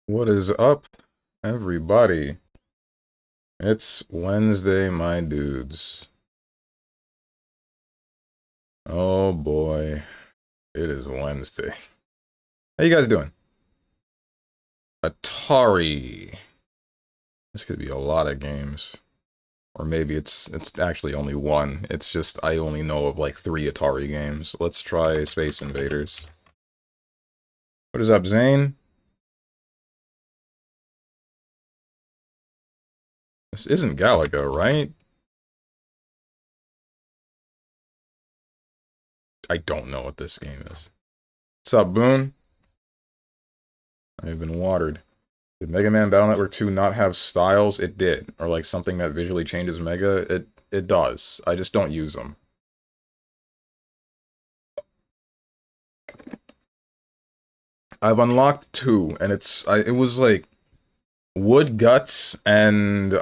What is up, everybody? It's Wednesday, my dudes. Oh boy, it is Wednesday. How you guys doing? Atari. This could be a lot of games. Or maybe it's actually only one. It's just I only know of like 3 Atari games. Let's try Space Invaders. What is up, Zane? This isn't Galaga, right? I don't know what this game is. What's up, Boone? I've been watered. Did Mega Man Battle Network 2 not have styles? It did. Or like something that visually changes Mega? It does. I just don't use them. I've unlocked 2, and it was like Wood Guts and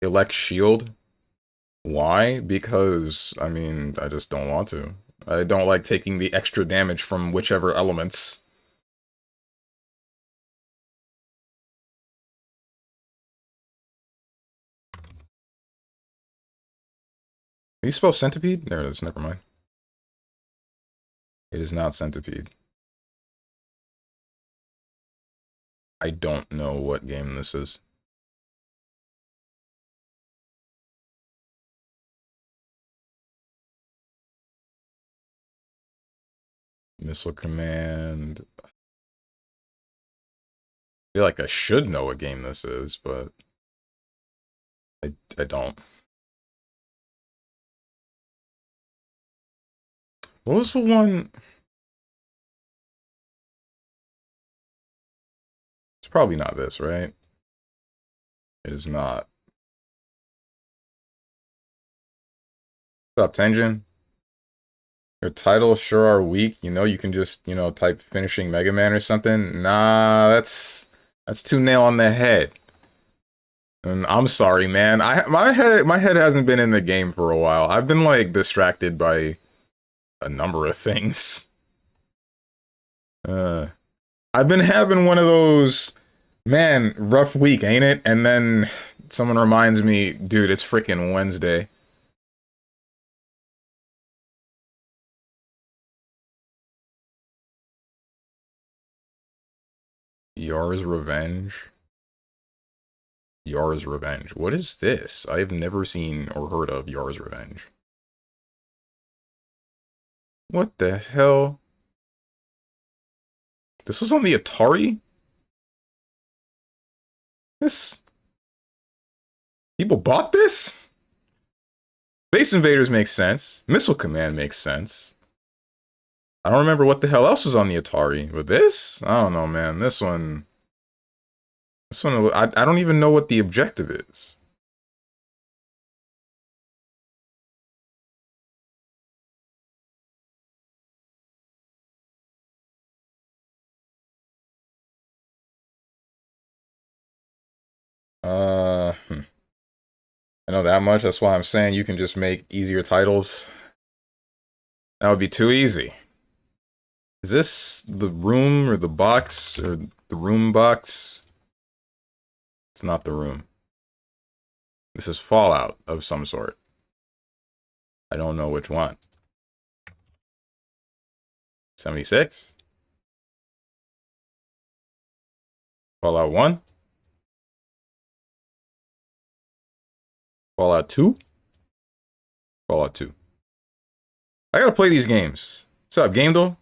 Elect Shield. Why? Because I mean, I just don't want to. I don't like taking the extra damage from whichever elements. Can you spell centipede? There it is, never mind. It is not centipede. I don't know what game this is. Missile Command. Feel like I should know what game this is, but I don't. What was the one? It's probably not this, right? It is not. What's up, Tenjin? Your titles sure are weak. You know, you can just, type finishing Mega Man or something. Nah, that's too nail on the head. And I'm sorry, man. My head hasn't been in the game for a while. I've been like distracted by a number of things. Uh, I've been having one of those, man, rough week, ain't it? And then someone reminds me, dude, it's freaking Wednesday. Yar's Revenge. Yar's Revenge. What is this? I've never seen or heard of Yar's Revenge. What the hell? This was on the Atari? This... People bought this? Space Invaders makes sense. Missile Command makes sense. I don't remember what the hell else was on the Atari. But this? I don't know, man. This one... I don't even know what the objective is. I know that much. That's why I'm saying you can just make easier titles. That would be too easy. Is this the room or the box or the room box? It's not the room. This is Fallout of some sort. I don't know which one. 76? Fallout 1? Fallout 2? Fallout 2. I gotta play these games. What's up, GameDo?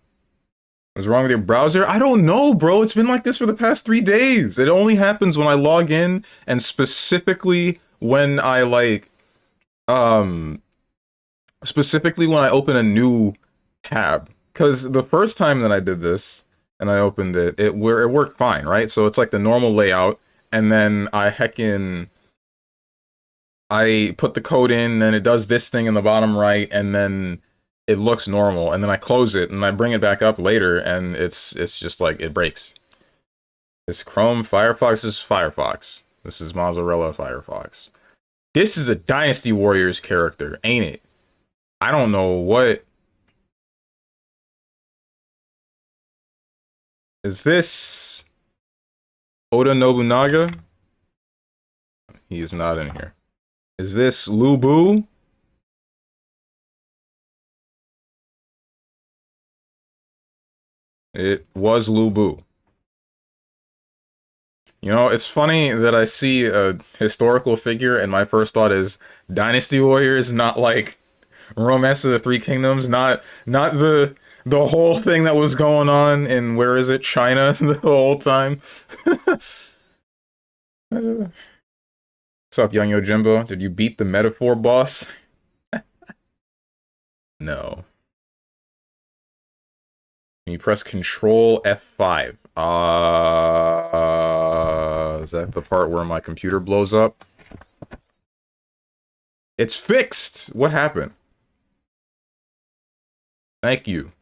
What's wrong with your browser? I don't know, bro. It's been like this for the past 3 days. It only happens when I log in and specifically when I specifically when I open a new tab. Because the first time that I did this and I opened it, it worked fine, right? So it's like the normal layout, and then I put the code in, and it does this thing in the bottom right, and then it looks normal, and then I close it, and I bring it back up later, and it's just like, it breaks. It's Chrome, Firefox is Firefox. This is Mozzarella Firefox. This is a Dynasty Warriors character, ain't it? I don't know what... Is this... Oda Nobunaga? He is not in here. Is this Lu Bu? It was Lu Bu. You know, it's funny that I see a historical figure and my first thought is Dynasty Warriors, not like Romance of the Three Kingdoms, not the whole thing that was going on in where is it, China the whole time. What's up, Young Yojimbo? Did you beat the metaphor boss? No. Can you press Control F5? Is that the part where my computer blows up? It's fixed! What happened? Thank you.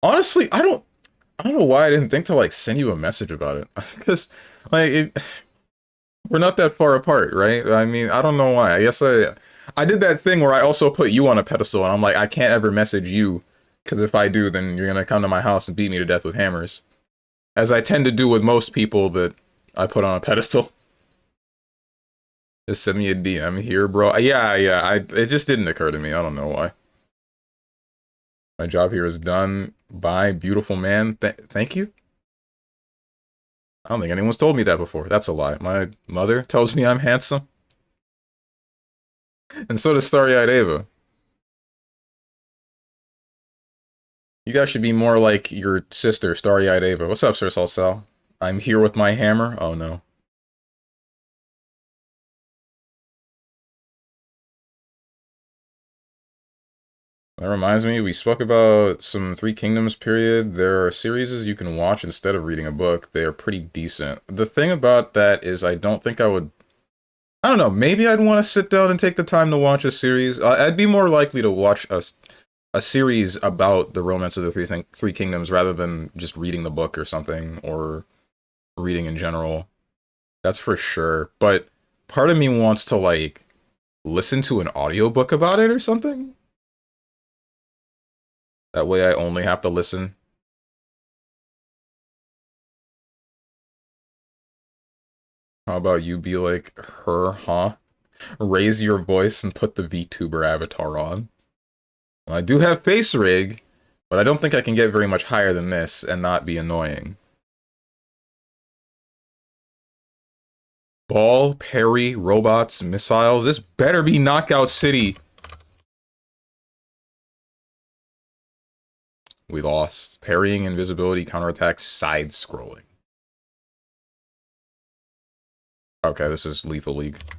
Honestly, I don't know why I didn't think to like send you a message about it. Because we're not that far apart, right? I mean, I don't know why. I guess I did that thing where I also put you on a pedestal and I'm like, I can't ever message you because if I do, then you're going to come to my house and beat me to death with hammers. As I tend to do with most people that I put on a pedestal. Just send me a DM here, bro. Yeah, it just didn't occur to me. I don't know why. My job here is done. Bye, beautiful man. Thank you. I don't think anyone's told me that before. That's a lie. My mother tells me I'm handsome. And so does Starry-Eyed Ava. You guys should be more like your sister, Starry-Eyed Ava. What's up, Sir Salsal? I'm here with my hammer? Oh no. That reminds me, we spoke about some Three Kingdoms period. There are series you can watch instead of reading a book. They are pretty decent. The thing about that is I don't think I would... I don't know, maybe I'd want to sit down and take the time to watch a series. I'd be more likely to watch a series about the Romance of the Three Kingdoms rather than just reading the book or something, or reading in general. That's for sure. But part of me wants to, like, listen to an audiobook about it or something. That way I only have to listen. How about you be like her, huh? Raise your voice and put the VTuber avatar on. Well, I do have face rig, but I don't think I can get very much higher than this and not be annoying. Ball, parry, robots, missiles. This better be Knockout City. We lost. Parrying, invisibility, counterattack, side-scrolling. Okay, this is Lethal League. A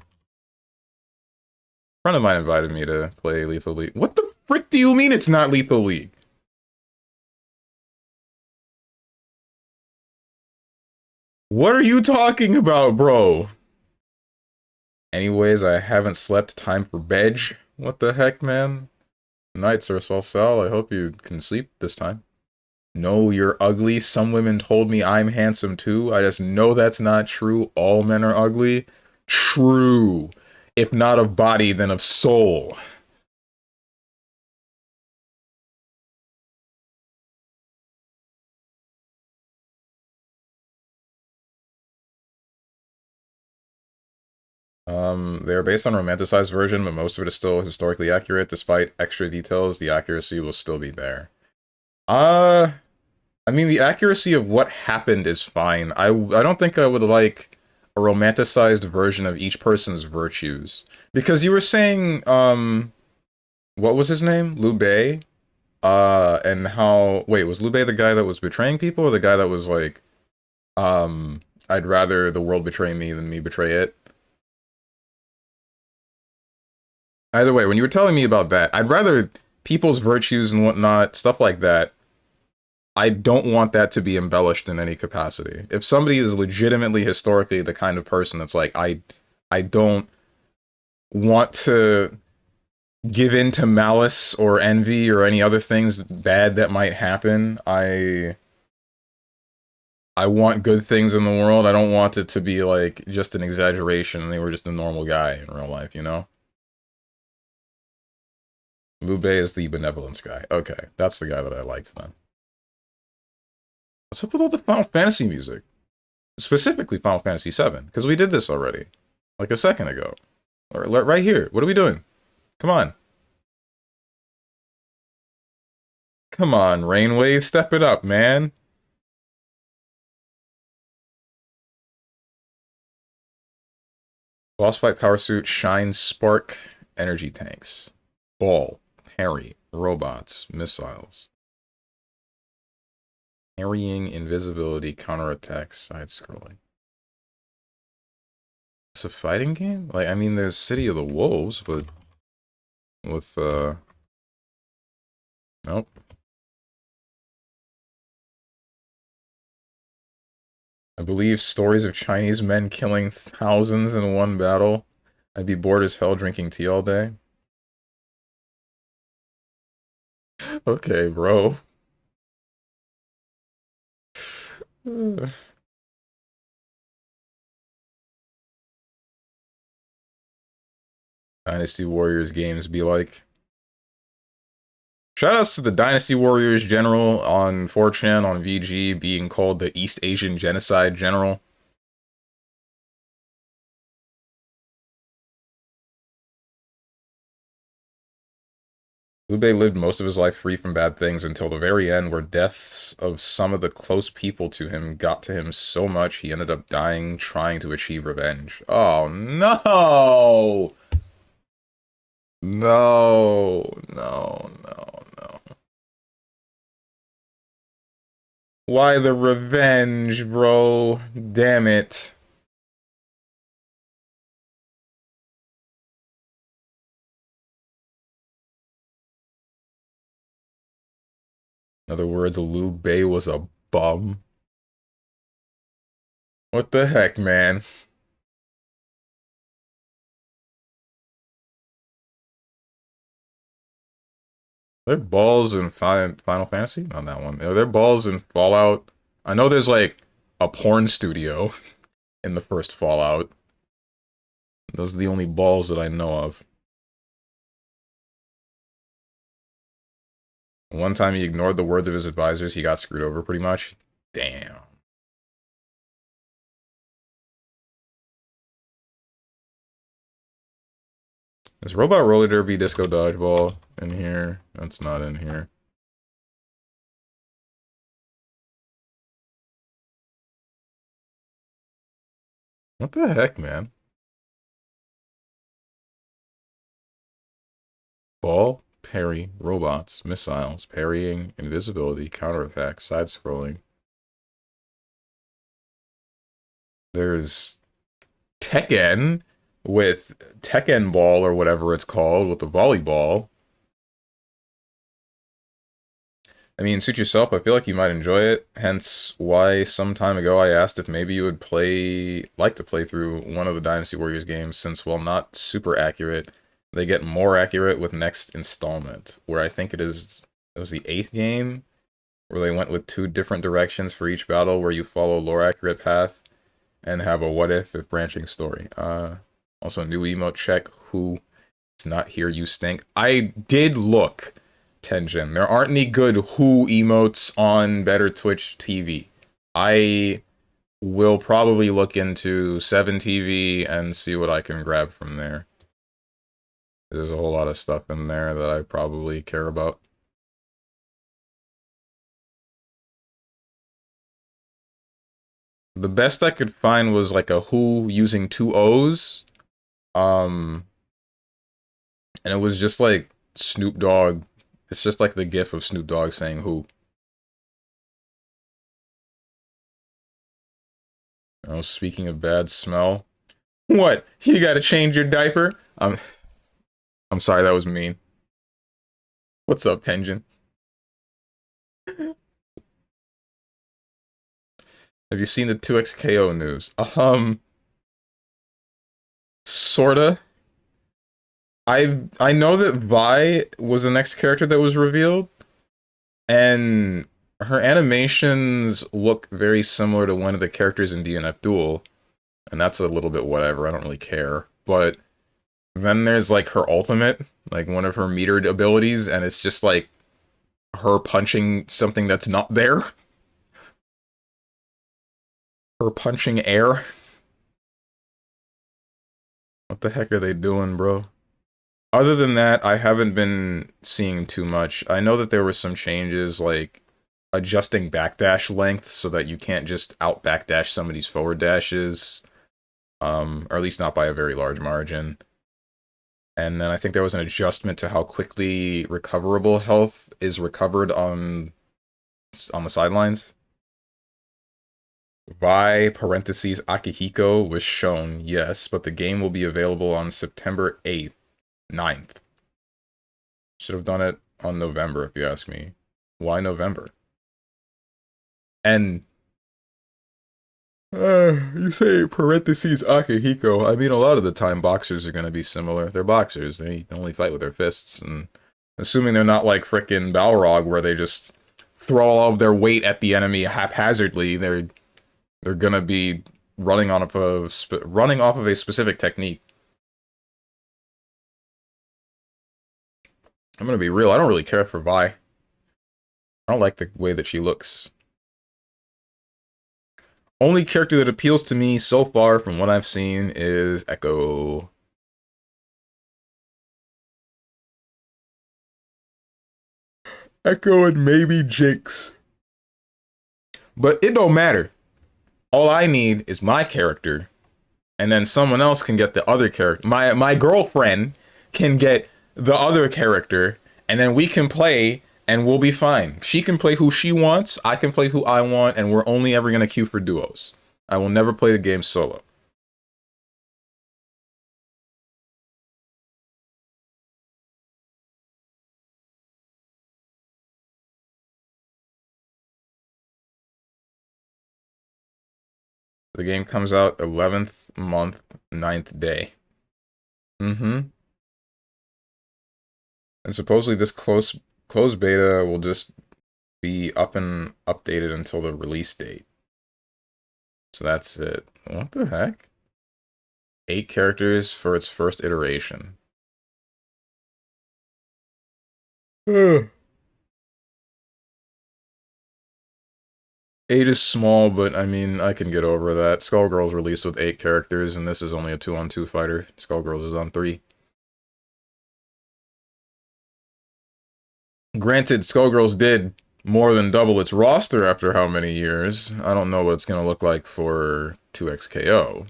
friend of mine invited me to play Lethal League. What the frick do you mean it's not Lethal League? What are you talking about, bro? Anyways, I haven't slept. Time for bed. What the heck, man? Night, Sir Salsal. I hope you can sleep this time. No, you're ugly. Some women told me I'm handsome too. I just know that's not true. All men are ugly. True. If not of body, then of soul. They are based on a romanticized version, but most of it is still historically accurate. Despite extra details, the accuracy will still be there. Uh, I mean, the accuracy of what happened is fine. I don't think I would like a romanticized version of each person's virtues. Because you were saying, what was his name? Liu Bei? And how... Wait, was Liu Bei the guy that was betraying people, or the guy that was like, I'd rather the world betray me than me betray it? Either way, when you were telling me about that, I'd rather people's virtues and whatnot, stuff like that, I don't want that to be embellished in any capacity. If somebody is legitimately historically the kind of person that's like, I don't want to give in to malice or envy or any other things bad that might happen. I want good things in the world. I don't want it to be like just an exaggeration and they were just a normal guy in real life, you know? Liu Bei is the benevolence guy. Okay, that's the guy that I liked then. What's up with all the Final Fantasy music? Specifically Final Fantasy VII, because we did this already. Like a second ago. Right here. What are we doing? Come on. Come on, Rainwave, step it up, man. Boss fight power suit, shine, spark, energy tanks. Ball, parry, robots, missiles. Parrying, invisibility, counterattack, side-scrolling. It's a fighting game? Like, I mean, there's City of the Wolves, but with, nope. I believe stories of Chinese men killing thousands in one battle. I'd be bored as hell drinking tea all day. Okay, bro. Dynasty Warriors games be like. Shoutouts to the Dynasty Warriors general on 4chan, on VG, being called the East Asian Genocide General. Liu Bei lived most of his life free from bad things until the very end, where deaths of some of the close people to him got to him so much he ended up dying trying to achieve revenge. Oh no! No, no, no, no. Why the revenge, bro? Damn it. In other words, Liu Bei was a bum. What the heck, man? Are there balls in Final Fantasy? Not that one. Are there balls in Fallout? I know there's like a porn studio in the first Fallout. Those are the only balls that I know of. One time he ignored the words of his advisors, he got screwed over pretty much. Damn. Is Robot Roller Derby Disco Dodgeball in here? That's not in here. What the heck, man? Ball, parry, robots, missiles, parrying, invisibility, counterattack, side-scrolling. There's Tekken with Tekken Ball or whatever it's called with the volleyball. I mean, suit yourself. I feel like you might enjoy it. Hence, why some time ago I asked if maybe you would like to play through one of the Dynasty Warriors games. Since, while not super accurate, they get more accurate with next installment, where I think it was the 8th game, where they went with 2 different directions for each battle, where you follow lore accurate path and have a what if branching story. Also, new emote check. Who is not here? You stink. I did look. Tenjin. There aren't any good who emotes on Better Twitch TV. I will probably look into 7TV and see what I can grab from there. There's a whole lot of stuff in there that I probably care about. The best I could find was like a who using 2 O's. And it was just like Snoop Dogg. It's just like the gif of Snoop Dogg saying who. Oh, speaking of bad smell. What? You gotta change your diaper? I'm sorry, that was mean. What's up, Tenjin? Have you seen the 2XKO news? Sorta. I know that Vi was the next character that was revealed, and her animations look very similar to one of the characters in DNF Duel, and that's a little bit whatever, I don't really care. But Then there's like her ultimate, like one of her metered abilities, and it's just like her punching something that's not there. Her punching air. What the heck are they doing, bro? Other than that, I haven't been seeing too much. I know that there were some changes, like adjusting backdash length so that you can't just out backdash somebody's forward dashes, or at least not by a very large margin. And then I think there was an adjustment to how quickly recoverable health is recovered on the sidelines. Vi parentheses Akihiko was shown, yes, but the game will be available on September 8th, 9th. Should have done it on November, if you ask me. Why November? And you say parentheses Akihiko. I mean, a lot of the time boxers are going to be similar. They're boxers. They only fight with their fists. And assuming they're not like frickin' Balrog, where they just throw all of their weight at the enemy haphazardly, they're going to be running off of a specific technique. I'm going to be real. I don't really care for Vi. I don't like the way that she looks. Only character that appeals to me so far from what I've seen is Echo. Echo and maybe Jinx. But it don't matter. All I need is my character, and then someone else can get the other character. My girlfriend can get the other character, and then we can play, and we'll be fine. She can play who she wants, I can play who I want, and we're only ever going to queue for duos. I will never play the game solo. The game comes out 11th month, 9th day. And supposedly this closed beta will just be up and updated until the release date. So that's it. What the heck? 8 characters for its first iteration. 8 is small, but I mean, I can get over that. Skullgirl's released with 8 characters, and this is only a 2-on-2 fighter. Skullgirls is on 3. Granted, Skullgirls did more than double its roster after how many years? I don't know what it's going to look like for 2XKO.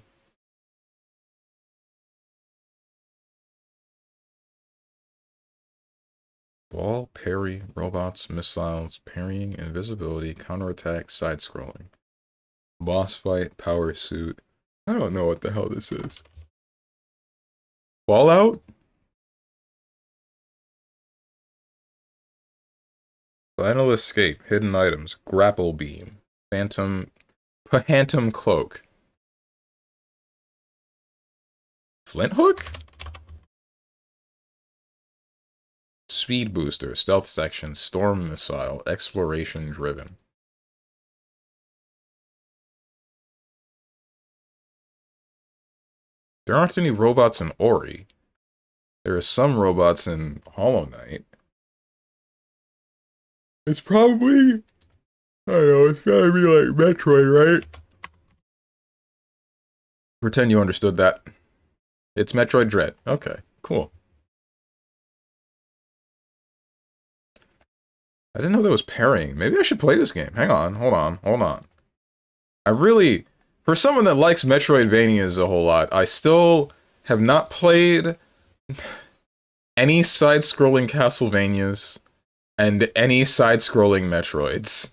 Ball, parry, robots, missiles, parrying, invisibility, counterattack, side-scrolling. Boss fight, power suit. I don't know what the hell this is. Fallout? Final escape, hidden items, grapple beam, phantom cloak. Flint hook? Speed booster, stealth section, storm missile, exploration driven. There aren't any robots in Ori. There are some robots in Hollow Knight. It's probably, I don't know, it's gotta be like Metroid, right? Pretend you understood that. It's Metroid Dread. Okay, cool. I didn't know there was parrying. Maybe I should play this game. Hang on, hold on. I really, for someone that likes Metroidvanias a whole lot, I still have not played any side-scrolling Castlevanias and any side-scrolling Metroids.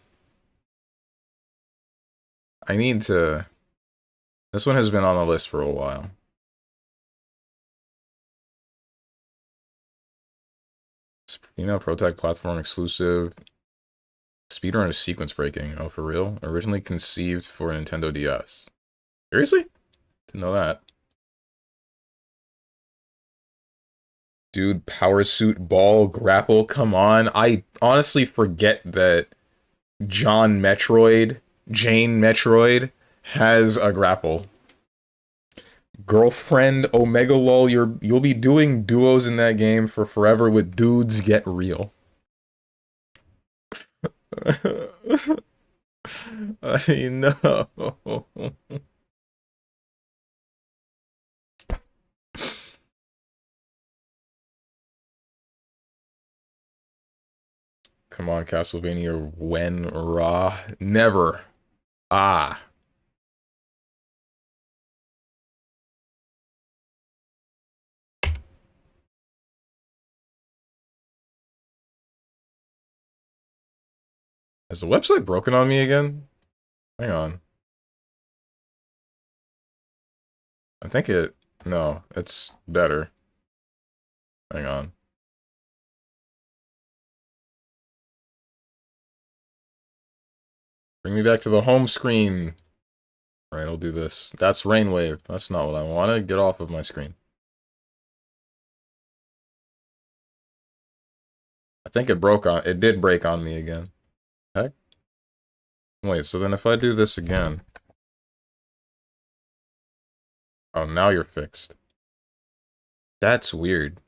I need to... This one has been on the list for a while. ProTech platform exclusive. Speedrun is sequence breaking. Oh, for real? Originally conceived for Nintendo DS. Seriously? Didn't know that. Dude, power suit, ball, grapple, come on. I honestly forget that Jane Metroid, has a grapple. Girlfriend Omega Lol, you'll be doing duos in that game for forever with dudes get real. I know. Come on, Castlevania. When Ra? Never. Ah. Is the website broken on me again? Hang on. I think it... No, it's better. Hang on. Bring me back to the home screen. Alright, I'll do this. That's Rainwave. That's not what I wanted. Get off of my screen. I think it broke on... It did break on me again. Heck? Wait, so then if I do this again... Oh, now you're fixed. That's weird.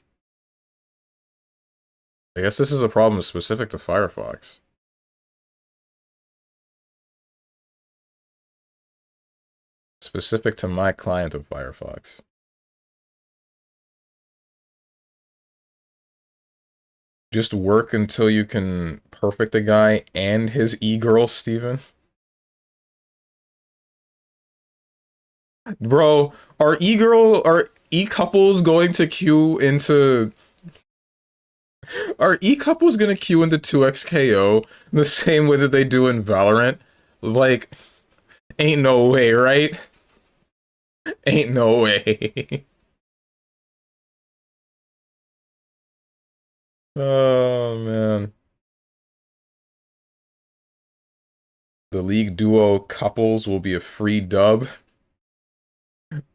I guess this is a problem specific to Firefox. Specific to my client of Firefox. Just work until you can perfect a guy and his e-girl, Steven. Bro, are e-couples going to queue into... Are e-couples gonna queue into 2xKO the same way that they do in Valorant? Like, ain't no way, right? Ain't no way. Oh, man. The League Duo couples will be a free dub.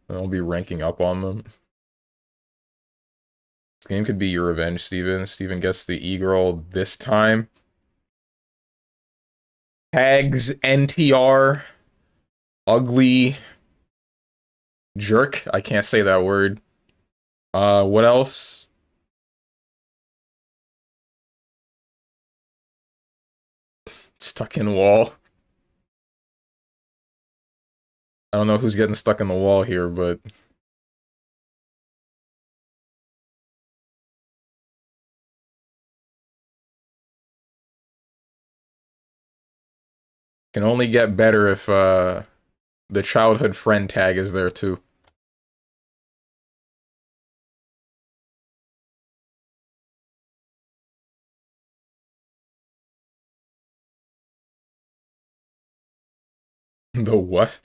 I'll be ranking up on them. This game could be your revenge, Steven. Steven gets the e-girl this time. Hags, NTR, ugly, jerk. I can't say that word. What else? Stuck in wall. I don't know who's getting stuck in the wall here, but... Can only get better if, the childhood friend tag is there, too. The what?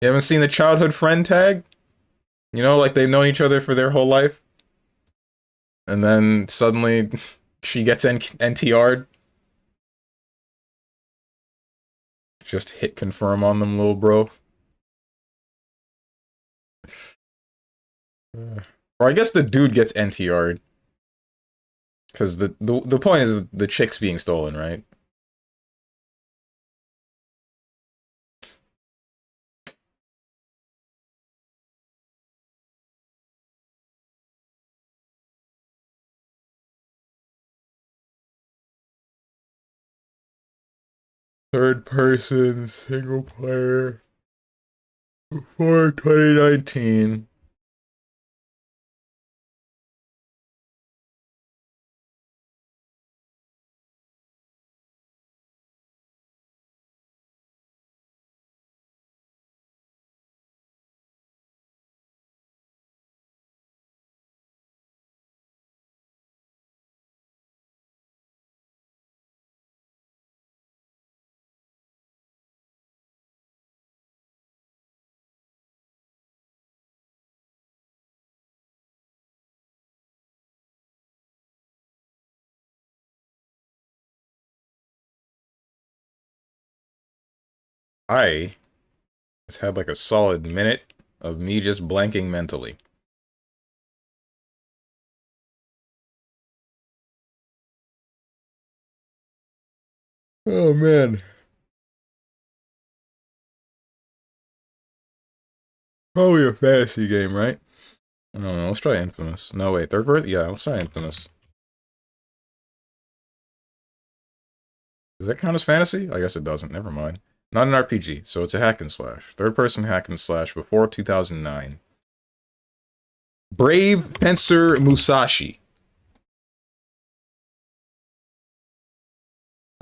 You haven't seen the childhood friend tag? You know, like they've known each other for their whole life? And then suddenly she gets NTR'd. Just hit confirm on them, little bro. Or I guess the dude gets NTR'd. Because the point is the chick's being stolen, right? Third person, single player, for 2019. I just had like a solid minute of me just blanking mentally. Oh man. Probably a fantasy game, right? I don't know. Let's try Infamous. No, wait. Third person? Yeah, let's try Infamous. Does that count as fantasy? I guess it doesn't. Never mind. Not an RPG, so it's a hack and slash. Third person hack and slash before 2009. Brave Fencer Musashi.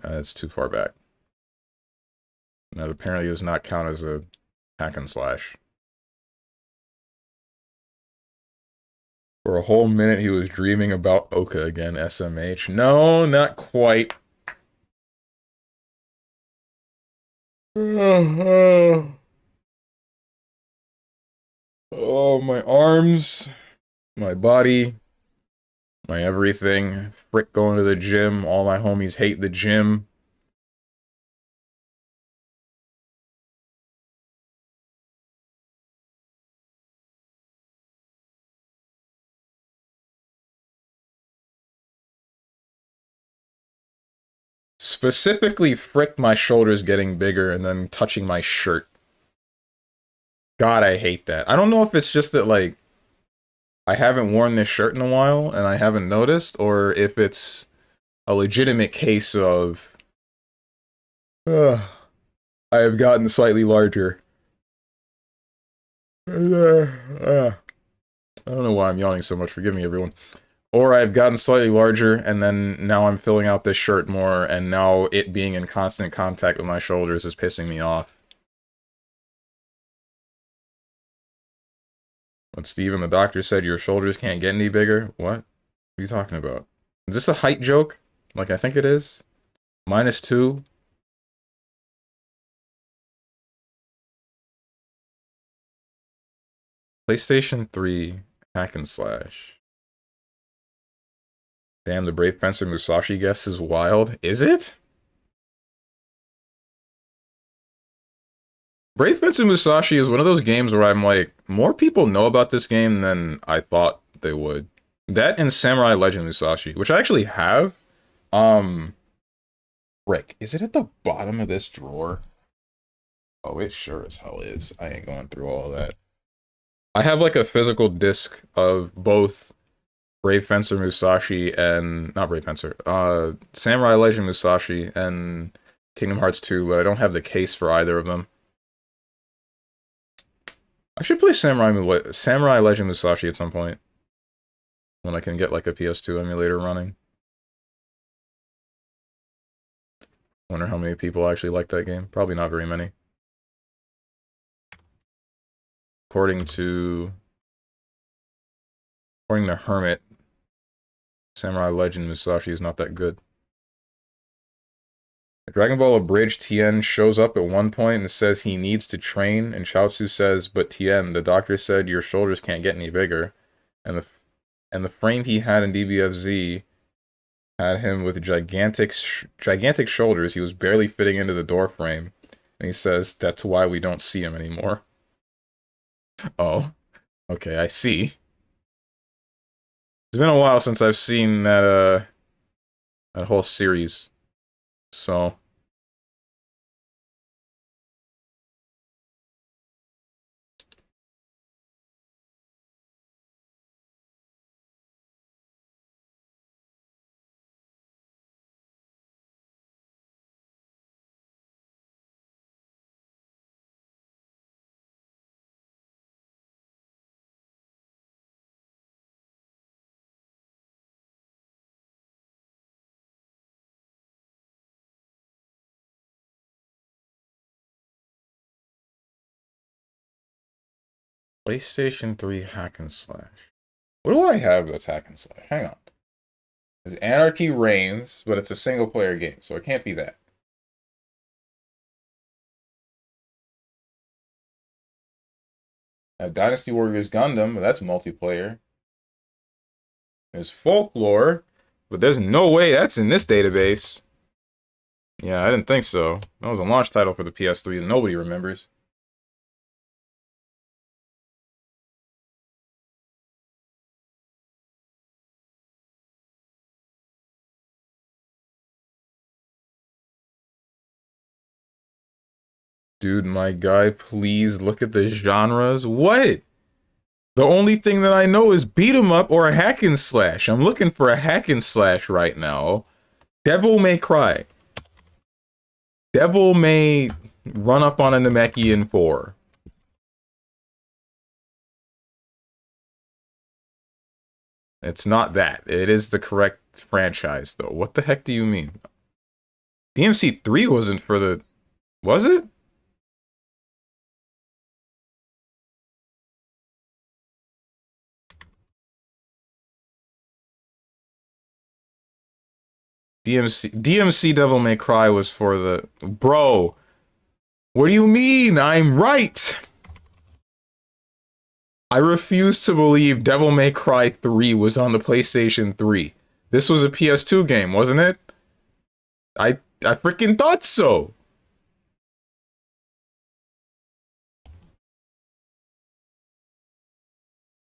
That's too far back. That apparently does not count as a hack and slash. For a whole minute, he was dreaming about Oka again, SMH. No, not quite. Oh, my arms, my body, my everything. Frick going to the gym. All my homies hate the gym. Specifically, frick my shoulders getting bigger and then touching my shirt. God, I hate that. I don't know if it's just that, like, I haven't worn this shirt in a while and I haven't noticed, or if it's a legitimate case of I have gotten slightly larger. I don't know why I'm yawning so much. Forgive me, everyone. Or I've gotten slightly larger, and then now I'm filling out this shirt more, and now it being in constant contact with my shoulders is pissing me off. When Steven, the doctor, said your shoulders can't get any bigger, what? What are you talking about? Is this a height joke? Like I think it is? -2? PlayStation 3 hack and slash. Damn, the Brave Fencer Musashi guess is wild. Is it? Brave Fencer Musashi is one of those games where I'm like, more people know about this game than I thought they would. That and Samurai Legend Musashi, which I actually have. Um, Rick, is it at the bottom of this drawer? Oh, it sure as hell is. I ain't going through all that. I have like a physical disc of both Brave Fencer Musashi and not Brave Fencer, Samurai Legend Musashi and Kingdom Hearts 2, but I don't have the case for either of them. I should play Samurai Legend Musashi at some point when I can get like a PS2 emulator running. Wonder how many people actually like that game. Probably not very many. According to Hermit, Samurai Legend Musashi is not that good. Dragon Ball Abridged Tien shows up at one point and says he needs to train, and Chaozu says, "But Tien, the doctor said your shoulders can't get any bigger," and the frame he had in DBFZ had him with gigantic shoulders. He was barely fitting into the door frame, and he says that's why we don't see him anymore. Oh, okay, I see. It's been a while since I've seen that whole series, so. PlayStation 3 hack and slash. What do I have that's hack and slash? Hang on. There's Anarchy Reigns, but it's a single player game, so it can't be that. I have Dynasty Warriors Gundam, but that's multiplayer. There's Folklore, but there's no way that's in this database. Yeah, I didn't think so. That was a launch title for the PS3 that nobody remembers. Dude, my guy, please look at the genres. What? The only thing that I know is beat 'em up or a hack and slash. I'm looking for a hack and slash right now. Devil May Cry. Devil May run up on a Namekian 4. It's not that. It is the correct franchise, though. What the heck do you mean? DMC 3 wasn't for the... Was it? DMC Devil May Cry was for the... Bro! What do you mean? I'm right! I refuse to believe Devil May Cry 3 was on the PlayStation 3. This was a PS2 game, wasn't it? I freaking thought so!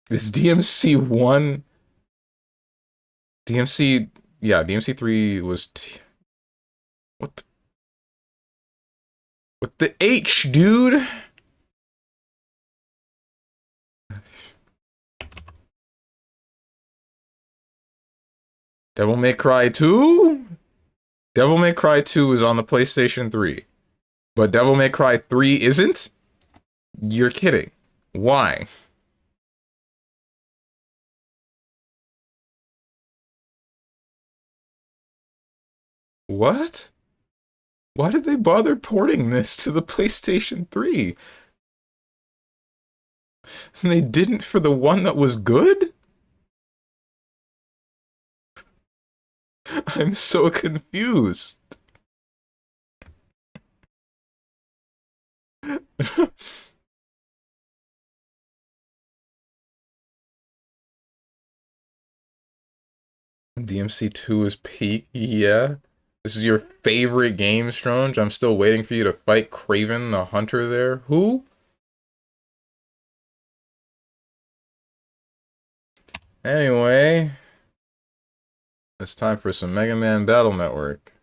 This DMC 1... DMC... Yeah, DMC 3 was... What the... With the H, dude! Devil May Cry 2? Devil May Cry 2 is on the PlayStation 3. But Devil May Cry 3 isn't? You're kidding. Why? What? Why did they bother porting this to the PlayStation 3? And they didn't for the one that was good? I'm so confused. DMC 2 is peak? Yeah. This is your favorite game, Strange? I'm still waiting for you to fight Kraven the Hunter there. Who? Anyway, it's time for some Mega Man Battle Network.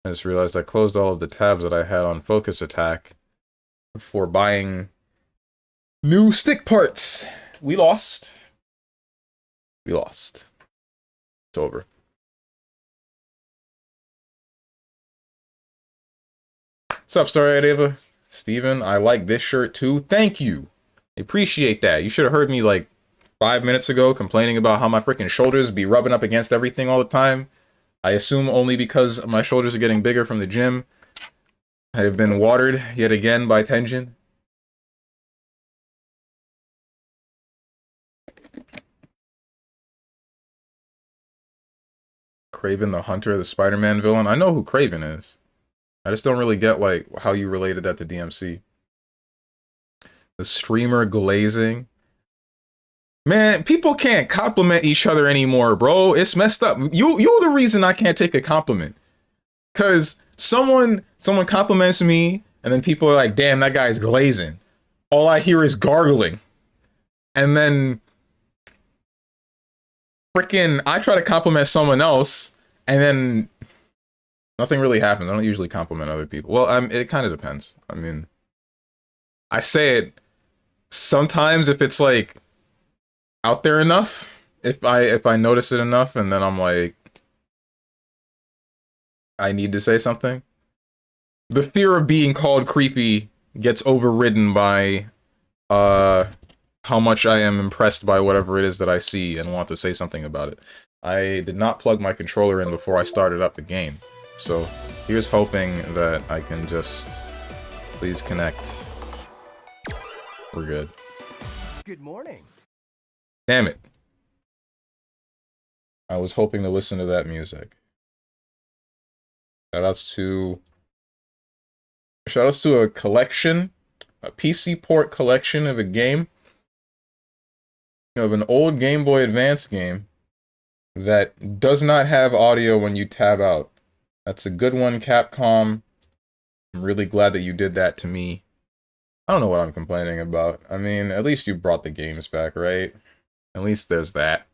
I just realized I closed all of the tabs that I had on Focus Attack before buying new stick parts. We lost. We lost. It's over. What's up, Starry Ava? Steven, I like this shirt too. Thank you. I appreciate that. You should have heard me like 5 minutes ago complaining about how my freaking shoulders be rubbing up against everything all the time. I assume only because my shoulders are getting bigger from the gym. I have been watered yet again by Tenjin. Kraven the Hunter, the Spider-Man villain. I know who Kraven is. I just don't really get like how you related that to DMC. The streamer glazing. Man, people can't compliment each other anymore, bro. It's messed up. You're the reason I can't take a compliment. Cause someone compliments me, and then people are like, damn, that guy's glazing. All I hear is gargling. And then freaking I try to compliment someone else, and then nothing really happens. I don't usually compliment other people. Well, it kind of depends. I mean, I say it sometimes if it's like out there enough, if I notice it enough, and then I'm like, I need to say something. The fear of being called creepy gets overridden by how much I am impressed by whatever it is that I see and want to say something about it. I did not plug my controller in before I started up the game, so here's hoping that I can just please connect. We're good. Good morning. Damn it. I was hoping to listen to that music. Shoutouts to a collection, a PC port collection of a game, of an old Game Boy Advance game that does not have audio when you tab out. That's a good one, Capcom. I'm really glad that you did that to me. I don't know what I'm complaining about. I mean, at least you brought the games back, right? At least there's that.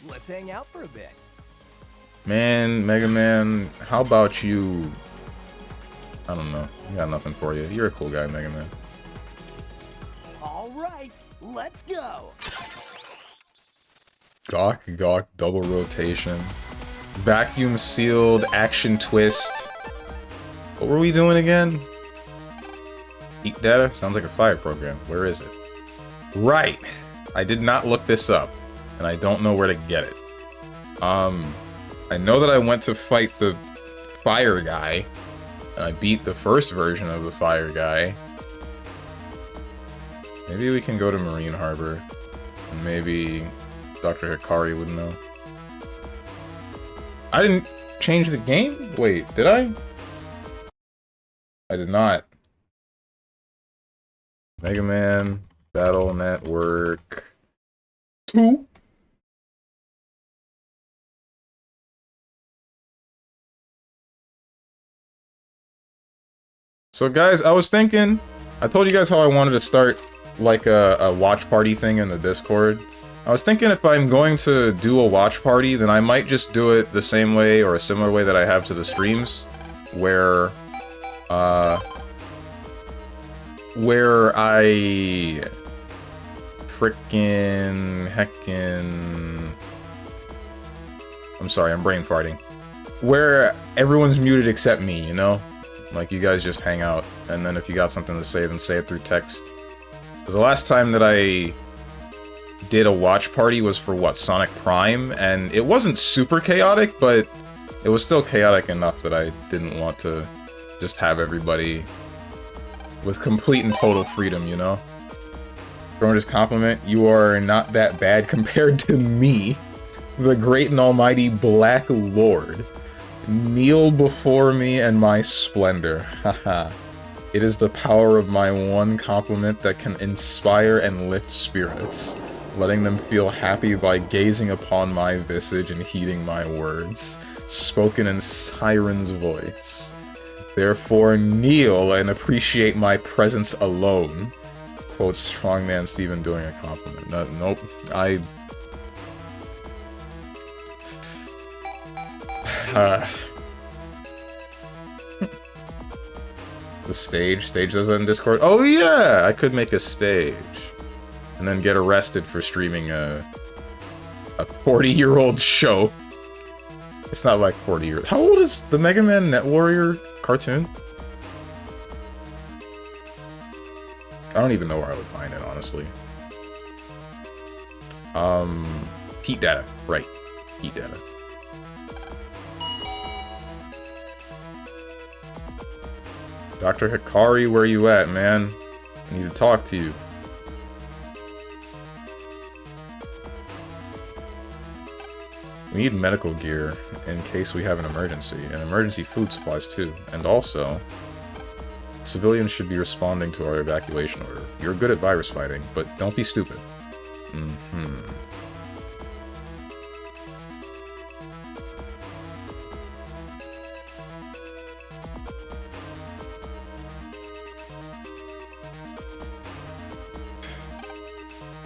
Let's hang out for a bit. Man, Mega Man, how about you? I don't know. I got nothing for you. You're a cool guy, Mega Man. All right, let's go. Gawk, gawk, double rotation. Vacuum sealed, action twist. What were we doing again? Heat data? Sounds like a fire program. Where is it? Right! I did not look this up, and I don't know where to get it. I know that I went to fight the fire guy, and I beat the first version of the fire guy. Maybe we can go to Marine Harbor, and maybe Dr. Hikari would know. I didn't change the game? Wait, did I? I did not. Mega Man Battle Network 2. So guys, I was thinking, I told you guys how I wanted to start like a watch party thing in the Discord. I was thinking if I'm going to do a watch party, then I might just do it the same way or a similar way that I have to the streams, where I frickin' heckin'... I'm sorry, I'm brain farting. Where everyone's muted except me, you know? Like, you guys just hang out, and then if you got something to say, then say it through text. Because the last time that I did a watch party was for, what, Sonic Prime? And it wasn't super chaotic, but it was still chaotic enough that I didn't want to just have everybody with complete and total freedom, you know? Throwing compliment, you are not that bad compared to me, the great and almighty Black Lord. Kneel before me and my splendor. Haha. It is the power of my one compliment that can inspire and lift spirits, letting them feel happy by gazing upon my visage and heeding my words, spoken in Siren's voice. Therefore, kneel and appreciate my presence alone. Quote StrongmanSteven doing a compliment. No, nope. The stage does that in Discord. Oh yeah, I could make a stage, and then get arrested for streaming a 40-year-old show. It's not like 40 years. How old is the Mega Man Net Warrior cartoon? I don't even know where I would find it, honestly. Heat data, right? Heat data. Dr. Hikari, where you at, man? I need to talk to you. We need medical gear in case we have an emergency, and emergency food supplies too. And also, civilians should be responding to our evacuation order. You're good at virus fighting, but don't be stupid.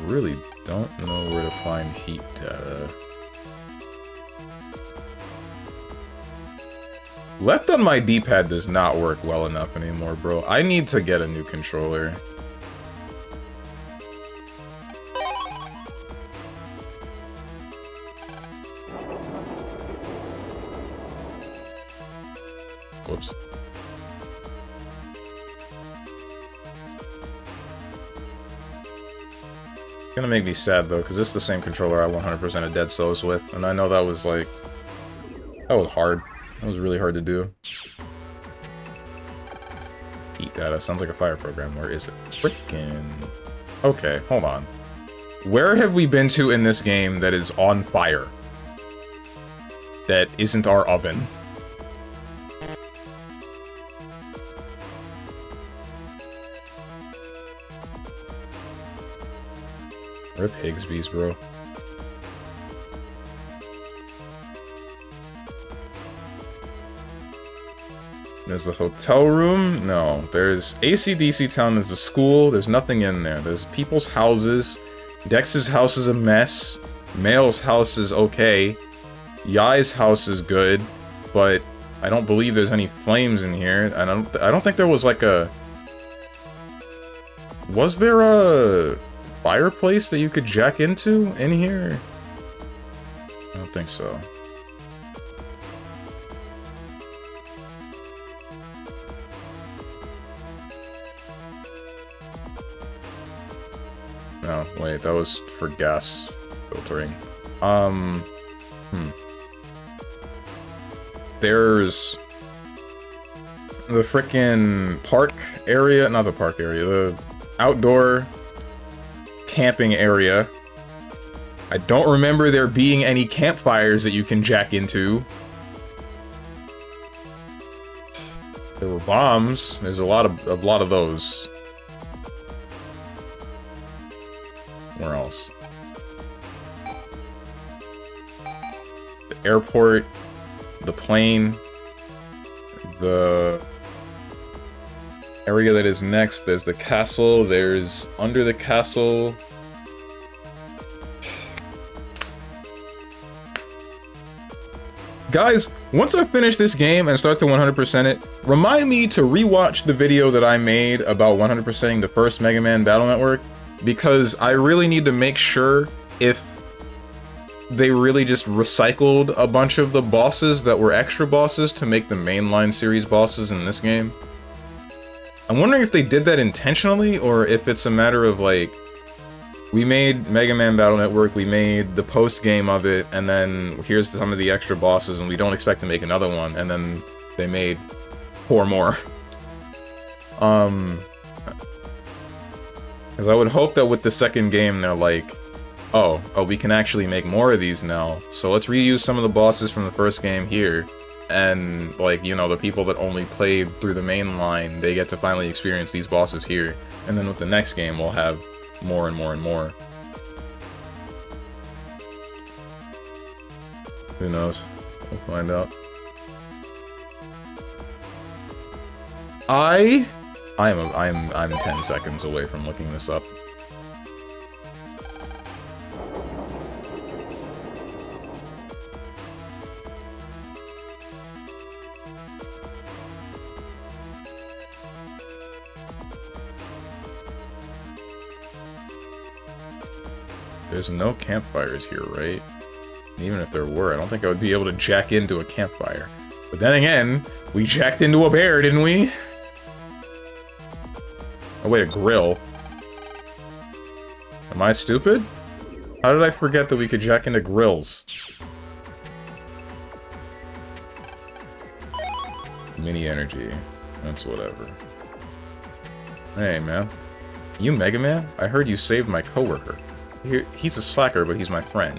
Really don't know where to find heat data. Left on my D-pad does not work well enough anymore, bro. I need to get a new controller. Whoops. Gonna make me sad though, because this is the same controller I 100% of Dead Cells with, and I know that was like... that was hard. That was really hard to do. Heat data. Sounds like a fire program. Where is it? Frickin'... Okay, hold on. Where have we been to in this game that is on fire? That isn't our oven? Rip Higsby's, bro. There's the hotel room. No. There's AC/DC Town. There's a school. There's nothing in there. There's people's houses. Dex's house is a mess. Mail's house is okay. Yai's house is good, but I don't believe there's any flames in here. I don't think there was like a... Was there a fireplace that you could jack into in here? I don't think so. No, wait, that was for gas filtering. There's the frickin' park area, not the park area, the outdoor camping area. I don't remember there being any campfires that you can jack into. There were bombs. There's a lot of those. Where else? The airport, the plane, the area that is next. There's the castle. There's under the castle. Guys, once I finish this game and start to 100% it, remind me to rewatch the video that I made about 100%ing the first Mega Man Battle Network, because I really need to make sure if they really just recycled a bunch of the bosses that were extra bosses to make the mainline series bosses in this game. I'm wondering if they did that intentionally, or if it's a matter of like, we made Mega Man Battle Network, we made the post-game of it, and then here's some of the extra bosses, and we don't expect to make another one, and then they made 4 more. Because I would hope that with the second game, they're like, oh, we can actually make more of these now, so let's reuse some of the bosses from the first game here, and, like, you know, the people that only played through the main line, they get to finally experience these bosses here, and then with the next game, we'll have more and more and more. Who knows? We'll find out. I'm 10 seconds away from looking this up. There's no campfires here, right? Even if there were, I don't think I would be able to jack into a campfire. But then again, we jacked into a bear, didn't we? Oh wait, a grill. Am I stupid? How did I forget that we could jack into grills? Mini energy. That's whatever. Hey, man. You Mega Man? I heard you saved my coworker. He's a slacker, but he's my friend.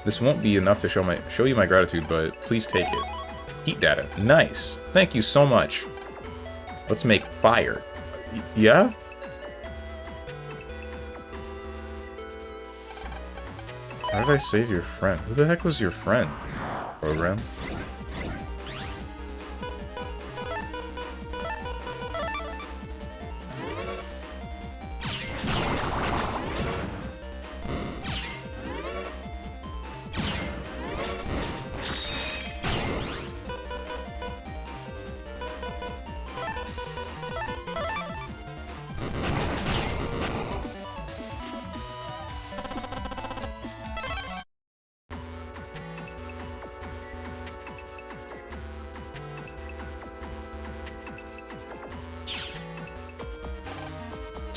This won't be enough to show you my gratitude, but please take it. Heat data. Nice. Thank you so much. Let's make fire. Yeah? How did I save your friend? Who the heck was your friend? Program?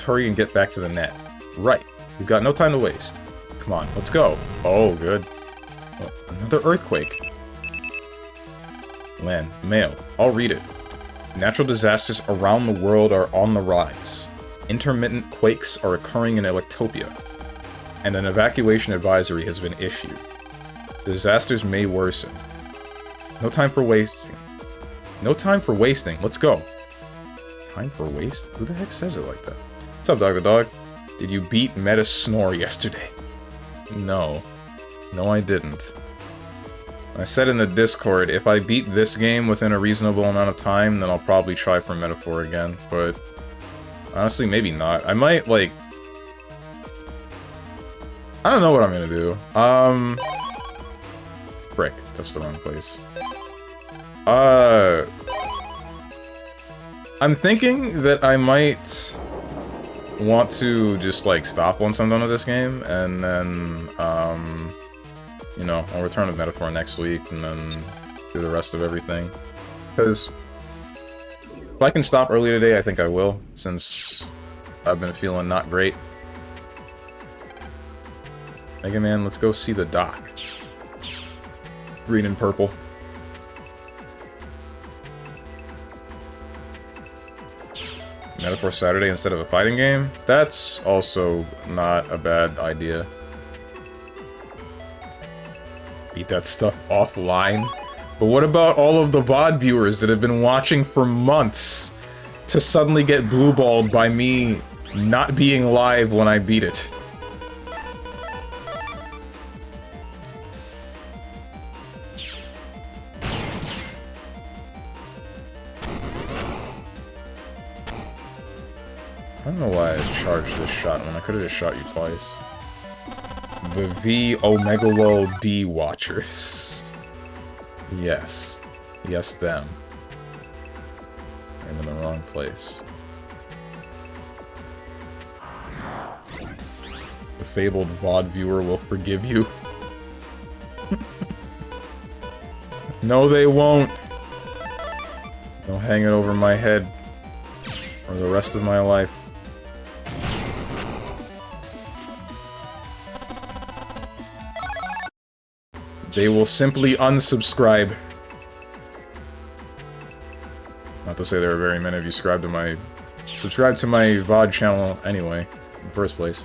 Hurry and get back to the net. Right. We've got no time to waste. Come on, let's go. Oh, good. Oh, another earthquake. Land. Mail. I'll read it. Natural disasters around the world are on the rise. Intermittent quakes are occurring in Electopia. And an evacuation advisory has been issued. The disasters may worsen. No time for wasting. No time for wasting. Let's go. Time for waste? Who the heck says it like that? What's up, Dr. Dog? Did you beat Meta Snore yesterday? No. No, I didn't. I said in the Discord, if I beat this game within a reasonable amount of time, then I'll probably try for Metaphor again, but honestly, maybe not. I might, like... I don't know what I'm gonna do. Frick, that's the wrong place. I'm thinking that I might want to just, like, stop once I'm done with this game, and then, you know, I'll return to Metaphor next week, and then do the rest of everything. Because if I can stop early today, I think I will, since I've been feeling not great. Mega Man, let's go see the doc. Green and purple. Metaphor Saturday instead of a fighting game? That's also not a bad idea. Beat that stuff offline. But what about all of the VOD viewers that have been watching for months to suddenly get blue-balled by me not being live when I beat it? I don't know why I charged this shot when I could have just shot you twice. The V Omegalo D Watchers. Yes. Yes, them. I'm in the wrong place. The fabled VOD viewer will forgive you. No, they won't. They'll hang it over my head for the rest of my life. They will simply unsubscribe. Not to say there are very many of you subscribed to my VOD channel anyway, in the first place.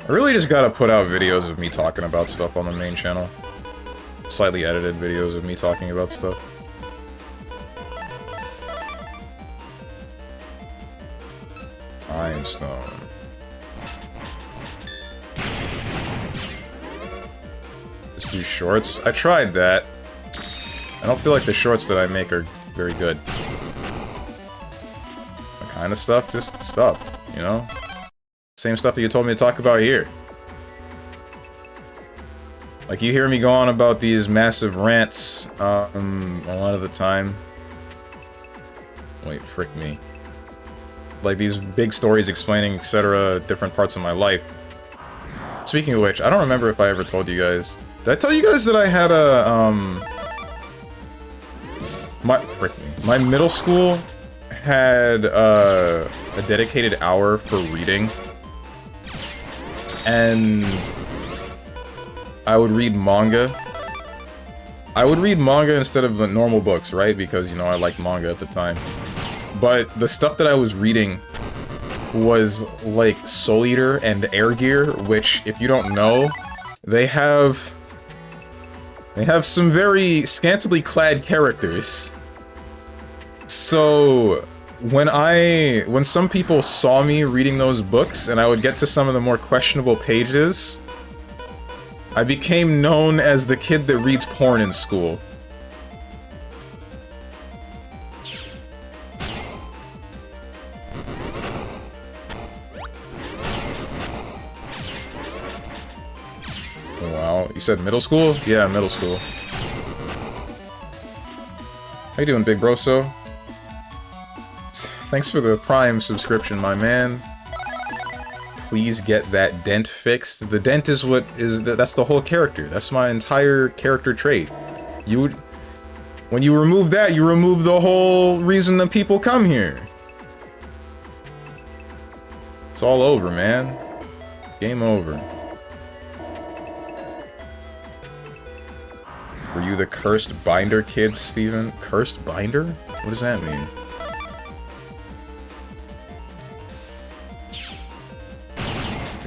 I really just gotta put out videos of me talking about stuff on the main channel. Slightly edited videos of me talking about stuff. Stone. Just do shorts? I tried that. I don't feel like the shorts that I make are very good. What kind of stuff? Just stuff, you know? Same stuff that you told me to talk about here. Like, you hear me go on about these massive rants, a lot of the time. Wait, frick me. Like, these big stories explaining, etc., different parts of my life. Speaking of which, I don't remember if I ever told you guys. Did I tell you guys that I had a, my middle school had, a dedicated hour for reading. And I would read manga. I would read manga instead of normal books, right? Because, you know, I liked manga at the time. But the stuff that I was reading was like Soul Eater and Air Gear, which, if you don't know, they have some very scantily clad characters. So when some people saw me reading those books and I would get to some of the more questionable pages, I became known as the kid that reads porn in school. Wow, you said middle school? Yeah, middle school. How you doing, Big Broso? Thanks for the Prime subscription, my man. Please get that dent fixed. The dent is what is... That's the whole character. That's my entire character trait. You would... When you remove that, you remove the whole reason that people come here. It's all over, man. Game over. Were you the cursed binder kid, Steven? Cursed binder? What does that mean?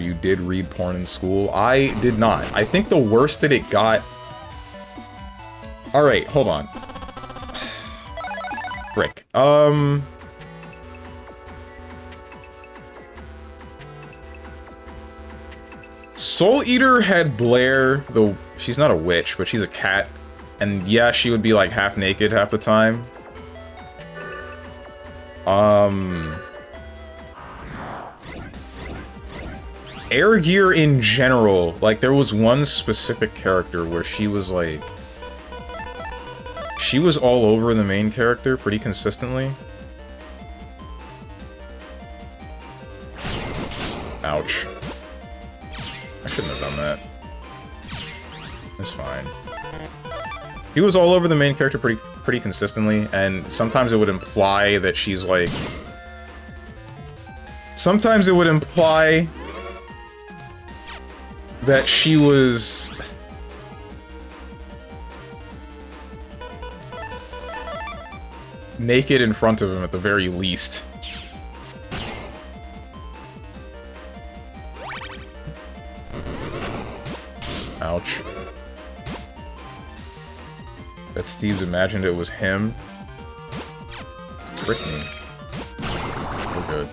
You did read porn in school? I did not. I think the worst that it got... Alright, hold on. Frick. Soul Eater had Blair, though she's not a witch, but she's a cat. And yeah, she would be like half naked half the time. Air Gear in general, like there was one specific character where she was like... She was all over the main character pretty consistently. Ouch. I shouldn't have done that. It's fine. He was all over the main character pretty consistently, and sometimes it would imply that she's like... Sometimes it would imply that she was... naked in front of him at the very least. Ouch. That Steve's imagined it was him. Frick me. We're good.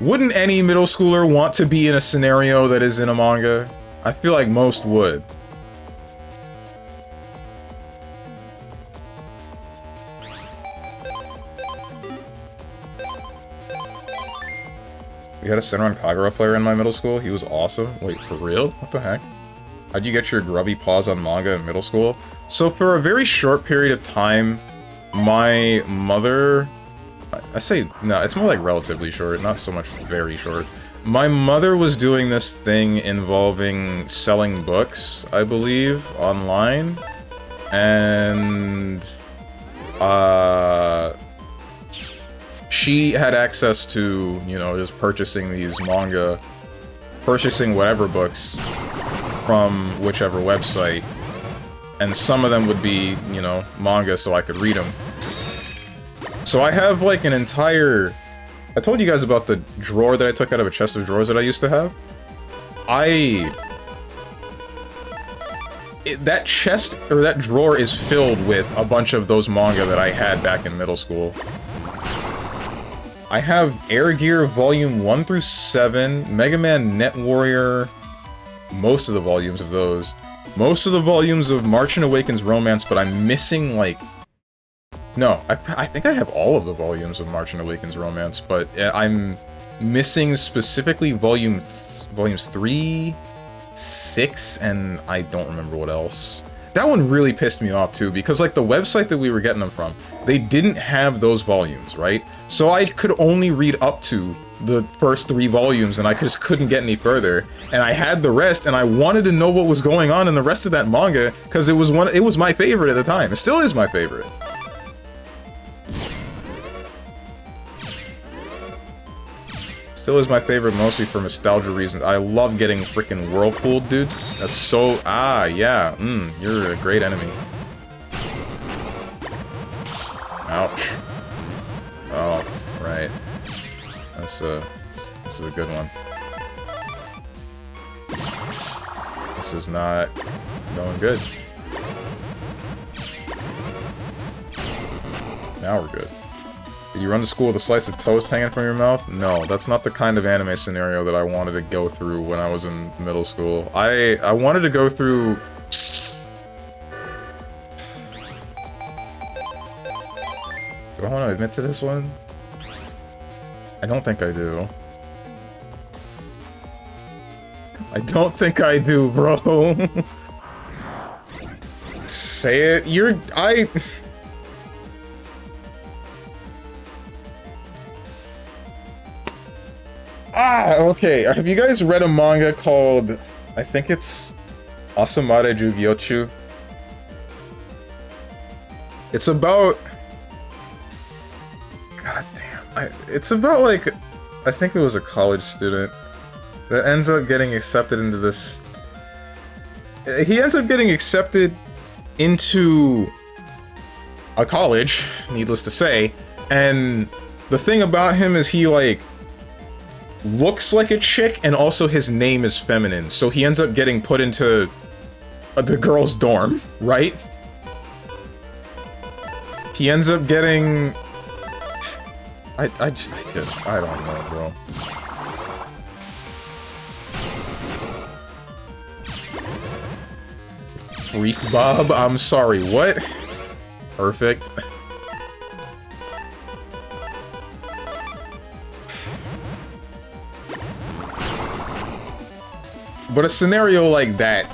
Wouldn't any middle schooler want to be in a scenario that is in a manga? I feel like most would. We had a Senran Kagura player in my middle school. He was awesome. Wait, for real? What the heck? How'd you get your grubby paws on manga in middle school? So for a very short period of time, my mother... I say, no, it's more like relatively short, not so much very short. My mother was doing this thing involving selling books, I believe, online. And... she had access to, you know, just purchasing these manga, purchasing whatever books from whichever website, and some of them would be, you know, manga so I could read them. So I have, like, an entire... I told you guys about the drawer that I took out of a chest of drawers that I used to have. That chest, or that drawer is filled with a bunch of those manga that I had back in middle school. I have Air Gear Volume 1 through 7, Mega Man Net Warrior, most of the volumes of those. Most of the volumes of March and Awakens Romance, but I'm missing, like... No, I think I have all of the volumes of March and Awakens Romance, but I'm missing specifically volumes 3, 6, and I don't remember what else. That one really pissed me off too, because like the website that we were getting them from, they didn't have those volumes, right? So I could only read up to the first 3 volumes, and I just couldn't get any further. And I had the rest, and I wanted to know what was going on in the rest of that manga, because it was my favorite at the time. It still is my favorite. Still is my favorite, mostly for nostalgia reasons. I love getting freaking whirlpooled, dude. That's so... Ah, yeah. You're a great enemy. Ouch. Oh, right. This is a good one. This is not going good. Now we're good. Did you run to school with a slice of toast hanging from your mouth? No, that's not the kind of anime scenario that I wanted to go through when I was in middle school. I wanted to go through... Do I want to admit to this one? I don't think I do. I don't think I do, bro. Say it. Okay. Have you guys read a manga called... I think it's... Asamare Jugyochu? It's about... God damn. It's about, like... I think it was a college student that ends up getting accepted into this... He ends up getting accepted into a college, needless to say, and the thing about him is he, like, looks like a chick, and also his name is feminine, so he ends up getting put into the girls' dorm, right? He ends up getting... I just, I don't know, bro. Freak Bob? I'm sorry, what? Perfect. But a scenario like that,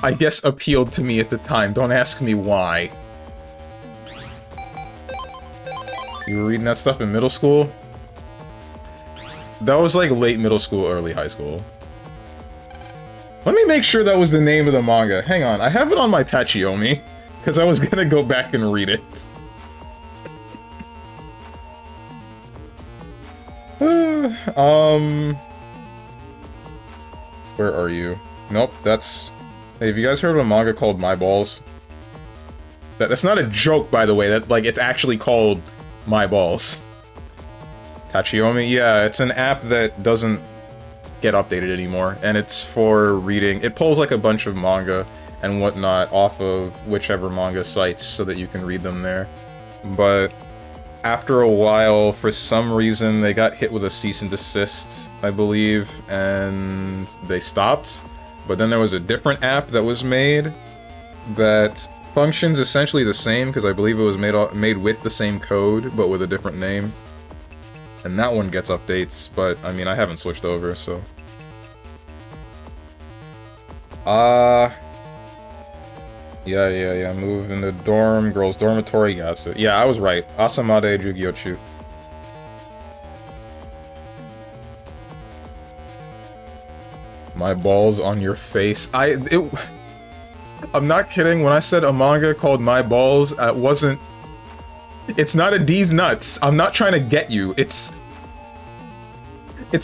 I guess, appealed to me at the time. Don't ask me why. You were reading that stuff in middle school? That was like late middle school, early high school. Let me make sure that was the name of the manga. Hang on, I have it on my Tachiyomi, because I was gonna go back and read it. Where are you? Nope, that's... Hey, have you guys heard of a manga called My Balls? That's not a joke, by the way, that's like, it's actually called My Balls. Tachiyomi? Yeah, it's an app that doesn't get updated anymore, and it's for reading. It pulls like a bunch of manga and whatnot off of whichever manga sites so that you can read them there. But after a while, for some reason, they got hit with a cease and desist, I believe, and they stopped. But then there was a different app that was made that functions essentially the same, because I believe it was made with the same code, but with a different name. And that one gets updates, but, I mean, I haven't switched over, so... Yeah, move in the dorm, girls' dormitory, that's it. Yeah, I was right. Asamade Jugyochu. My balls on your face. I'm not kidding, when I said a manga called My Balls, it wasn't... It's not a D's nuts. I'm not trying to get you. It's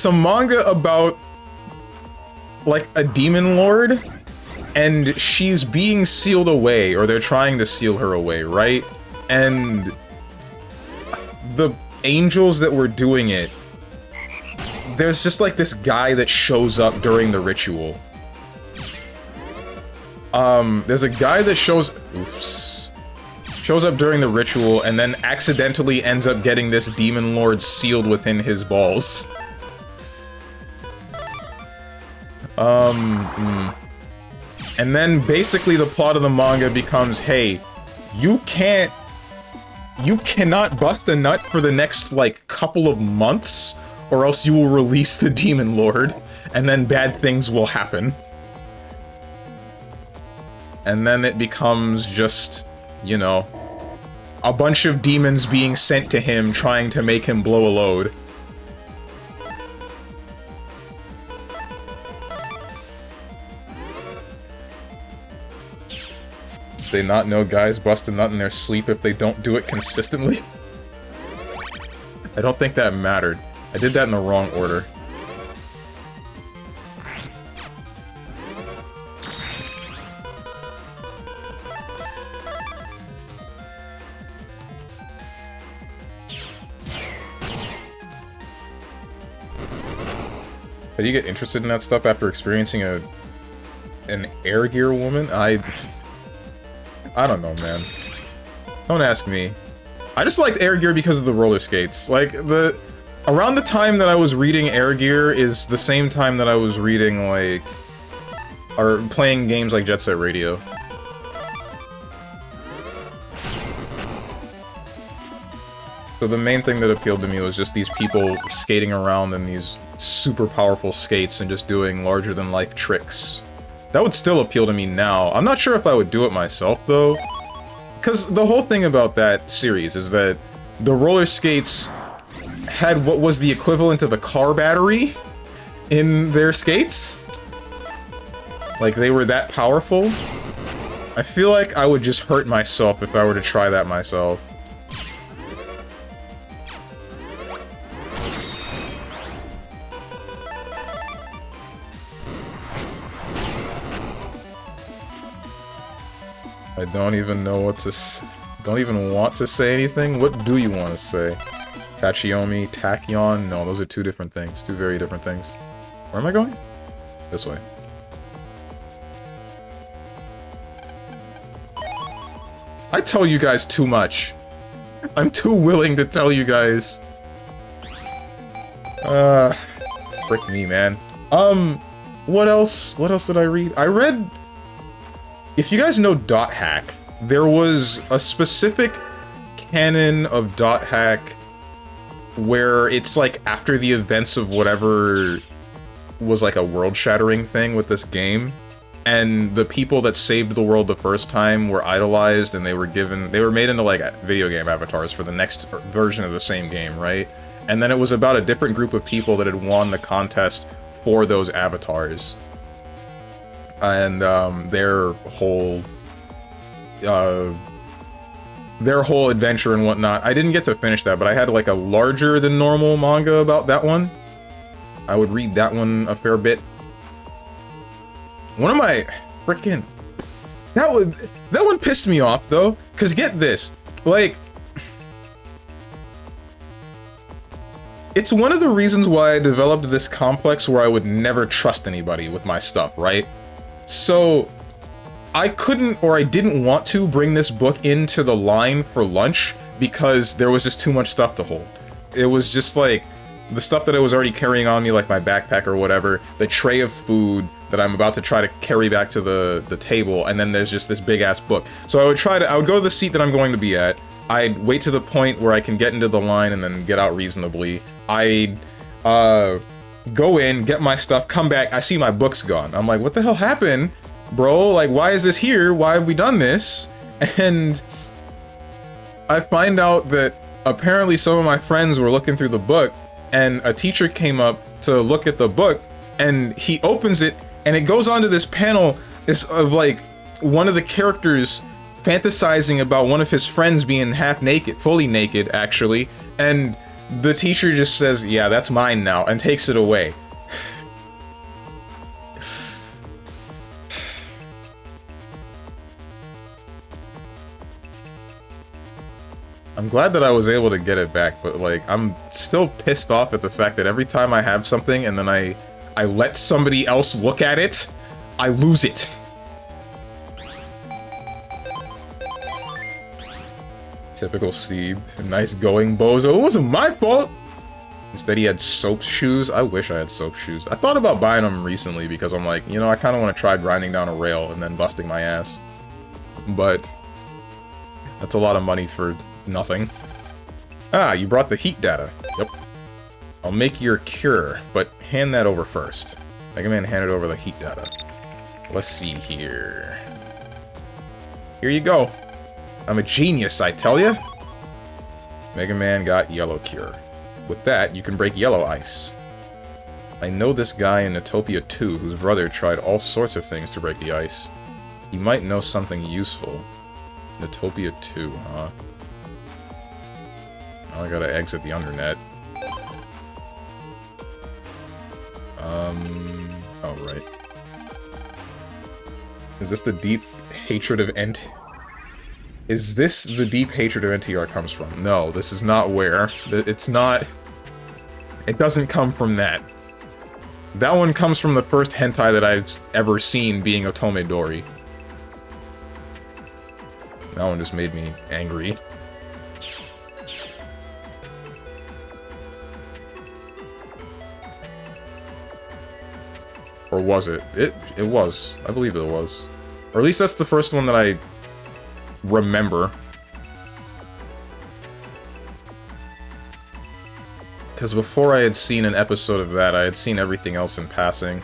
a manga about, like, a demon lord, and she's being sealed away, or they're trying to seal her away, right? And the angels that were doing it, there's just like this guy that shows up during the ritual. There's a guy that shows up during the ritual and then accidentally ends up getting this demon lord sealed within his balls. And then basically the plot of the manga becomes, hey, you cannot bust a nut for the next, like, couple of months, or else you will release the demon lord, and then bad things will happen. And then it becomes just, you know, a bunch of demons being sent to him trying to make him blow a load. They not know guys bust a nut in their sleep if they don't do it consistently? I don't think that mattered. I did that in the wrong order. But you get interested in that stuff after experiencing an air gear woman? I don't know, man. Don't ask me. I just liked Air Gear because of the roller skates. Like, around the time that I was reading Air Gear is the same time that I was reading, like, or playing games like Jet Set Radio. So the main thing that appealed to me was just these people skating around in these super powerful skates and just doing larger-than-life tricks. That would still appeal to me now. I'm not sure if I would do it myself, though. Because the whole thing about that series is that the roller skates had what was the equivalent of a car battery in their skates. Like, they were that powerful. I feel like I would just hurt myself if I were to try that myself. I don't even know what to don't even want to say anything. What do you want to say? Tachiyomi, Tachyon? No, those are two different things. Two very different things. Where am I going? This way. I tell you guys too much. I'm too willing to tell you guys. Frick me, man. What else? What else did I read? I read... If you guys know Dot Hack, there was a specific canon of Dot Hack where it's like after the events of whatever was like a world-shattering thing with this game, and the people that saved the world the first time were idolized, and they were made into like video game avatars for the next version of the same game, right? And then it was about a different group of people that had won the contest for those avatars. And their whole adventure and whatnot. I didn't get to finish that, but I had like a larger than normal manga about that one. I would read that one a fair bit. One of my freaking that one pissed me off though, cause get this, like, it's one of the reasons why I developed this complex where I would never trust anybody with my stuff, right? So I couldn't, or I didn't want to bring this book into the line for lunch because there was just too much stuff to hold. It was just like the stuff that I was already carrying on me, like my backpack or whatever, the tray of food that I'm about to try to carry back to the table, and then there's just this big ass book. So I would go to the seat that I'm going to be at, I'd wait to the point where I can get into the line and then get out reasonably. I'd go in, get my stuff, come back, I see my book's gone. I'm like, what the hell happened, bro? Like, why is this here? Why have we done this? And I find out that apparently some of my friends were looking through the book, and a teacher came up to look at the book, and he opens it, and it goes on to this panel of like one of the characters fantasizing about one of his friends being half naked, fully naked actually, and the teacher just says, yeah, that's mine now, and takes it away. I'm glad that I was able to get it back, but like, I'm still pissed off at the fact that every time I have something and then I let somebody else look at it, I lose it. Typical Steve. Nice going, bozo. It wasn't my fault! Instead he had soap shoes. I wish I had soap shoes. I thought about buying them recently because I'm like, you know, I kind of want to try grinding down a rail and then busting my ass. But that's a lot of money for nothing. Ah, you brought the heat data. Yep. I'll make your cure, but hand that over first. Mega Man handed over the heat data. Let's see here. Here you go. I'm a genius, I tell ya. Mega Man got yellow cure. With that, you can break yellow ice. I know this guy in Utopia 2 whose brother tried all sorts of things to break the ice. He might know something useful. Utopia 2, huh? Now I gotta exit the undernet. Oh, right. Is this the deep hatred of Is this the deep hatred of NTR comes from? No, this is not where. It's not... It doesn't come from that. That one comes from the first hentai that I've ever seen being Otome Dori. That one just made me angry. Or was it? It was. I believe it was. Or at least that's the first one that I remember. Because before I had seen an episode of that, I had seen everything else in passing.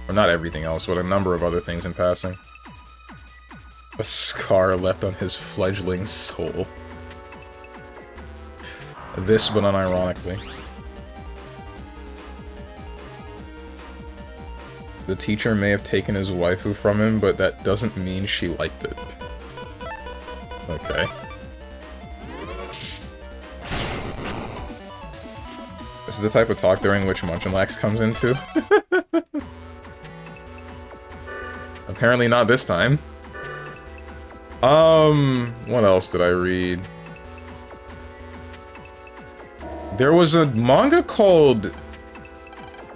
Or not everything else, but a number of other things in passing. A scar left on his fledgling soul. This, but unironically. The teacher may have taken his waifu from him, but that doesn't mean she liked it. Okay. This is the type of talk during which Munchinlax comes into. Apparently not this time. What else did I read? There was a manga called...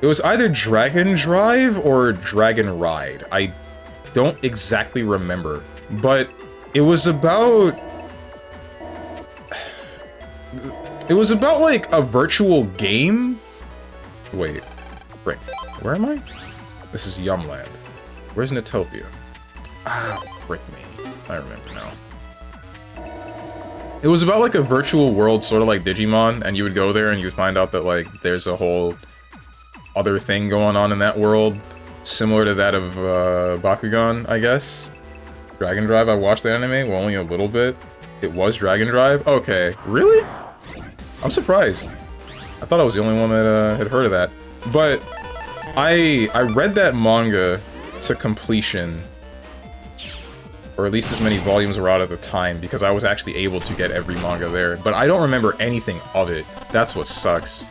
It was either Dragon Drive or Dragon Ride. I don't exactly remember. But it was about it was about like a virtual game. Wait, frick, where am I? This is Yumland. Where's Natopia? Ah, frick me. I remember now. It was about like a virtual world, sort of like Digimon, and you would go there and you would find out that like there's a whole other thing going on in that world, similar to that of Bakugan, I guess. Dragon Drive, I watched the anime, well, only a little bit. It was Dragon Drive? Okay. Really? I'm surprised. I thought I was the only one that had heard of that. But I read that manga to completion, or at least as many volumes were out at the time, because I was actually able to get every manga there. But I don't remember anything of it. That's what sucks.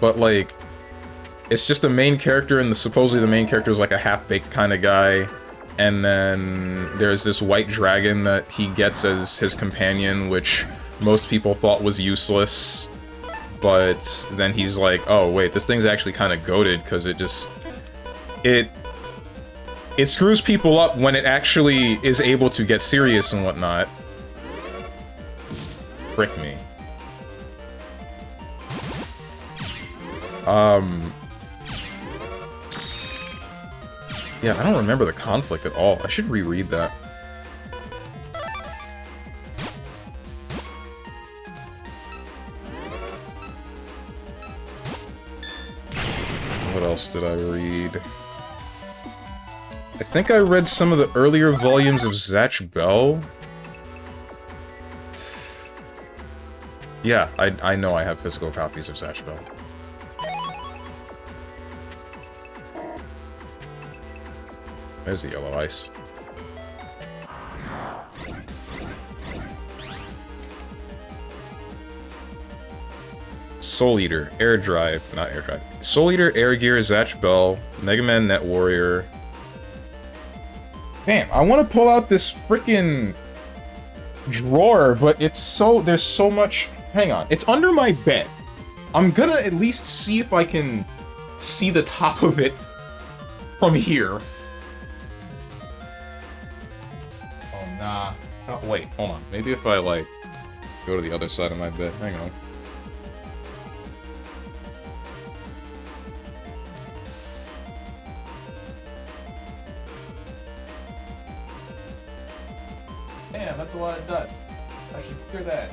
But like, it's just a main character, and supposedly the main character is like a half-baked kind of guy. And then there's this white dragon that he gets as his companion, which most people thought was useless. But then he's like, oh wait, this thing's actually kind of goated, because it just... It screws people up when it actually is able to get serious and whatnot. Frick me. Yeah, I don't remember the conflict at all. I should reread that. What else did I read? I think I read some of the earlier volumes of Zatch Bell. Yeah, I know I have physical copies of Zatch Bell. There's the yellow ice. Soul Eater, Air Drive, not Air Drive. Soul Eater, Air Gear, Zatch Bell, Mega Man Net Warrior. Damn, I want to pull out this freaking drawer, but it's so, there's so much. Hang on, it's under my bed. I'm gonna at least see if I can see the top of it from here. Nah. Oh, wait, hold on. Maybe if I, like, go to the other side of my bed. Hang on. Damn, that's a lot of dust. I should clear that.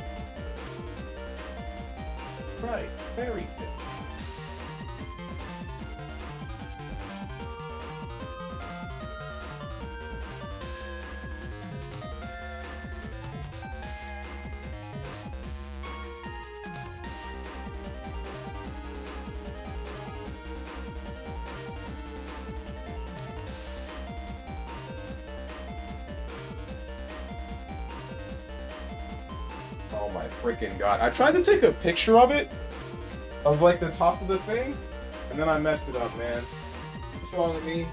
Right, very good. Oh my freaking god. I tried to take a picture of it, of like the top of the thing, and then I messed it up, man. What's wrong with me?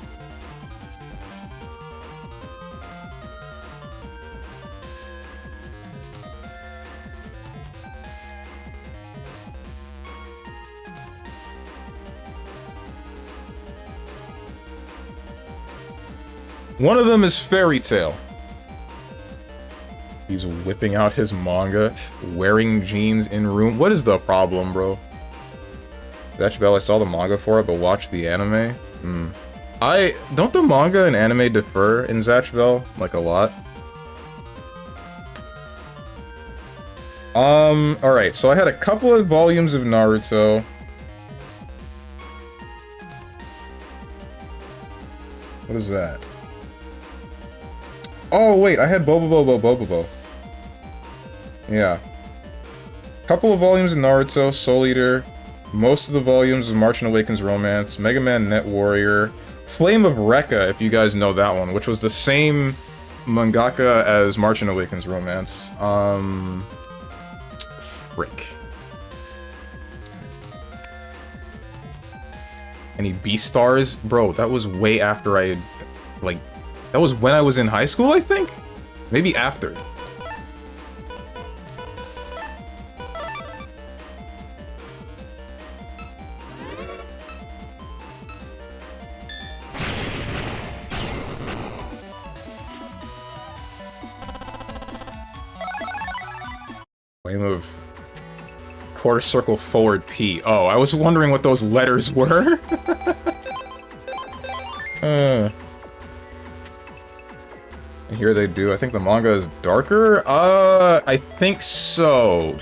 One of them is Fairy Tail. He's whipping out his manga, wearing jeans in room. What is the problem, bro? Zatch Bell, I saw the manga for it, but watched the anime. Don't the manga and anime differ in Zatch Bell? Like, a lot? Alright, so I had a couple of volumes of Naruto. What is that? Oh, wait, I had Bobobo. Yeah. Couple of volumes of Naruto, Soul Eater, most of the volumes of March and Awakens Romance, Mega Man Net Warrior, Flame of Rekka, if you guys know that one, which was the same mangaka as March and Awakens Romance. Frick. Any Beastars? Bro, that was way after I had, like, that was when I was in high school, I think? Maybe after. Flame of quarter circle forward P. Oh, I was wondering what those letters were. Here they do. I think the manga is darker. I think so.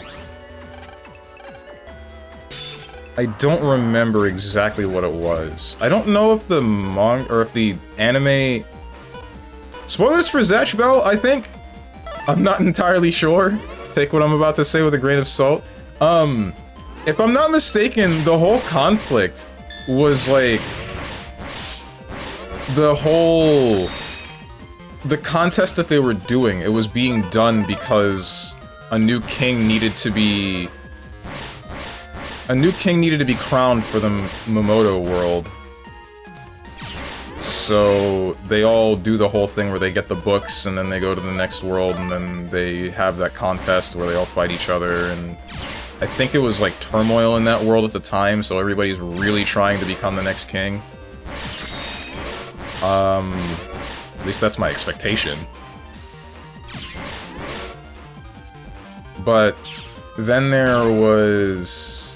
I don't remember exactly what it was. I don't know if the manga or if the anime. Spoilers for Zatch Bell, I think. I'm not entirely sure. Take what I'm about to say with a grain of salt. If I'm not mistaken, the whole conflict was like the contest that they were doing, it was being done because a new king needed to be crowned for the Momoto world. So they all do the whole thing where they get the books and then they go to the next world and then they have that contest where they all fight each other, and I think it was like turmoil in that world at the time, so everybody's really trying to become the next king. At least that's my expectation. But then there was...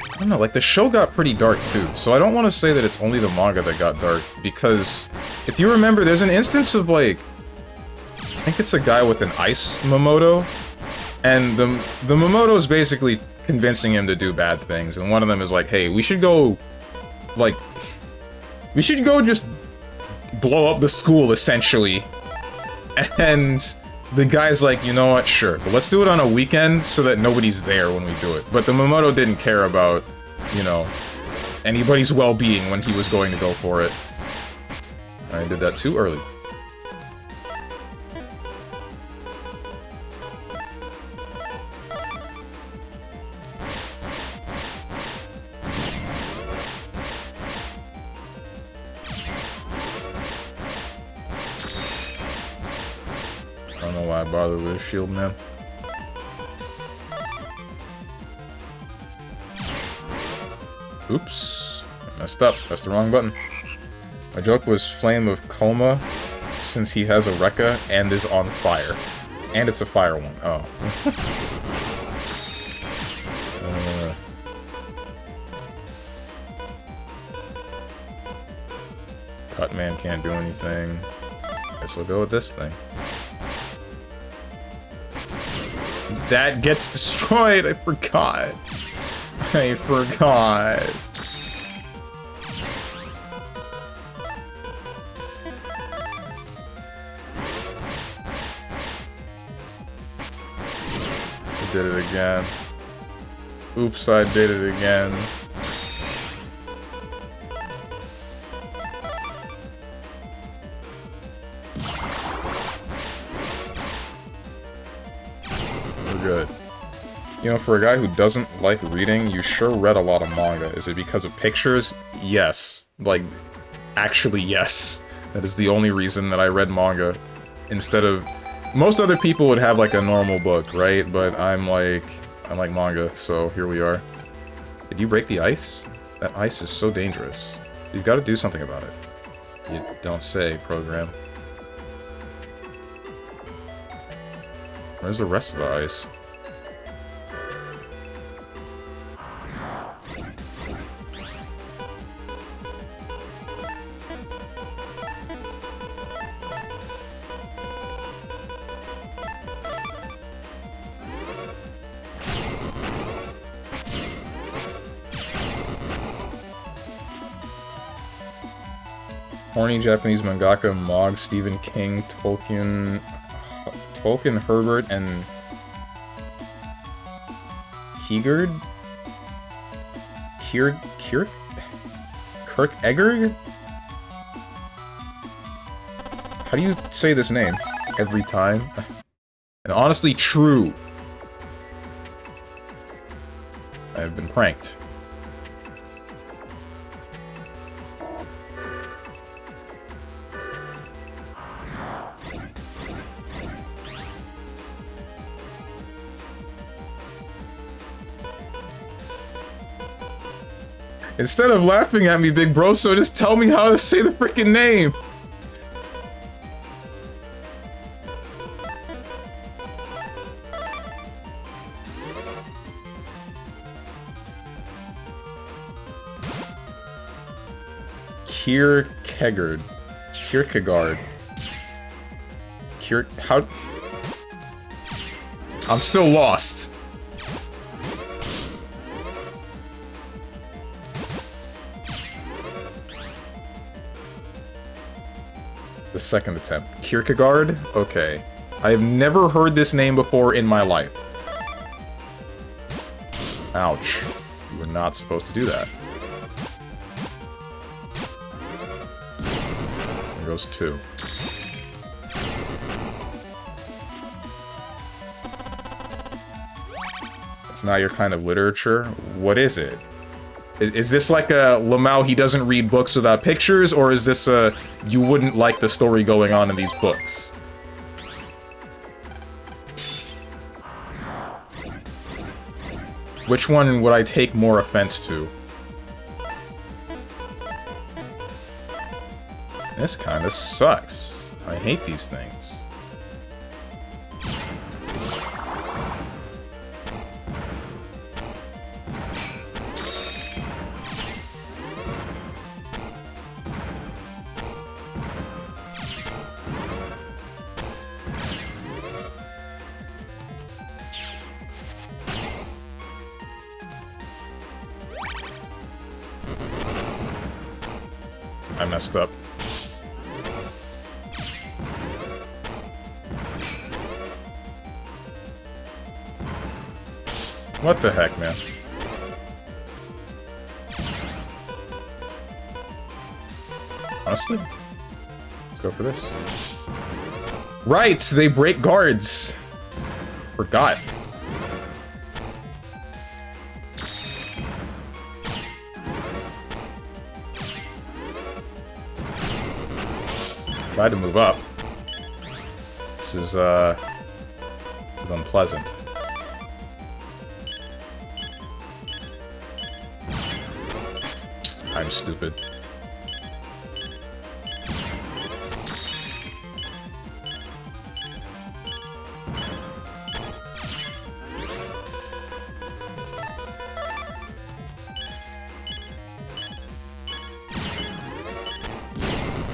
I don't know, like the show got pretty dark too, so I don't want to say that it's only the manga that got dark, because if you remember, there's an instance of like... I think it's a guy with an ice Momoto, and the Momoto is basically convincing him to do bad things, and one of them is like, hey, we should go... like... we should go just blow up the school, essentially. And the guy's like, you know what, sure, but let's do it on a weekend so that nobody's there when we do it. But the Momoto didn't care about, you know, anybody's well-being when he was going to go for it. I did that too early. I don't know why I bothered with a shield, man. Oops. I messed up. That's the wrong button. My joke was Flame of Coma, since he has a Rekka and is on fire. And it's a fire one. Oh. Cutman can't do anything. Guess we'll go with this thing. That gets destroyed! I forgot! I forgot! I did it again. Oops, I did it again. Good. You know, for a guy who doesn't like reading, you sure read a lot of manga. Is it because of pictures? Yes. Like, actually yes. That is the only reason that I read manga. Instead of... most other people would have like a normal book, right? But I'm like manga, so here we are. Did you break the ice? That ice is so dangerous. You've got to do something about it. You don't say, program. Where's the rest of the ice? Horny Japanese mangaka Mog, Stephen King, Tolkien, Herbert, and Kierkegaard? Kirk Eggers? How do you say this name? Every time? And honestly, true. I have been pranked. Instead of laughing at me, big bro, so just tell me how to say the freaking name. Kierkegaard. Kierkegaard. How? I'm still lost. The second attempt. Kierkegaard? Okay. I have never heard this name before in my life. Ouch. You were not supposed to do that. There goes 2. It's not your kind of literature. What is it? Is this like a Lamau, he doesn't read books without pictures, or is this a you wouldn't like the story going on in these books? Which one would I take more offense to? This kinda sucks. I hate these things. I messed up. What the heck, man? Honestly, let's go for this. Right, they break guards. Forgot. Tried to move up. This is unpleasant. I'm stupid.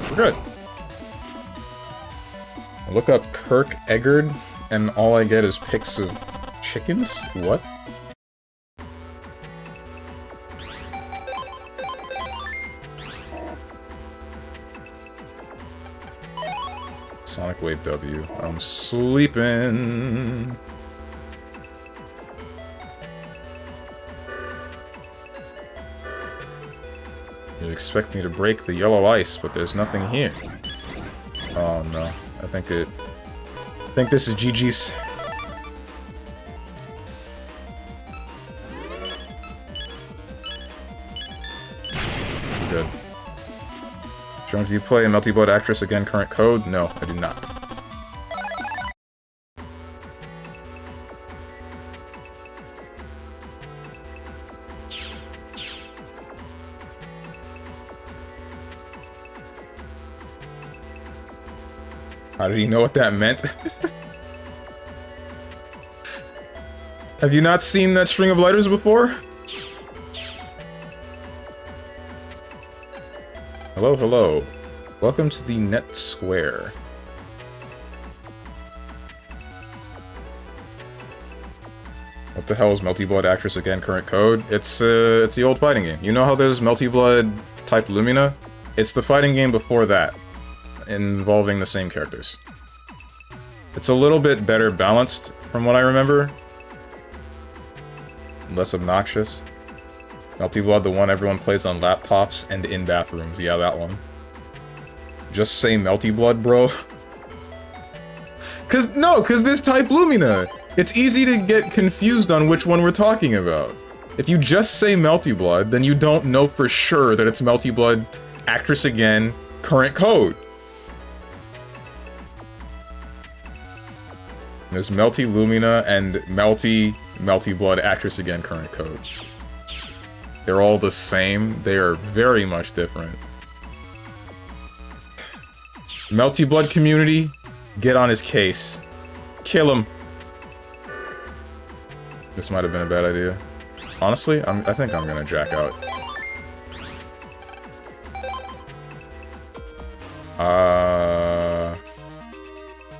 We're good. I look up Kirk Eggard, and all I get is pics of chickens? What? Sonic Wave W. I'm sleeping. You'd expect me to break the yellow ice, but there's nothing here. Oh no. I think this is GG's. Good. Strong, do you play a Melty Blood Actress again? Current code? No, I do not. How did he know what that meant? Have you not seen that string of letters before? Hello, hello. Welcome to the Net Square. What the hell is Melty Blood Actress again? Current code? It's the old fighting game. You know how there's Melty Blood type Lumina? It's the fighting game before that, involving the same characters. It's a little bit better balanced, from what I remember. Less obnoxious. Melty Blood, the one everyone plays on laptops and in bathrooms. Yeah, that one. Just say Melty Blood, bro. Cause this type Lumina. It's easy to get confused on which one we're talking about. If you just say Melty Blood, then you don't know for sure that it's Melty Blood Actress again, current code. There's Melty Lumina and Melty Blood Actress again, current code. They're all the same. They are very much different. Melty Blood community, get on his case. Kill him. This might have been a bad idea. Honestly, I think I'm gonna jack out.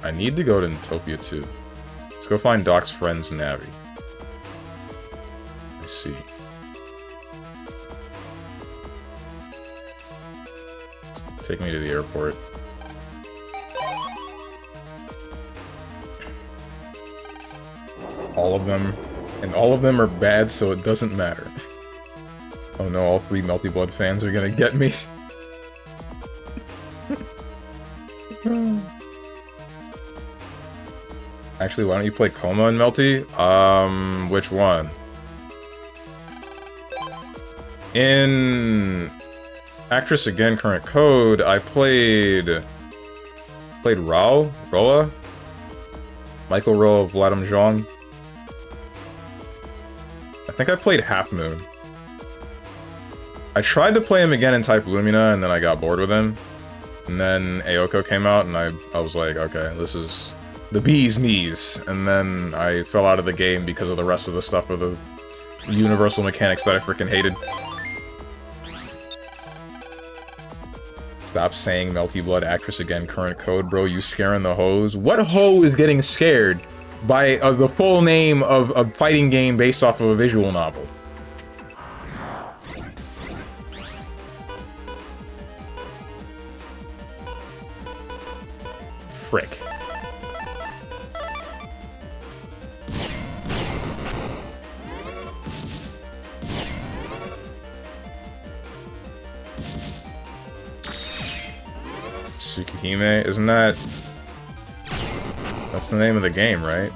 I need to go to Utopia too. Let's go find Doc's friend's Navi. Let's see. Take me to the airport. All of them. And all of them are bad, so it doesn't matter. Oh no, all 3 Melty Blood fans are gonna get me. Actually, why don't you play Coma and Melty? Which one? In Actress Again Current Code, I played Roa? Michael Roa of Vladim Zhong. I think I played Half Moon. I tried to play him again in Type Lumina, and then I got bored with him. And then Aoko came out, and I was like, okay, this is the bee's knees. And then I fell out of the game because of the rest of the stuff of the universal mechanics that I freaking hated. Stop saying Melty Blood Actress Again Current Code, bro. You scaring the hoes? What hoe is getting scared by the full name of a fighting game based off of a visual novel? Frick. Tsukihime, isn't that... That's the name of the game, right?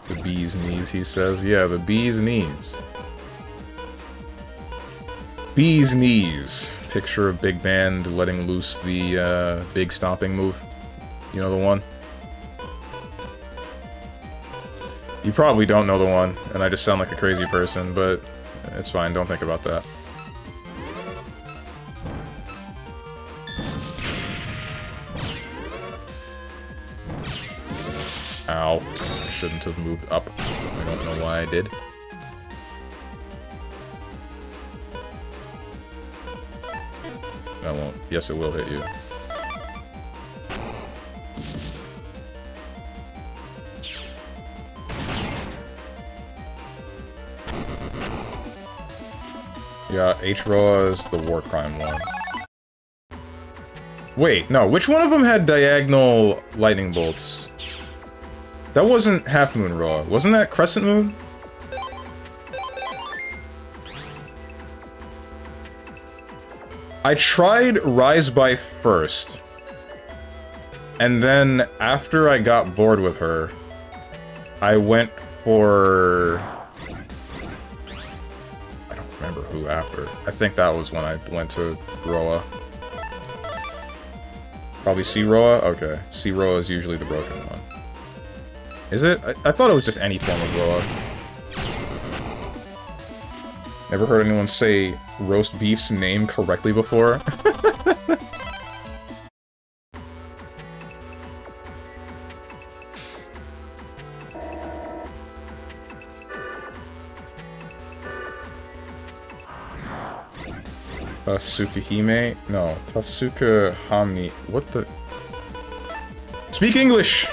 The bee's knees, he says. Yeah, the bee's knees. Bee's knees. Picture of big band letting loose the big stomping move. You know the one? You probably don't know the one, and I just sound like a crazy person, but it's fine, don't think about that. Ow. I shouldn't have moved up. I don't know why I did. I won't. Yes, it will hit you. Yeah, H-Roa is the war crime one. Wait, no, which one of them had diagonal lightning bolts? That wasn't Half Moon Roa. Wasn't that Crescent Moon? I tried Rise by first. And then, after I got bored with her, I went for... remember who after. I think that was when I went to Roa. Probably C-Roa? Okay. C-Roa is usually the broken one. Is it? I thought it was just any form of Roa. Never heard anyone say roast beef's name correctly before. Tsukihime? No, Tasuka Hami. What the? Speak English!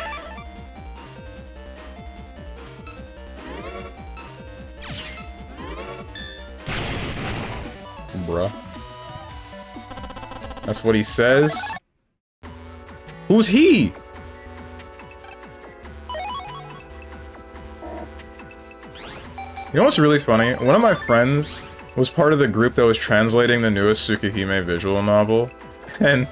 Bruh. That's what he says? Who's he? You know what's really funny? One of my friends was part of the group that was translating the newest Tsukihime visual novel, and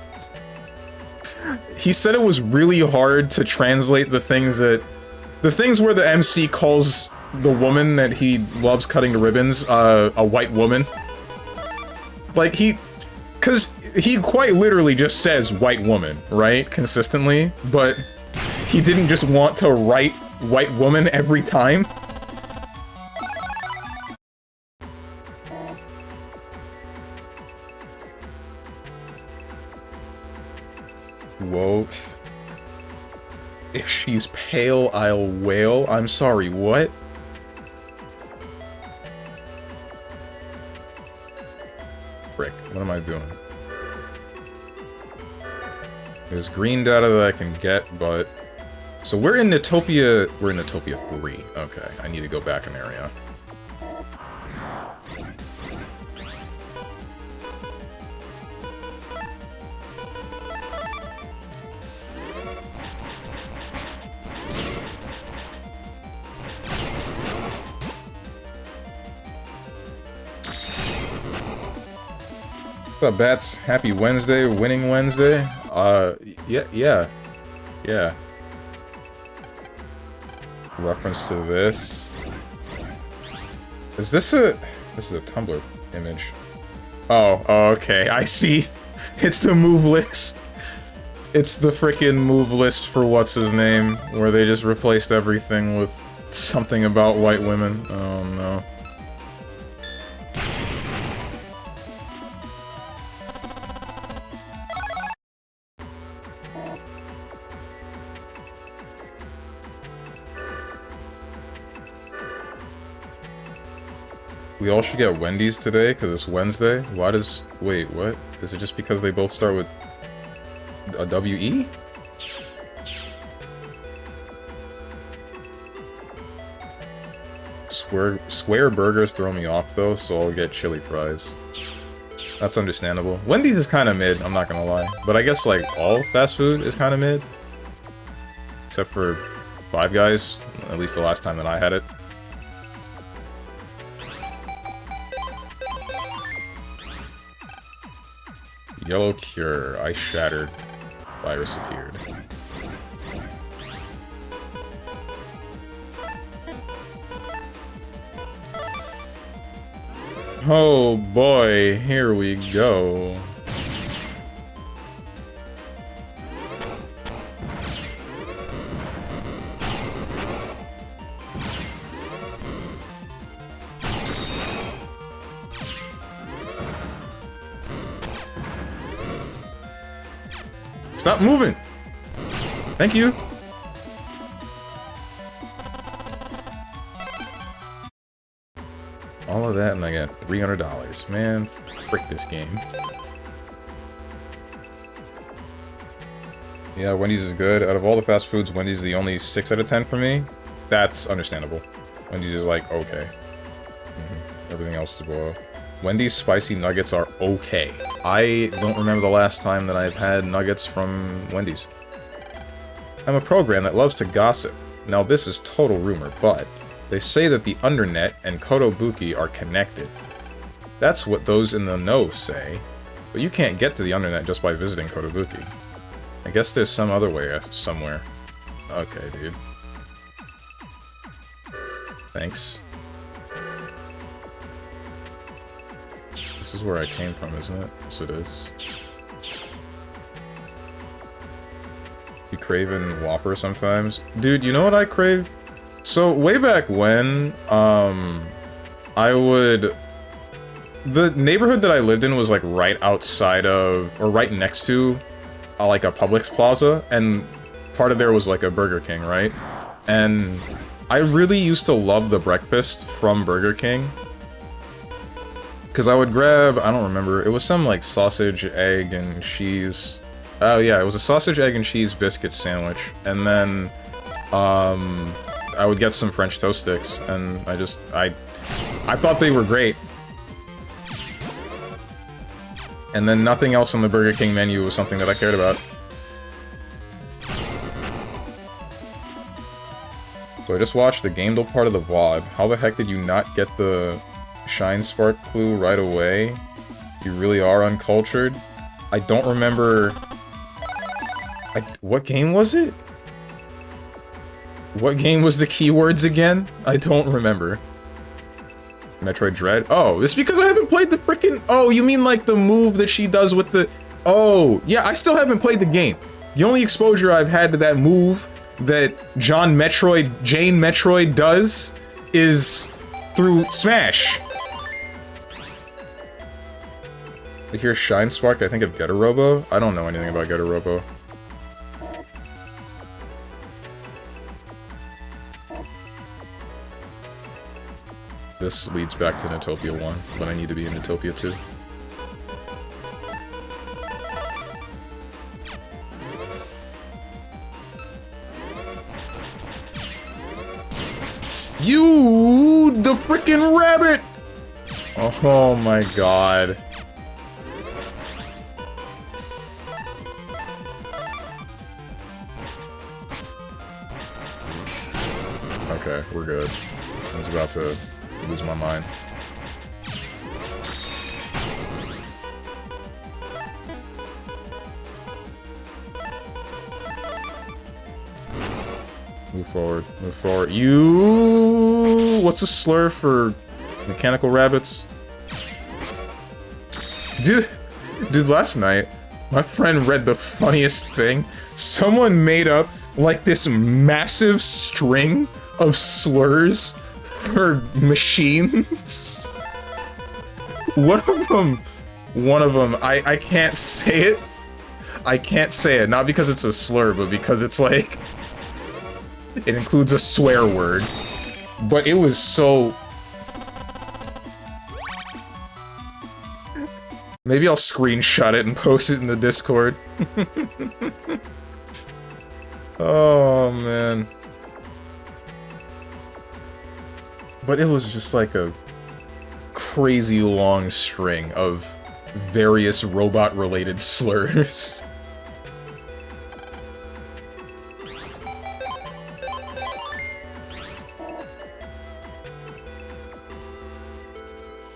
he said it was really hard to translate the things where the MC calls the woman that he loves cutting to ribbons, a white woman. Like, cause he quite literally just says white woman, right? Consistently, but he didn't just want to write white woman every time. Whoa. If she's pale, I'll wail. I'm sorry, what? Frick, what am I doing? There's green data that I can get, but... So we're in Notopia... We're in Notopia 3. Okay, I need to go back an area. What's up, Bats? Happy Wednesday, winning Wednesday. Yeah. Reference to this. Is this a... This is a Tumblr image. Oh, okay, I see. It's the move list. It's the frickin' move list for what's his name, where they just replaced everything with something about white women. Oh no. We all should get Wendy's today, because it's Wednesday? Why does... Wait, what? Is it just because they both start with a W-E? Square burgers throw me off, though, so I'll get chili fries. That's understandable. Wendy's is kind of mid, I'm not gonna lie. But I guess, like, all fast food is kind of mid. Except for Five Guys, at least the last time that I had it. Yellow cure. Ice shattered. Virus appeared. Oh boy, here we go. Stop moving! Thank you! All of that and I got $300. Man, frick this game. Yeah, Wendy's is good. Out of all the fast foods, Wendy's is the only 6 out of 10 for me. That's understandable. Wendy's is like, okay. Everything else is below. Wendy's spicy nuggets are okay. I don't remember the last time that I've had nuggets from Wendy's. I'm a program that loves to gossip. Now this is total rumor, but they say that the Undernet and Kotobuki are connected. That's what those in the know say, but you can't get to the Undernet just by visiting Kotobuki. I guess there's some other way somewhere. Okay, dude. Thanks. This is where I came from, isn't it? Yes, it is. You craving Whopper sometimes? Dude, you know what I crave? So, way back when, I would... The neighborhood that I lived in was, like, right outside of... Or right next to, like, a Publix plaza, and part of there was, like, a Burger King, right? And I really used to love the breakfast from Burger King. Because I would grab, I don't remember, it was some, like, sausage, egg, and cheese... Oh, yeah, it was a sausage, egg, and cheese biscuit sandwich. And then, I would get some French toast sticks, and I thought they were great. And then nothing else on the Burger King menu was something that I cared about. So I just watched the Gamedle part of the VOD. How the heck did you not get the Shine Spark clue right away? You really are uncultured. I don't remember... what game was it? What game was the keywords again? I don't remember. Metroid Dread? Oh, it's because I haven't played the frickin'... Oh, you mean like the move that she does with the... Oh, yeah, I still haven't played the game. The only exposure I've had to that move that Jane Metroid does is through Smash. I hear Shine Spark, I think of Getter Robo. I don't know anything about Getter Robo. this leads back to Notopia 1, but I need to be in Notopia 2. You, the freaking rabbit! Oh my god. Okay, we're good. I was about to lose my mind. Move forward, move forward. You... What's a slur for mechanical rabbits? Dude, last night, my friend read the funniest thing. Someone made up, like, this massive string of slurs for machines. One of them, I can't say it. I can't say it, not because it's a slur, but because it's like... It includes a swear word. But it was so... Maybe I'll screenshot it and post it in the Discord. Oh, man. But it was just like a crazy long string of various robot-related slurs.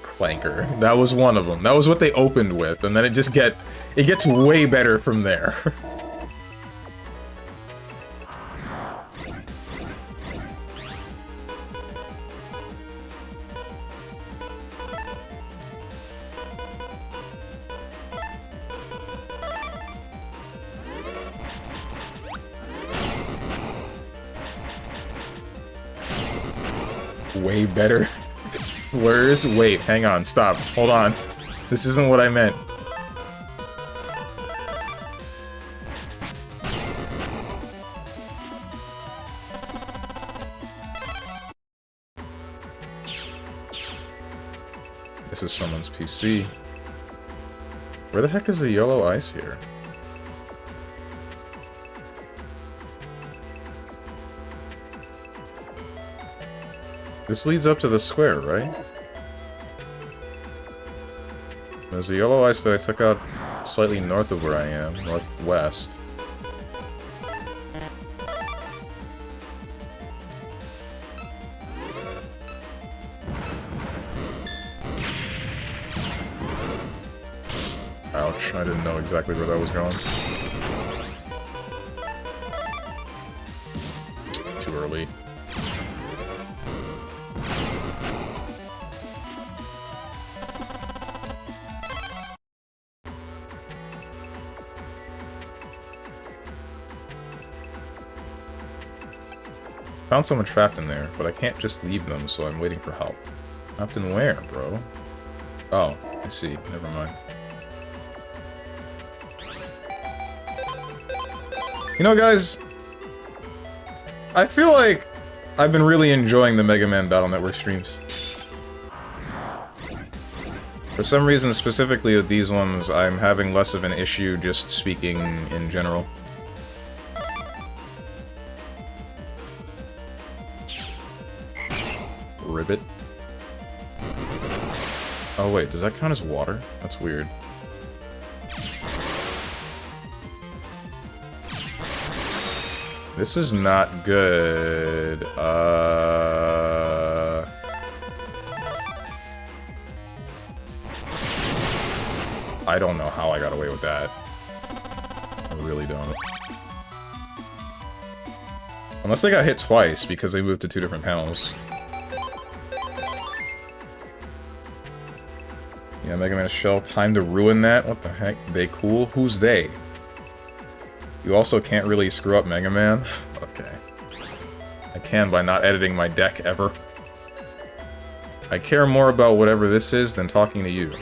Clanker. That was one of them. That was what they opened with, and then it gets way better from there. Way better. Where's... Wait, hang on, stop. Hold on. This isn't what I meant. This is someone's PC. Where the heck is the yellow ice here? This leads up to the square, right? There's the yellow ice that I took out slightly north of where I am, northwest. Ouch, I didn't know exactly where that was going. Too early. Found someone trapped in there, but I can't just leave them, so I'm waiting for help. Trapped in where, bro? Oh, I see. Never mind. You know, guys, I feel like I've been really enjoying the Mega Man Battle Network streams. For some reason, specifically with these ones, I'm having less of an issue just speaking in general. Ribbit. Oh wait, does that count as water? That's weird. This is not good. I don't know how I got away with that. I really don't. Unless they got hit twice because they moved to two different panels. Yeah, Mega Man Shell, time to ruin that? What the heck? They cool? Who's they? You also can't really screw up Mega Man? Okay. I can by not editing my deck ever. I care more about whatever this is than talking to you.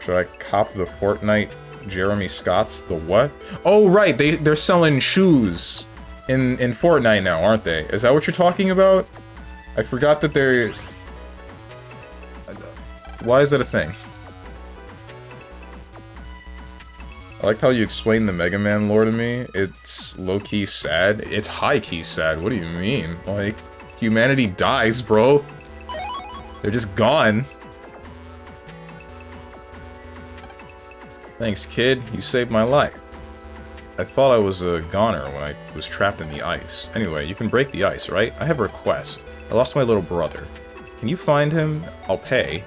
Should I cop the Fortnite Jeremy Scott's? The what? Oh, right! They're selling shoes in Fortnite now, aren't they? Is that what you're talking about? I forgot that they're... Why is that a thing? I like how you explain the Mega Man lore to me. It's low-key sad. It's high-key sad. What do you mean? Like, humanity dies, bro. They're just gone. Thanks, kid. You saved my life. I thought I was a goner when I was trapped in the ice. Anyway, you can break the ice, right? I have a request. I lost my little brother. Can you find him? I'll pay.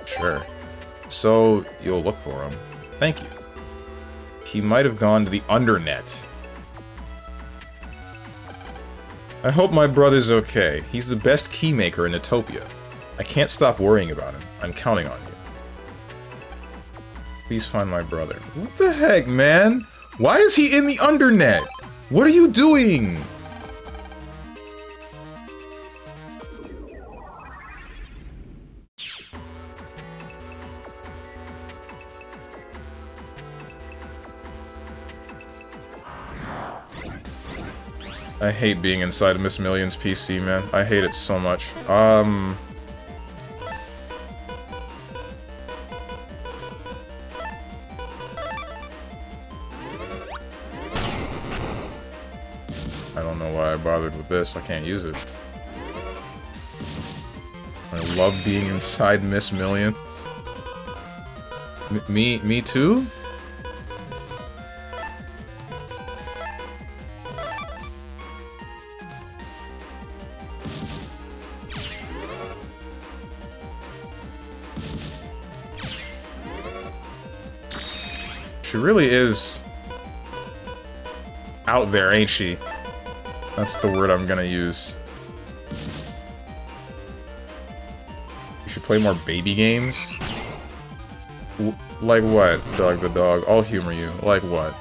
Sure. So, you'll look for him. Thank you. He might have gone to the undernet. I hope my brother's okay. He's the best keymaker in Utopia. I can't stop worrying about him. I'm counting on you. Please find my brother. What the heck, man? Why is he in the undernet? What are you doing? I hate being inside of Miss Million's PC, man. I hate it so much. I don't know why I bothered with this. I can't use it. I love being inside Miss Million. Me too? She really is out there, ain't she? That's the word I'm gonna use. You should play more baby games? Like what, Dog the Dog? I'll humor you. Like what?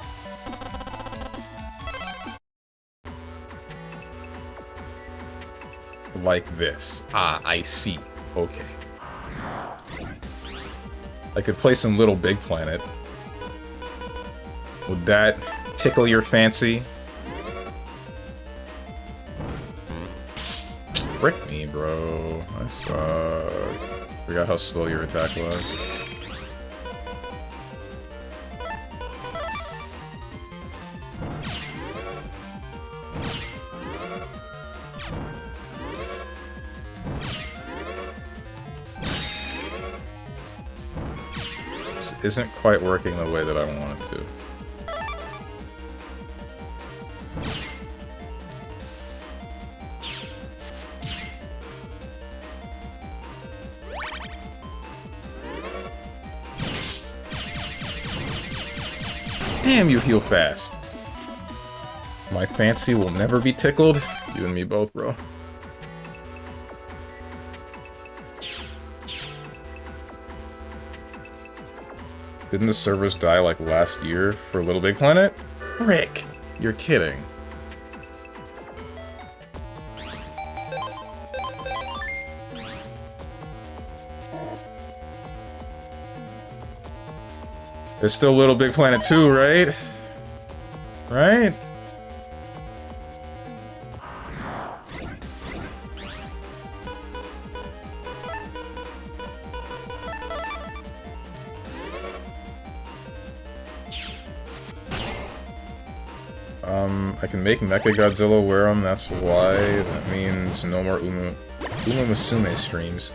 Like this. Ah, I see. Okay. I could play some Little Big Planet. Would that tickle your fancy? Frick me, bro. I suck. Forgot how slow your attack was. This isn't quite working the way that I want it to. Damn, you heal fast. My fancy will never be tickled. You and me both, bro. Didn't the servers die like last year for Little Big Planet? Rick, you're kidding. There's still Little Big Planet 2, right? Right? I can make Mechagodzilla wear them, that's why. That means no more Uma Musume streams.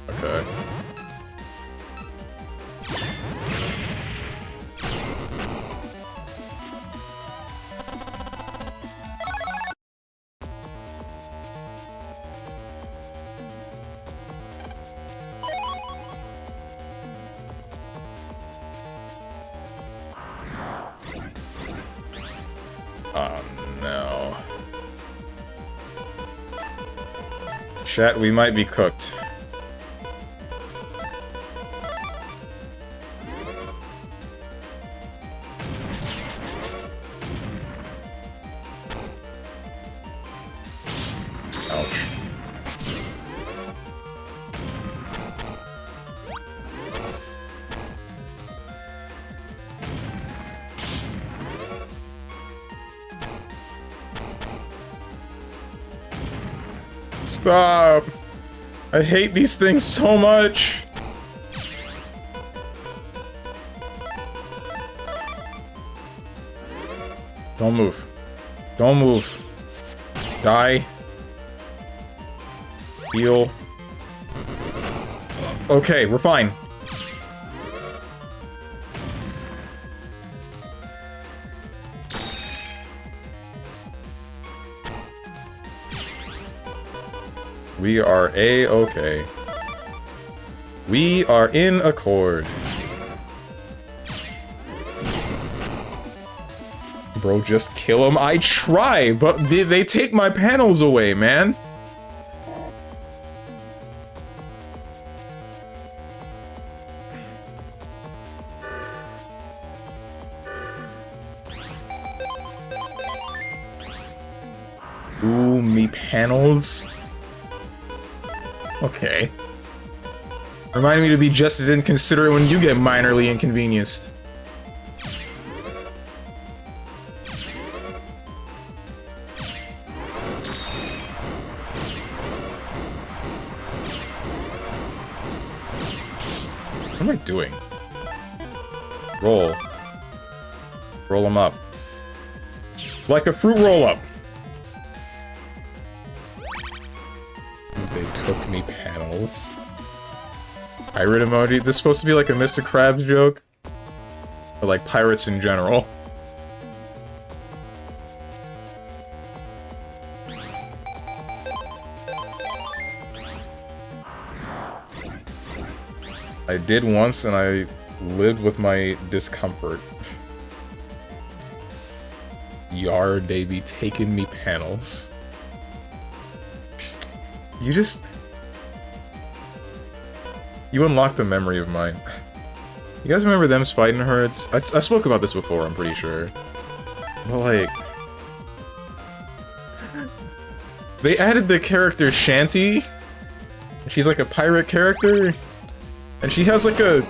Okay. Oh no. Chat, we might be cooked. Ouch. Stop. I hate these things so much. Don't move. Don't move. Die. Heal. Okay, we're fine. We are A-okay. We are in accord. Bro, just kill him. I try, but they take my panels away, man. Ooh, me panels. Okay. Remind me to be just as inconsiderate when you get minorly inconvenienced. What am I doing? Roll. Roll them up. Like a fruit roll-up. They took me panels. Pirate emoji? This is supposed to be like a Mr. Krabs joke? Or like pirates in general? I did once and I lived with my discomfort. Yard, they be taking me panels. You just... You unlocked a memory of mine. You guys remember them's fighting herds? I spoke about this before, I'm pretty sure. But like... They added the character Shanty. She's like a pirate character. And she has like a...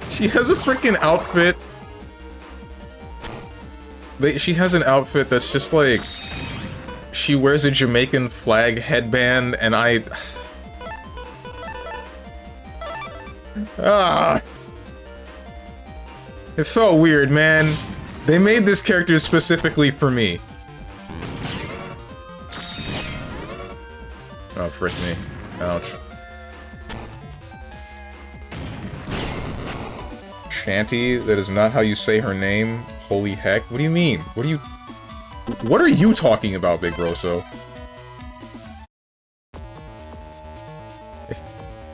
She has a freaking outfit. She has an outfit that's just like... She wears a Jamaican flag headband, and I... Ah! It felt weird, man. They made this character specifically for me. Oh, frick me. Ouch. Shanty? That is not how you say her name? Holy heck. What do you mean? What are you talking about, Big Rosso?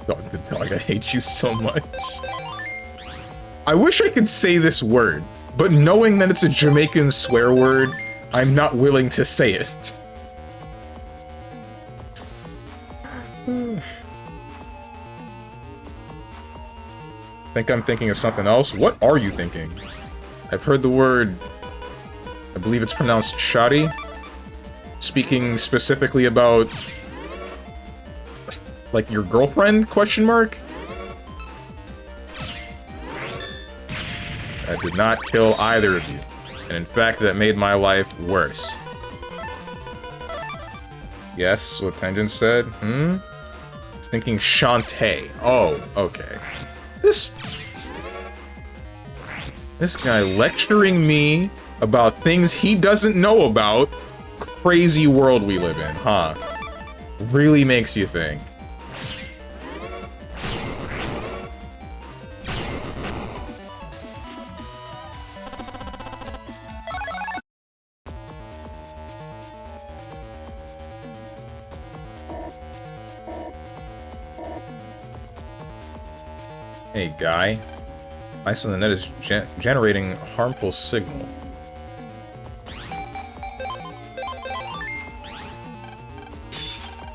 Dog the dog, I hate you so much. I wish I could say this word, but knowing that it's a Jamaican swear word, I'm not willing to say it. Think I'm thinking of something else? What are you thinking? I've heard the word... I believe it's pronounced shoddy. Speaking specifically about... like, your girlfriend, question mark? I did not kill either of you. And in fact, that made my life worse. Yes, what Tenjin said? I was thinking Shantae. Oh, okay. This guy lecturing me about things he doesn't know about. Crazy world we live in, huh? Really makes you think. Hey, guy. Ice on the net is generating harmful signal.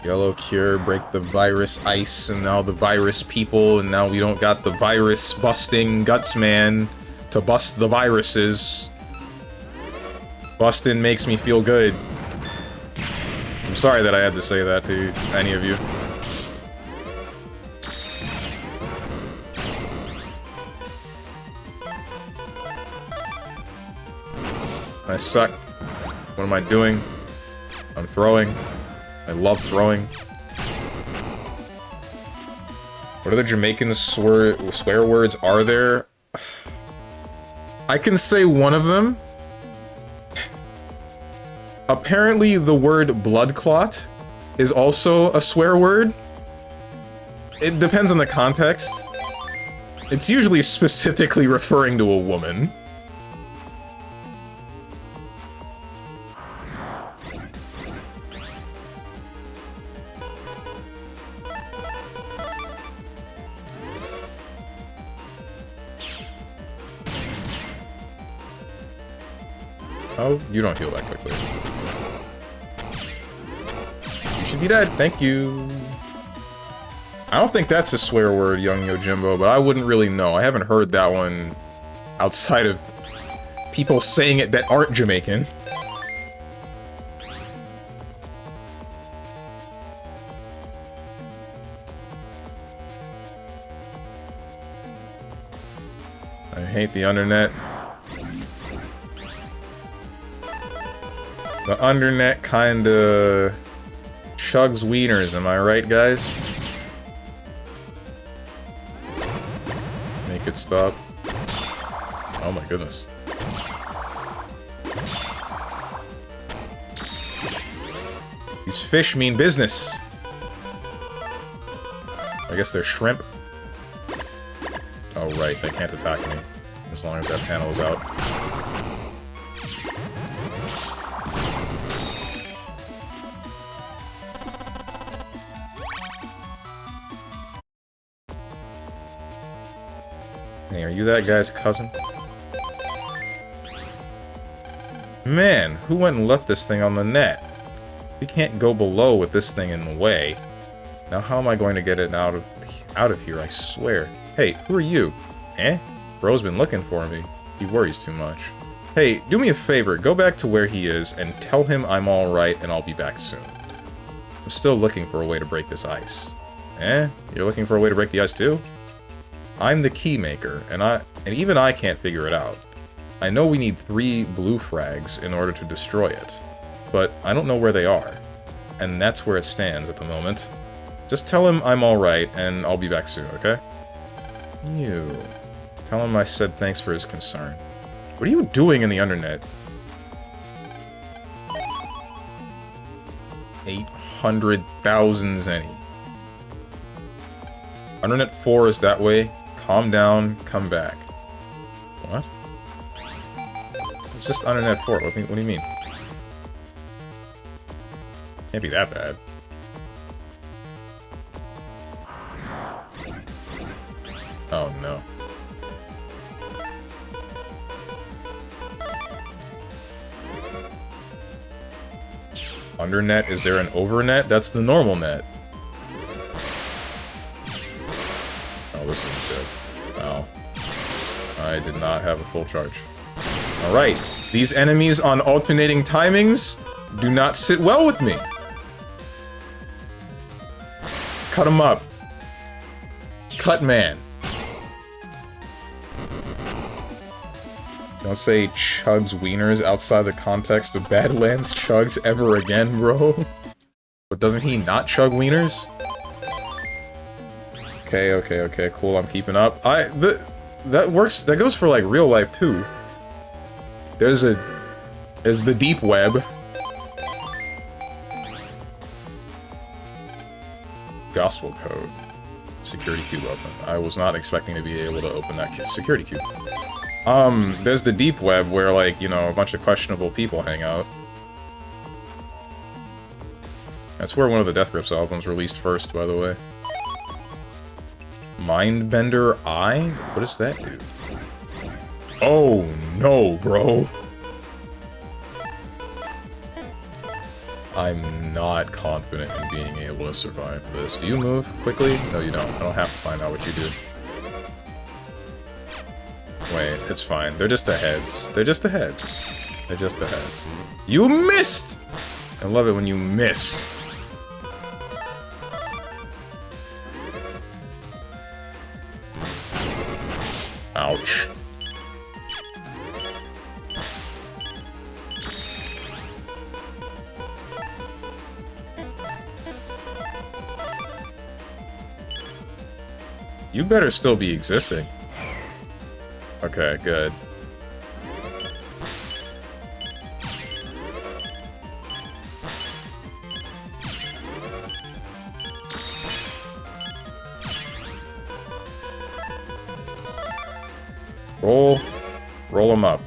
Yellow cure, break the virus ice, and now the virus people, and now we don't got the virus busting Gutsman to bust the viruses. Bustin' makes me feel good. I'm sorry that I had to say that to any of you. I suck. What am I doing? I'm throwing. I love throwing. What other Jamaican swear words are there? I can say one of them. Apparently the word blood clot is also a swear word. It depends on the context. It's usually specifically referring to a woman. Oh, you don't heal that quickly. You should be dead, thank you. I don't think that's a swear word, young Yojimbo, but I wouldn't really know. I haven't heard that one outside of people saying it that aren't Jamaican. I hate the undernet. The undernet kinda chugs wieners, am I right, guys? Make it stop. Oh my goodness. These fish mean business. I guess they're shrimp. Oh right, they can't attack me. As long as that panel is out. Hey, are you that guy's cousin? Man, who went and left this thing on the net? We can't go below with this thing in the way. Now how am I going to get it out of here, I swear. Hey, who are you? Eh? Bro's been looking for me. He worries too much. Hey, do me a favor, go back to where he is and tell him I'm alright and I'll be back soon. I'm still looking for a way to break this ice. Eh? You're looking for a way to break the ice too? I'm the key maker, and even I can't figure it out. I know we need 3 blue frags in order to destroy it, but I don't know where they are. And that's where it stands at the moment. Just tell him I'm alright, and I'll be back soon, okay? You. Tell him I said thanks for his concern. What are you doing in the undernet? 800,000 zenny. Undernet 4 is that way. Calm down, come back. What? It's just Undernet 4. What do you mean? Can't be that bad. Oh no. Undernet? Is there an overnet? That's the normal net. Oh, this is good. Oh. I did not have a full charge. Alright. These enemies on alternating timings do not sit well with me. Cut him up. Cut man. Don't say chugs wieners outside the context of Badlands chugs ever again, bro. But doesn't he not chug wieners? Okay, cool, I'm keeping up. That works, that goes for, like, real life, too. There's the deep web. Gospel code. Security cube open. I was not expecting to be able to open that security cube. There's the deep web where, like, you know, a bunch of questionable people hang out. That's where one of the Death Grips albums released first, by the way. Mindbender Eye? What does that do? Oh, no, bro. I'm not confident in being able to survive this. Do you move quickly? No, you don't. I don't have to find out what you do. Wait, it's fine. They're just the heads. They're just the heads. They're just the heads. You missed! I love it when you miss. Ouch. You better still be existing. Okay, good. Roll them up.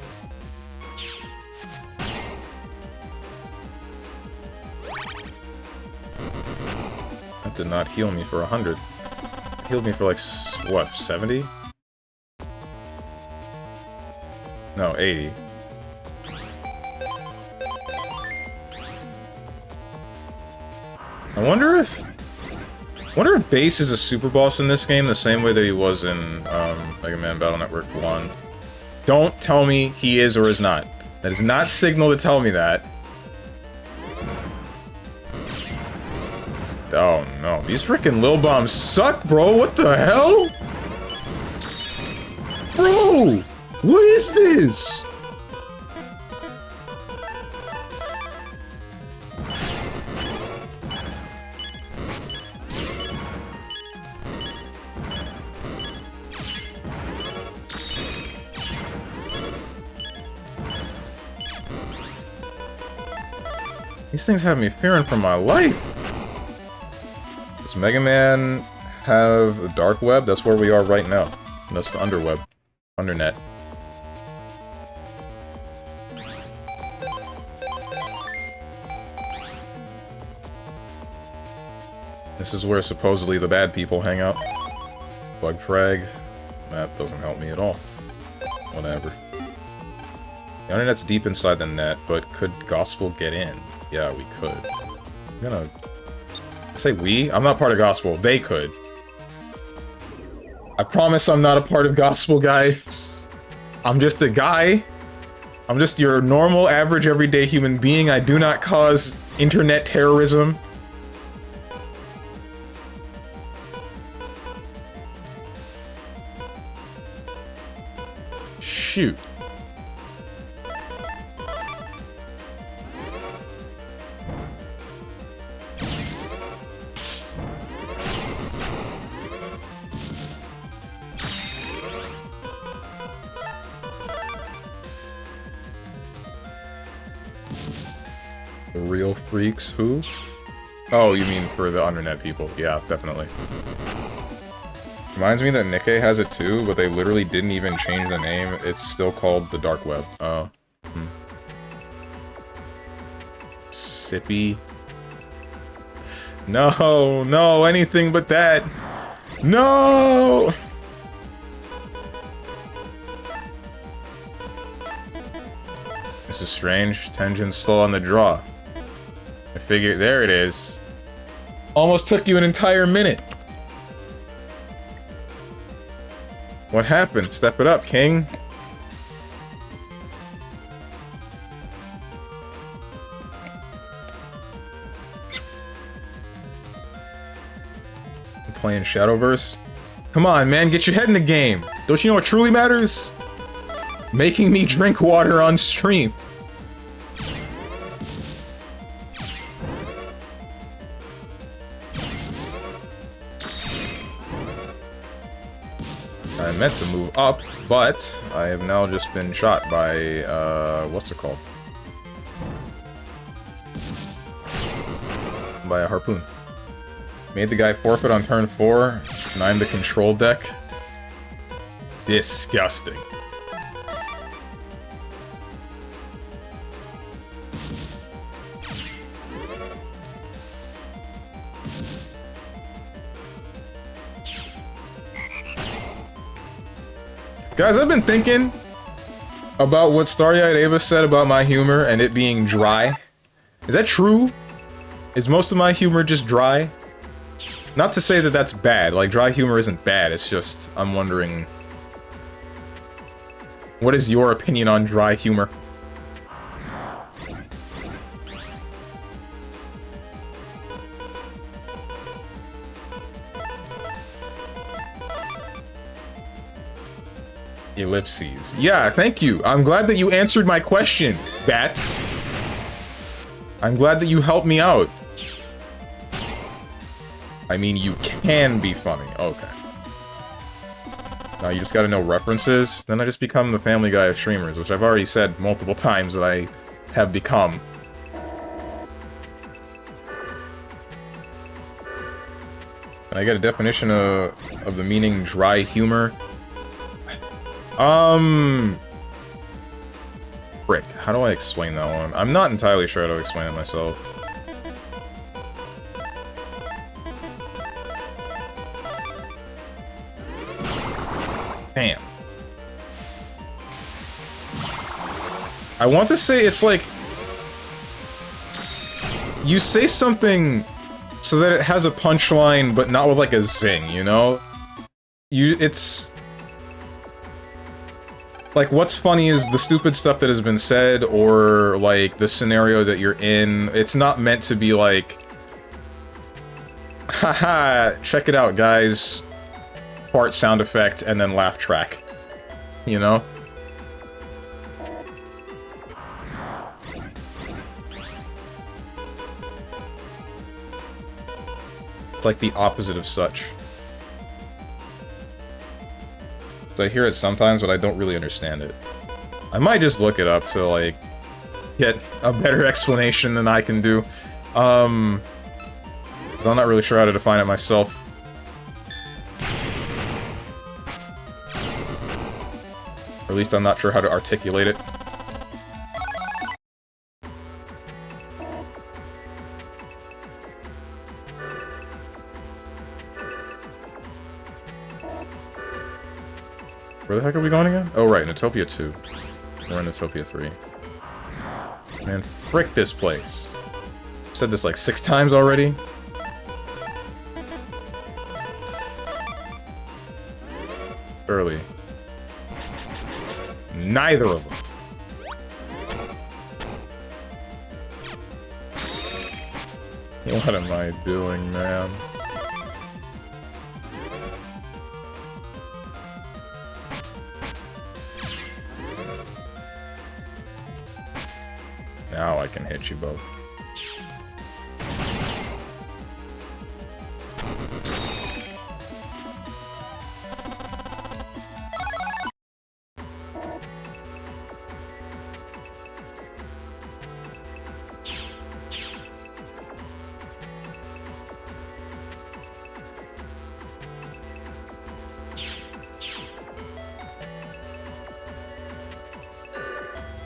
That did not heal me for 100. It healed me for like, what, 70? No, 80. I wonder if Base is a super boss in this game the same way that he was in Mega Man Battle Network 1. Don't tell me he is or is not. That is not signal to tell me that. Oh no, these freaking Lil Bombs suck, bro. What the hell? Bro! What is this? These things have me fearing for my life. Does Mega Man have a dark web? That's where we are right now. And that's the underweb. Undernet. This is where supposedly the bad people hang out. Bug frag. That doesn't help me at all. Whatever. The internet's deep inside the net, but could Gospel get in? Yeah, we could. I'm gonna say we? I'm not part of Gospel. They could. I promise I'm not a part of Gospel, guys. I'm just a guy. I'm just your normal, average, everyday human being. I do not cause internet terrorism. Shoot. The real freaks, who? Oh, you mean for the undernet people. Yeah, definitely. Reminds me that Nikkei has it too, but they literally didn't even change the name. It's still called the Dark Web. Oh. Sippy. No, no, anything but that. No! This is strange. Tengen's still on the draw. I figured, there it is. Almost took you an entire minute. What happened? Step it up, King. You playing Shadowverse? Come on, man, get your head in the game. Don't you know what truly matters? Making me drink water on stream. I meant to move up, but I have now just been shot by, what's it called? By a harpoon. Made the guy forfeit on turn 4, 9 the control deck. Disgusting. Guys, I've been thinking about what Starry-Eyed Ava said about my humor and it being dry. Is that true? Is most of my humor just dry? Not to say that that's bad, like dry humor isn't bad, it's just, I'm wondering, what is your opinion on dry humor? Ellipses. Yeah, thank you. I'm glad that you answered my question, Bats. I'm glad that you helped me out. I mean, you can be funny. Okay. Now you just gotta know references. Then I just become the Family Guy of streamers, which I've already said multiple times that I have become. Can I get a definition of the meaning dry humor? Frick, how do I explain that one? I'm not entirely sure how to explain it myself. Damn. I want to say it's like... You say something so that it has a punchline, but not with like a zing, you know? It's... Like, what's funny is the stupid stuff that has been said, or, like, the scenario that you're in. It's not meant to be like... Haha, check it out, guys. Fart sound effect, and then laugh track. You know? It's like the opposite of such. I hear it sometimes, but I don't really understand it. I might just look it up to, like, get a better explanation than I can do. 'Cause I'm not really sure how to define it myself. Or at least I'm not sure how to articulate it. Where the heck are we going again? Oh, right, Natopia 2. We're in Natopia 3. Man, frick this place. I've said this like 6 times already. Early. Neither of them. What am I doing, man? Now I can hit you both.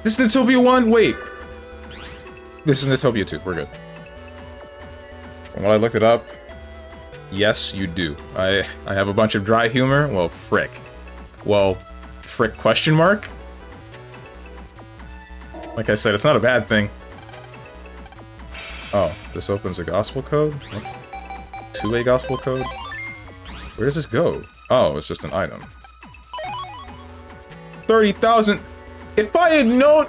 This is Natopia 1? Wait. This is Natopia 2. We're good. From what I looked it up, yes, you do. I have a bunch of dry humor. Well, frick. Well, frick question mark? Like I said, it's not a bad thing. Oh, this opens a gospel code? Two-way gospel code? Where does this go? Oh, it's just an item. 30,000! If I had known...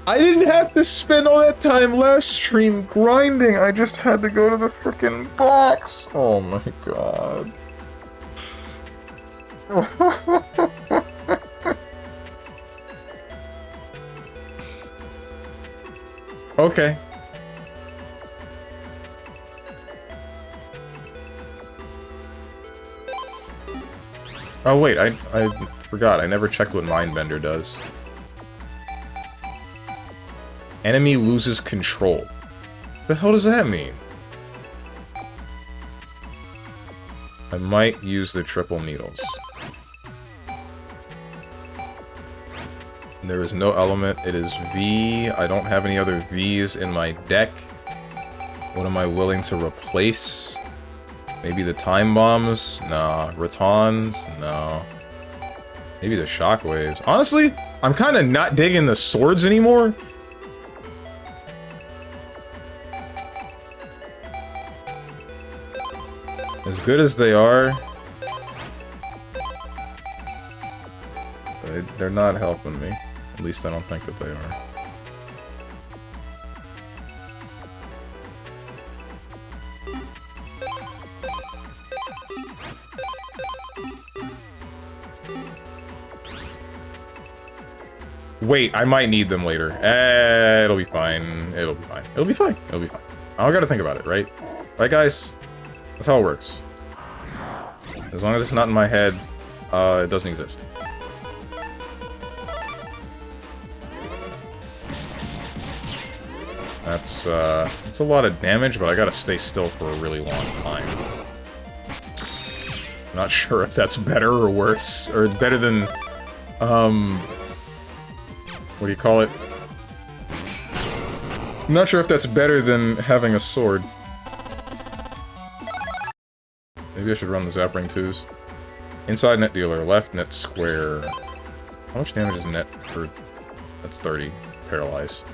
I didn't have to spend all that time last stream grinding. I just had to go to the frickin' box. Oh my god. Okay. Oh wait, I forgot. I never checked what Mindbender does. Enemy loses control. The hell does that mean? I might use the triple needles. There is no element. It is V. I don't have any other Vs in my deck. What am I willing to replace? Maybe the time bombs? Nah. Ratons? No. Maybe the shockwaves. Honestly, I'm kind of not digging the swords anymore. As good as they are, they're not helping me. At least I don't think that they are. Wait, I might need them later. It'll be fine. It'll be fine. It'll be fine. It'll be fine. I don't gotta think about it, right? Right, guys? That's how it works. As long as it's not in my head, It doesn't exist. That's a lot of damage, but I gotta stay still for a really long time. I'm not sure if that's better or worse, or better than, what do you call it? I'm not sure if that's better than having a sword. Maybe I should run the Zap Ring 2s. Inside net dealer, left net square. How much damage is net for... That's 30. Paralyze.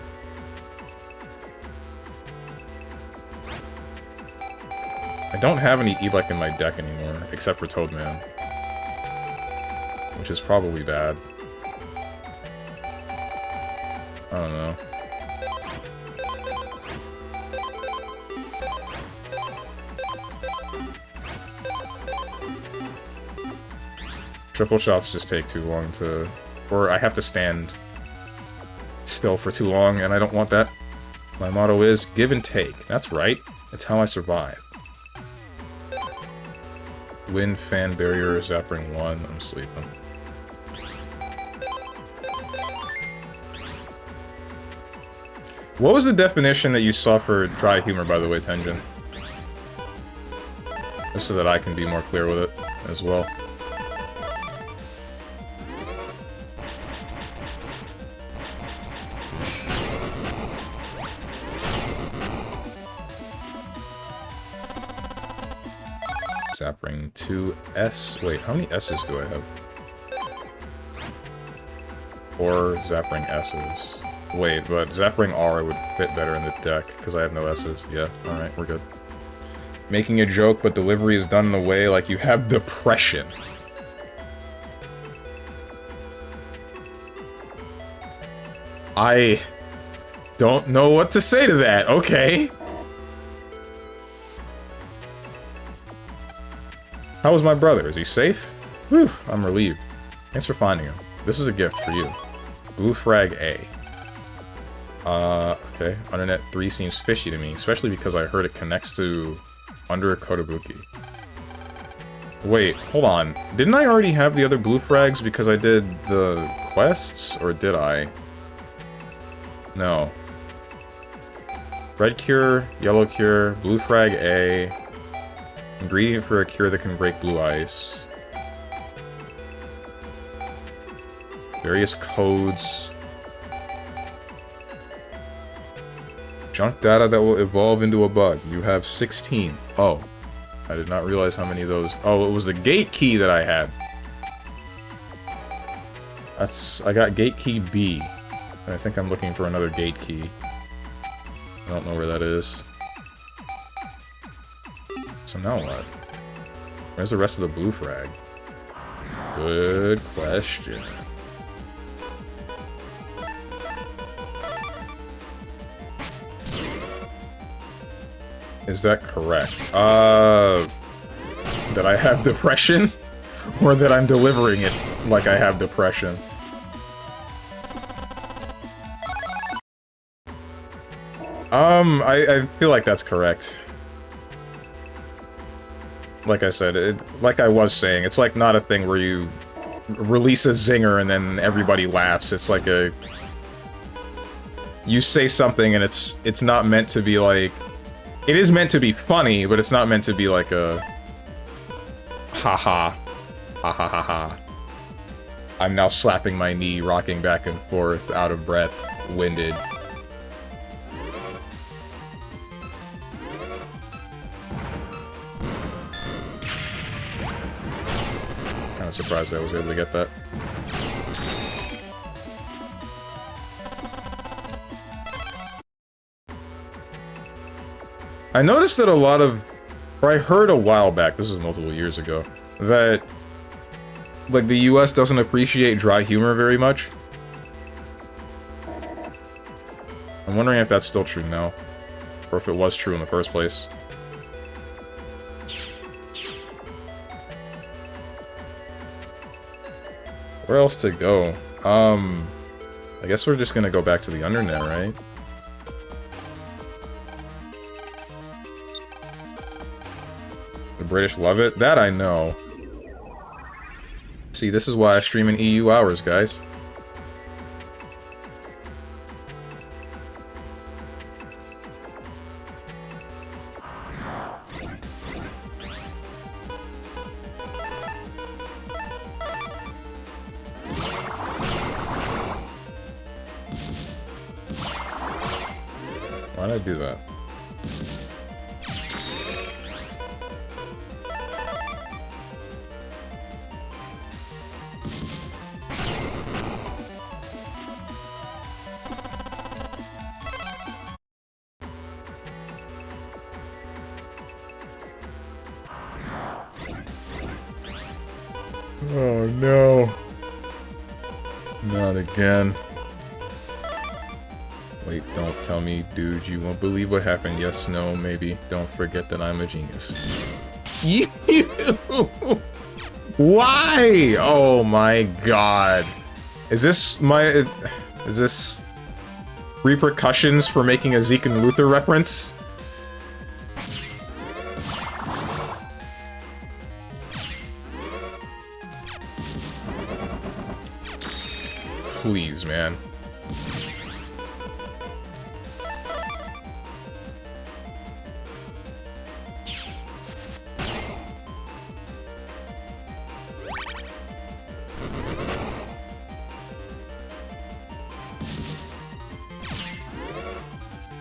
I don't have any Elec in my deck anymore, except for Toadman. Which is probably bad. I don't know. Triple shots just take too long to... Or I have to stand still for too long, and I don't want that. My motto is, give and take. That's right. It's how I survive. Wind, fan barrier, Zap Ring 1. I'm sleeping. What was the definition that you saw for dry humor, by the way, Tenjin? Just so that I can be more clear with it as well. Zap Ring 2S. Wait, how many S's do I have? 4 Zap Ring S's. Wait, but Zap Ring R would fit better in the deck, because I have no S's. Yeah, alright, we're good. Making a joke, but delivery is done in a way like you have depression. I don't know what to say to that. Okay. How was my brother? Is he safe? Whew, I'm relieved. Thanks for finding him. This is a gift for you. Blue Frag A. Okay. Undernet 3 seems fishy to me, especially because I heard it connects to Under Kotobuki. Wait, hold on. Didn't I already have the other blue frags because I did the quests? Or did I? No. Red cure, yellow cure, blue frag A. Ingredient for a cure that can break blue ice. Various codes. Junk data that will evolve into a bug. You have 16. Oh. I did not realize how many of those... Oh, it was the gate key that I had. I got gate key B. And I think I'm looking for another gate key. I don't know where that is. So now what? Where's the rest of the blue frag? Good question. Is that correct? That I have depression? Or that I'm delivering it like I have depression? I feel like that's correct. Like I said, like I was saying, it's like not a thing where you release a zinger and then everybody laughs. It's like a... You say something and it's not meant to be like... It is meant to be funny, but it's not meant to be like a... Ha-ha. Ha-ha-ha-ha. I'm now slapping my knee, rocking back and forth, out of breath, winded. Kinda surprised I was able to get that. I noticed that a lot of... Or I heard a while back, this was multiple years ago, that... Like, the US doesn't appreciate dry humor very much. I'm wondering if that's still true now. Or if it was true in the first place. Where else to go? I guess we're just gonna go back to the Undernet, right? The British love it? That I know. See, this is why I stream in EU hours, guys. Why did I do that? Oh no. Not again. Wait, don't tell me, dude, you won't believe what happened. Yes, no, maybe. Don't forget that I'm a genius. You! Why? Oh my god. Is this repercussions for making a Zeke and Luther reference? Please, man.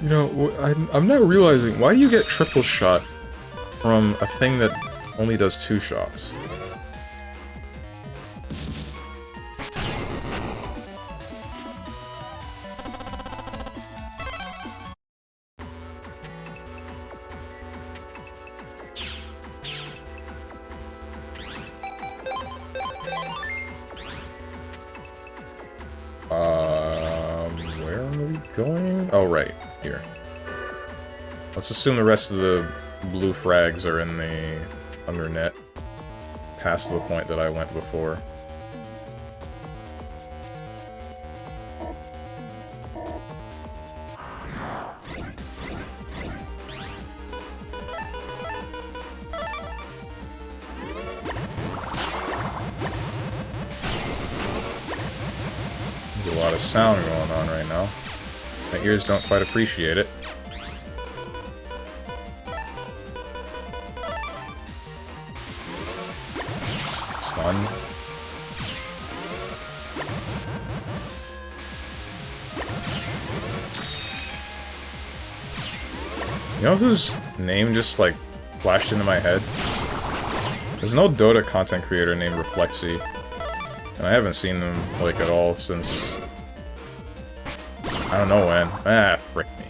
You know, I'm not realizing, why do you get triple shot from a thing that only does 2 shots? Where are we going? Oh, right. Here. Let's assume the rest of the blue frags are in the under net, past the point that I went before. There's a lot of sound going on right now. My ears don't quite appreciate it. Stun. You know whose name just, like, flashed into my head? There's no Dota content creator named Reflexy. And I haven't seen them, like, at all since... I don't know when. Ah, frick me.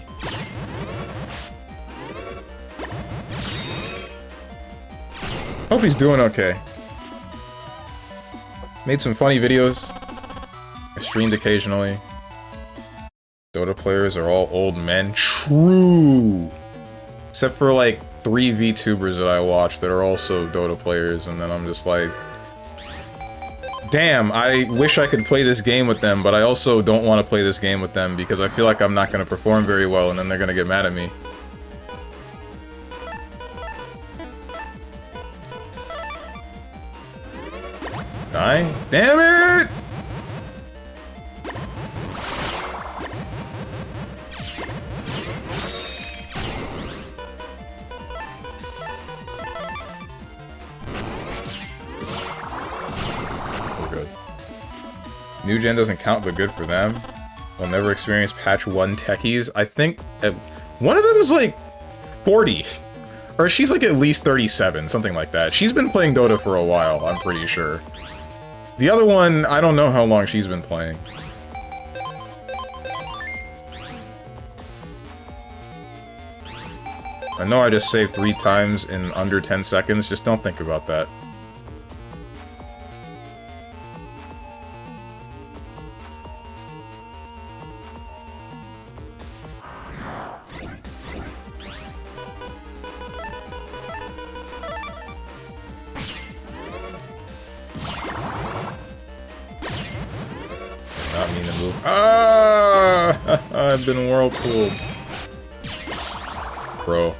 Hope he's doing okay. Made some funny videos. I streamed occasionally. Dota players are all old men. True! Except for, like, 3 VTubers that I watch that are also Dota players, and then I'm just like... Damn, I wish I could play this game with them, but I also don't want to play this game with them because I feel like I'm not going to perform very well and then they're going to get mad at me. Die? Damn it! New gen doesn't count, but good for them. We'll never experience patch 1 techies. I think one of them is like 40. Or she's like at least 37, something like that. She's been playing Dota for a while, I'm pretty sure. The other one, I don't know how long she's been playing. I know I just saved 3 times in under 10 seconds, just don't think about that. Not mean to move. Ah! I've been whirlpooled. Bro.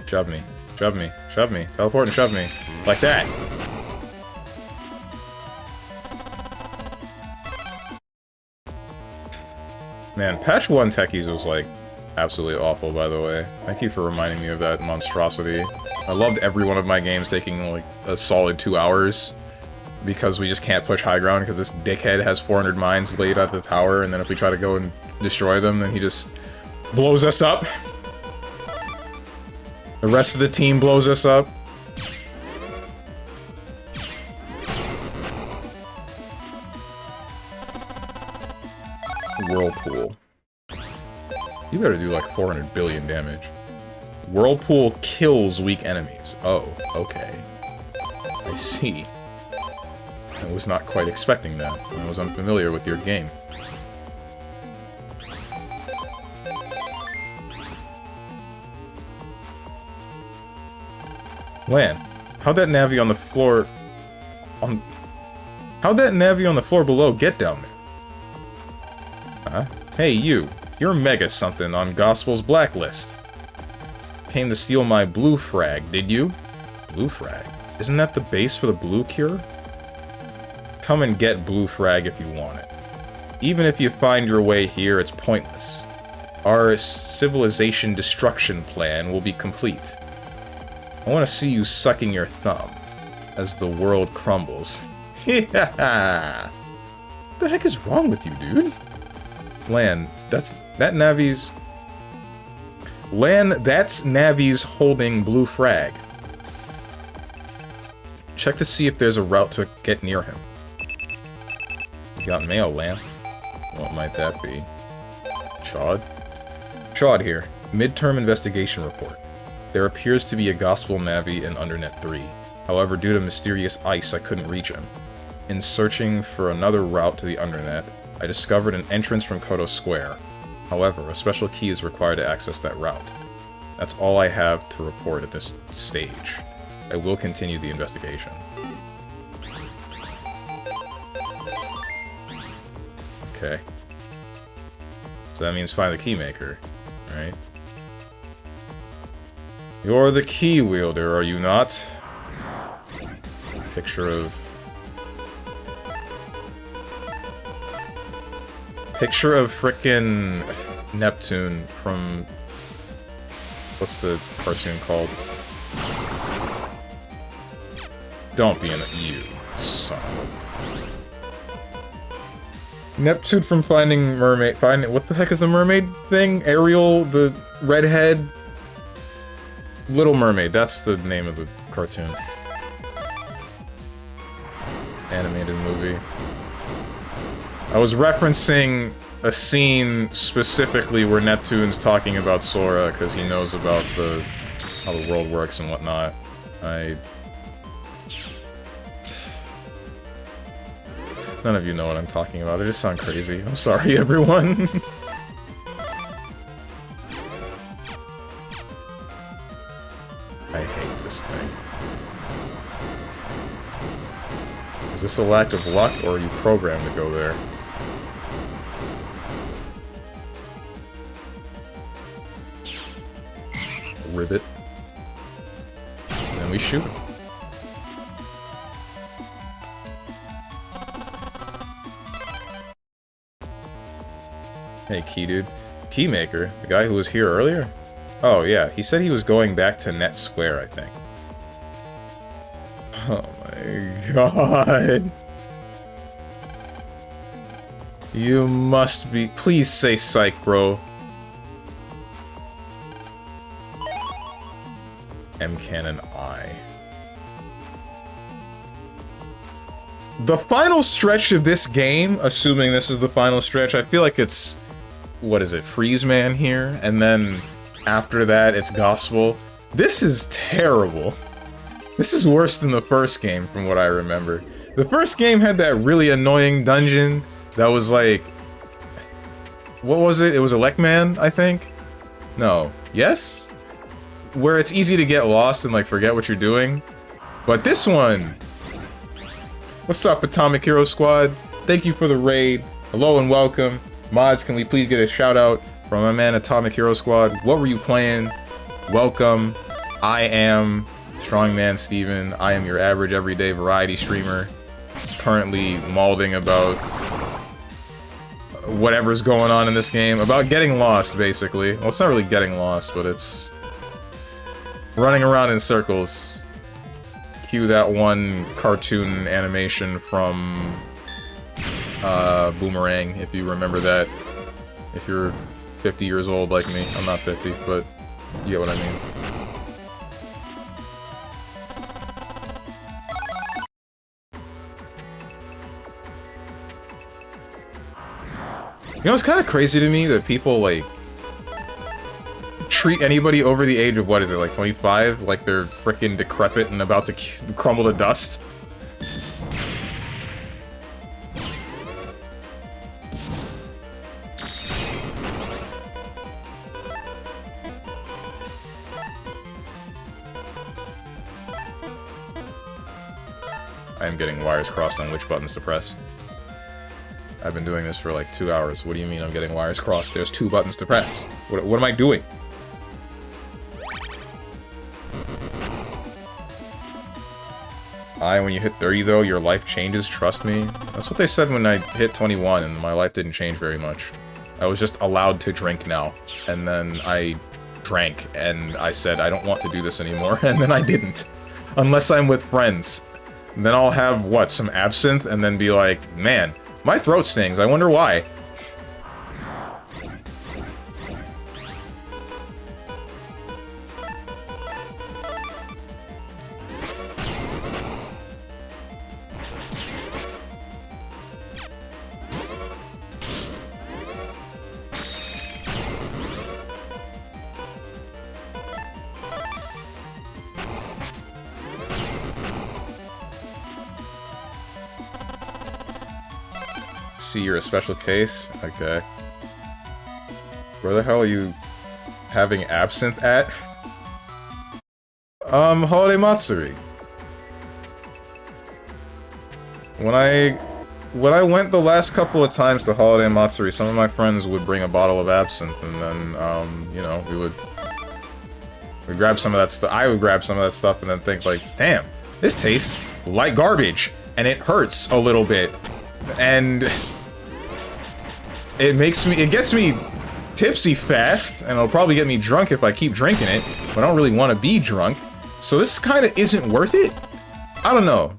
Shove me. Shove me. Shove me. Teleport and shove me. Like that. Man, patch 1 Techies was, like, absolutely awful, by the way. Thank you for reminding me of that monstrosity. I loved every one of my games taking, like, a solid 2 hours. Because we just can't push high ground, because this dickhead has 400 mines laid at the tower, and then if we try to go and destroy them, then he just blows us up. The rest of the team blows us up. Whirlpool. You better do like 400 billion damage. Whirlpool kills weak enemies. Oh, okay. I see. I was not quite expecting that. I was unfamiliar with your game. Lan, how'd that Navi on the floor... How'd that Navi on the floor below get down there? Huh? Hey, you. You're Mega something on Gospel's blacklist. Came to steal my blue frag, did you? Blue frag? Isn't that the base for the blue cure? Come and get blue frag if you want it. Even if you find your way here, it's pointless. Our civilization destruction plan will be complete. I want to see you sucking your thumb as the world crumbles. What the heck is wrong with you, dude? Lan, that's Navi's holding blue frag. Check to see if there's a route to get near him. You got mail, Lan. What might that be? Chod? Chod here. Midterm investigation report. There appears to be a Gospel Navi in Undernet 3. However, due to mysterious ice, I couldn't reach him. In searching for another route to the Undernet, I discovered an entrance from Koto Square. However, a special key is required to access that route. That's all I have to report at this stage. I will continue the investigation. Okay. So that means find the keymaker, right? You're the key wielder, are you not? Picture of frickin' Neptune from... What's the cartoon called? Don't be an you, son of a... Neptune from Finding Mermaid... What the heck is the mermaid thing? Ariel, the redhead... Little Mermaid, that's the name of the cartoon. Animated movie. I was referencing a scene specifically where Neptune's talking about Sora because he knows about how the world works and whatnot. None of you know what I'm talking about. I just sound crazy. I'm sorry, everyone. I hate this thing. Is this a lack of luck, or are you programmed to go there? Ribbit. And then we shoot him. Hey, Key Dude. Keymaker? The guy who was here earlier? Oh, yeah. He said he was going back to Net Square, I think. Oh my god. You must be... Please say psych, bro. M-Cannon I. The final stretch of this game, assuming this is the final stretch, I feel like it's... What is it? Freeze Man here? And then after that, it's Gospel. This is terrible. This is worse than the first game, from what I remember. The first game had that really annoying dungeon that was like... What was it? It was Elecman, I think? No. Yes? Where it's easy to get lost and like forget what you're doing. But this one... What's up, Atomic Hero Squad? Thank you for the raid. Hello and welcome. Mods, can we please get a shout out from my man Atomic Hero Squad? What were you playing? Welcome. I am StrongmanSteven. I am your average everyday variety streamer, currently mauling about whatever's going on in this game, about getting lost, basically. Well, it's not really getting lost, but it's running around in circles. Cue that one cartoon animation from Boomerang, if you remember that. If you're 50 years old like me. I'm not 50, but you get what I mean. You know, it's kind of crazy to me that people, like, treat anybody over the age of, what is it, like 25? Like they're frickin' decrepit and about to crumble to dust. I am getting wires crossed on which buttons to press. I've been doing this for like 2 hours. What do you mean I'm getting wires crossed? There's 2 buttons to press. What am I doing? When you hit 30 though, your life changes, trust me. That's what they said when I hit 21 and my life didn't change very much. I was just allowed to drink now. And then I drank and I said I don't want to do this anymore, and then I didn't. Unless I'm with friends. And then I'll have, what, some absinthe and then be like, man, my throat stings, I wonder why. See, you're a special case? Okay. Where the hell are you having absinthe at? Holiday Matsuri. When I went the last couple of times to Holiday Matsuri, some of my friends would bring a bottle of absinthe, and then, you know, we'd grab some of that stuff. I would grab some of that stuff and then think, like, damn, this tastes like garbage, and it hurts a little bit, and it gets me tipsy fast, and it'll probably get me drunk if I keep drinking it, but I don't really want to be drunk, so this kind of isn't worth it? I don't know.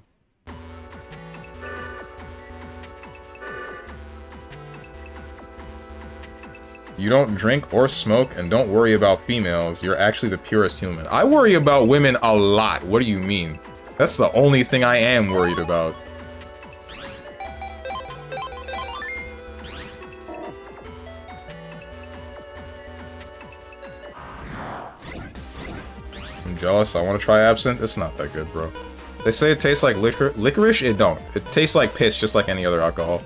You don't drink or smoke and don't worry about females. You're actually the purest human. I worry about women a lot. What do you mean? That's the only thing I am worried about. I'm jealous. I want to try absinthe. It's not that good, bro. They say it tastes like licorice. It don't. It tastes like piss, just like any other alcohol.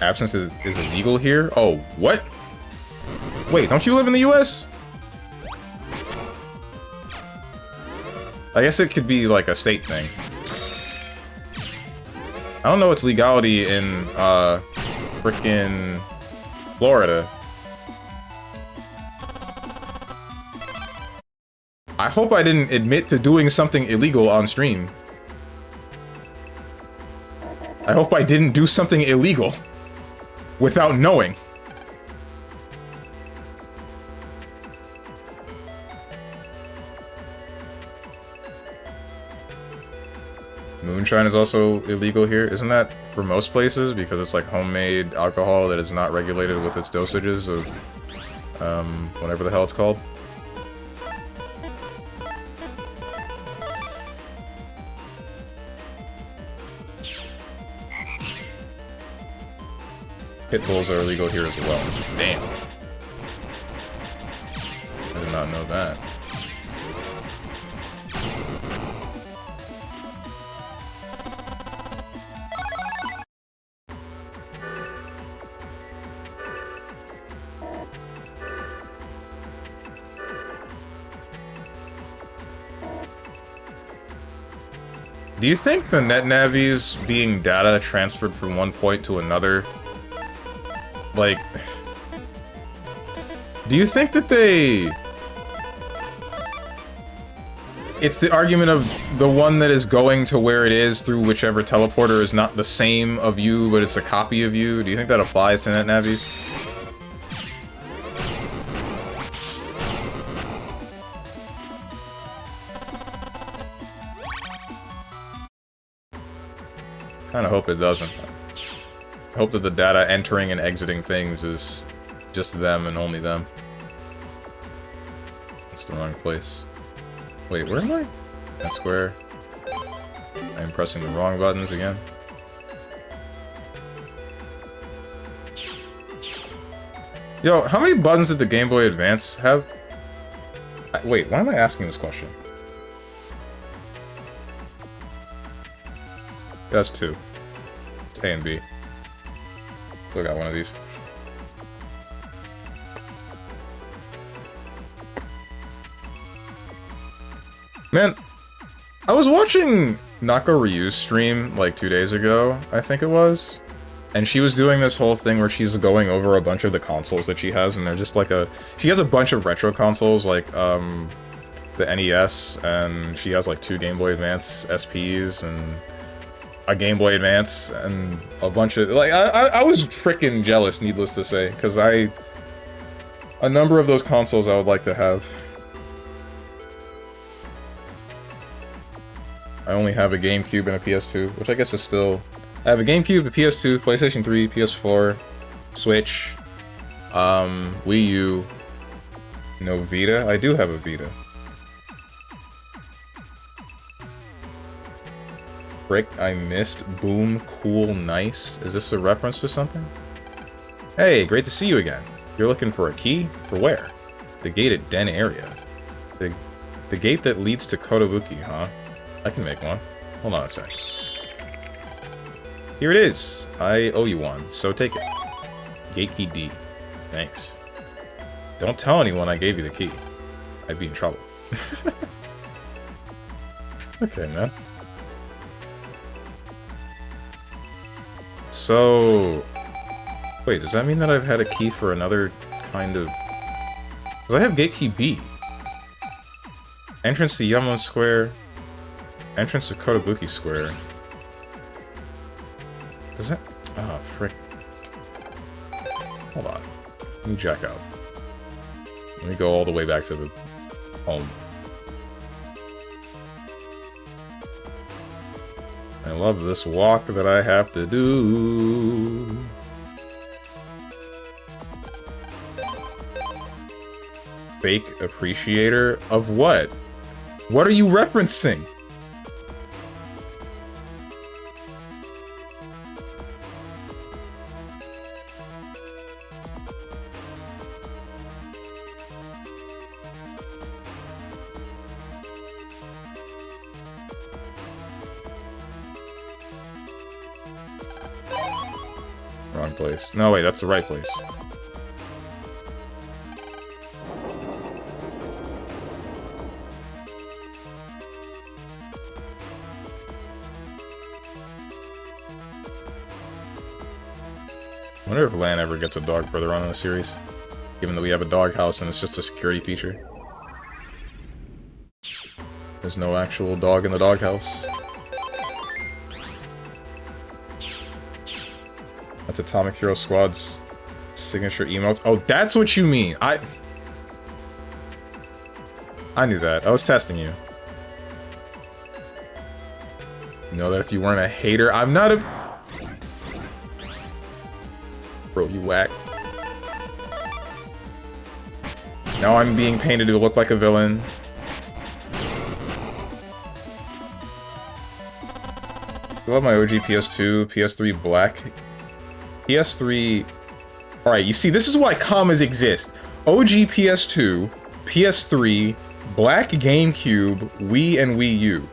Absinthe is illegal here? Oh, what? Wait, don't you live in the US? I guess it could be like a state thing. I don't know its legality in, frickin' Florida. I hope I didn't admit to doing something illegal on stream. I hope I didn't do something illegal without knowing. Moonshine is also illegal here. Isn't that for most places? Because it's like homemade alcohol that is not regulated with its dosages of, whatever the hell it's called. Pit bulls are illegal here as well. Damn. I did not know that. Do you think the NetNavis being data transferred from one point to another, like, do you think that they... It's the argument of the one that is going to where it is through whichever teleporter is not the same of you, but it's a copy of you? Do you think that applies to NetNavis? Kinda hope it doesn't. I hope that the data entering and exiting things is just them and only them. That's the wrong place. Wait, where am I? That square. I'm pressing the wrong buttons again. Yo, how many buttons did the Game Boy Advance have? Wait, why am I asking this question? That's 2. It's A and B. Still got one of these. Man, I was watching Nako Ryu's stream like 2 days ago, I think it was. And she was doing this whole thing where she's going over a bunch of the consoles that she has, and they're just like she has a bunch of retro consoles, like, the NES, and she has like 2 Game Boy Advance SPs, and a Game Boy Advance, and a bunch of, like, I was freaking jealous, needless to say, because a number of those consoles I would like to have. I only have a GameCube and a PS2, which I guess is still... I have a GameCube, a PS2, PlayStation 3, PS4, Switch, Wii U, no Vita. I do have a Vita. Frick, I missed. Boom, cool, nice. Is this a reference to something? Hey, great to see you again. You're looking for a key? For where? The gate at Den area. The gate that leads to Kotobuki, huh? I can make one. Hold on a sec. Here it is. I owe you one, so take it. Gate key D. Thanks. Don't tell anyone I gave you the key. I'd be in trouble. Okay, man. So... Wait, does that mean that I've had a key for another kind of... Because I have gate key B. Entrance to Yamon Square. Entrance to Kotobuki Square. Does that... Oh, frick. Hold on. Let me jack out. Let me go all the way back to the home. I love this walk that I have to do. Fake appreciator of what? What are you referencing? Wrong place. No, wait, that's the right place. I wonder if Lan ever gets a dog further on in the series, given that we have a dog house and it's just a security feature. There's no actual dog in the doghouse. That's Atomic Hero Squad's signature emotes. Oh, that's what you mean! I knew that. I was testing you. You know that if you weren't a hater, I'm not a... Bro, you whack. Now I'm being painted to look like a villain. I love my OG PS2, PS3 black. PS3... Alright, you see, this is why commas exist. OG PS2, PS3, black GameCube, Wii and Wii U.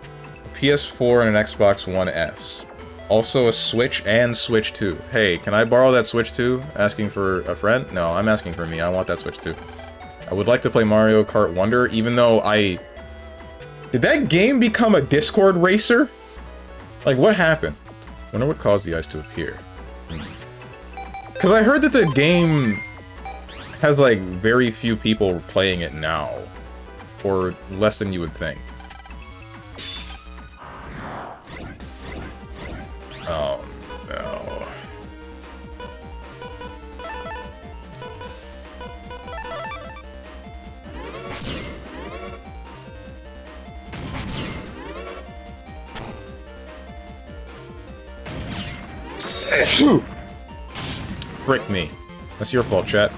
PS4 and an Xbox One S. Also a Switch and Switch 2. Hey, can I borrow that Switch 2? Asking for a friend? No, I'm asking for me. I want that Switch 2. I would like to play Mario Kart Wonder, even though I... Did that game become a Discord racer? Like, what happened? Wonder what caused the ice to appear. Because I heard that the game has, like, very few people playing it now. Or less than you would think. Oh, no. Frick me. That's your fault, chat.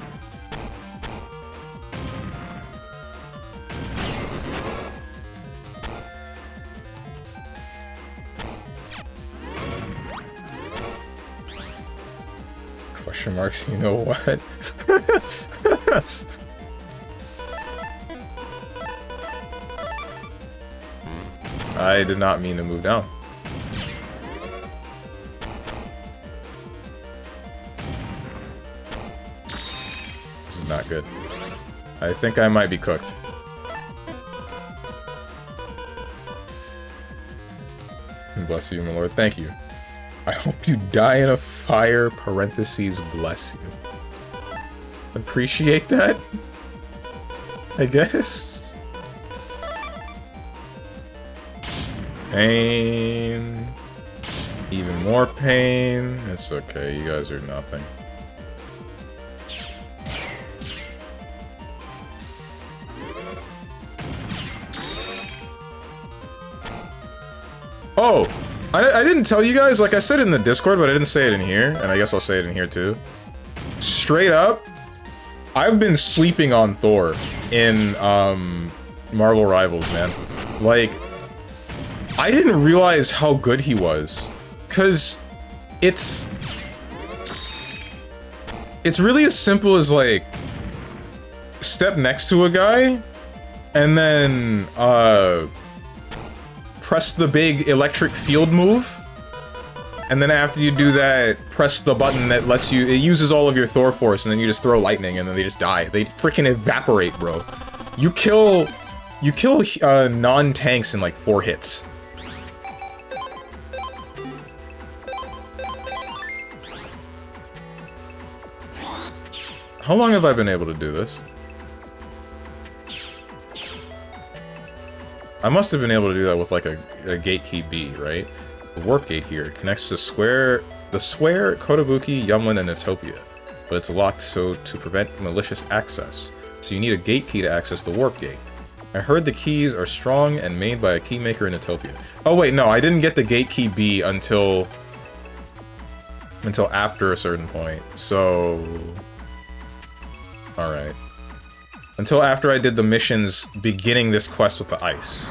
Question marks, you know what? I did not mean to move down. This is not good. I think I might be cooked. Bless you, my lord. Thank you. I hope you die in a fire, parentheses, bless you. Appreciate that? I guess? Pain. Even more pain. It's okay, you guys are nothing. Oh! I didn't tell you guys, like I said in the Discord, but I didn't say it in here, and I guess I'll say it in here too. Straight up, I've been sleeping on Thor in, Marvel Rivals, man. Like, I didn't realize how good he was. 'Cause it's really as simple as, like, step next to a guy, and then, press the big electric field move, and then after you do that, press the button that lets you, it uses all of your Thor force, and then you just throw lightning, and then they just die. They freaking evaporate, bro. You kill non-tanks in like 4 hits. How long have I been able to do this? I must have been able to do that with like a gate key B, right? The warp gate here connects to the Square, Kotobuki, Yumlin, and Utopia, but it's locked so to prevent malicious access. So you need a gate key to access the warp gate. I heard the keys are strong and made by a key maker in Utopia. Oh wait, no, I didn't get the gate key B until after a certain point. So, all right. Until after I did the missions beginning this quest with the ice.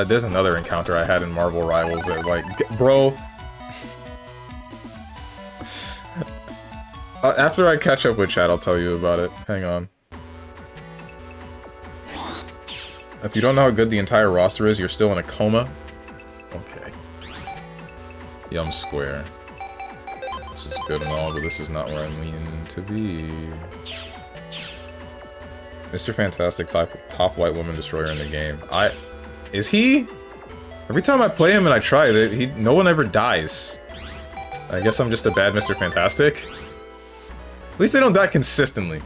There's another encounter I had in Marvel Rivals that, like, bro... after I catch up with chat, I'll tell you about it. Hang on. If you don't know how good the entire roster is, you're still in a coma? Okay. Yum Square. This is good and all, but this is not where I mean to be. Mr. Fantastic, top white woman destroyer in the game. Is he? Every time I play him and I try it, no one ever dies. I guess I'm just a bad Mr. Fantastic. At least they don't die consistently.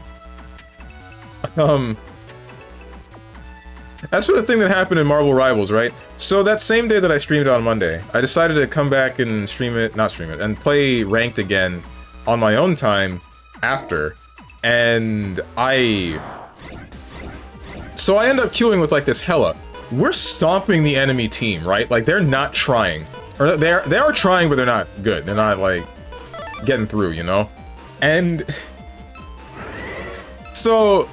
As for the thing that happened in Marvel Rivals, right? So that same day that I streamed on Monday, I decided to come back and and play ranked again on my own time after. And so I end up queuing with like this Hela. We're stomping the enemy team, right? Like they're not trying. Or they are trying, but they're not good. They're not like getting through, you know? And so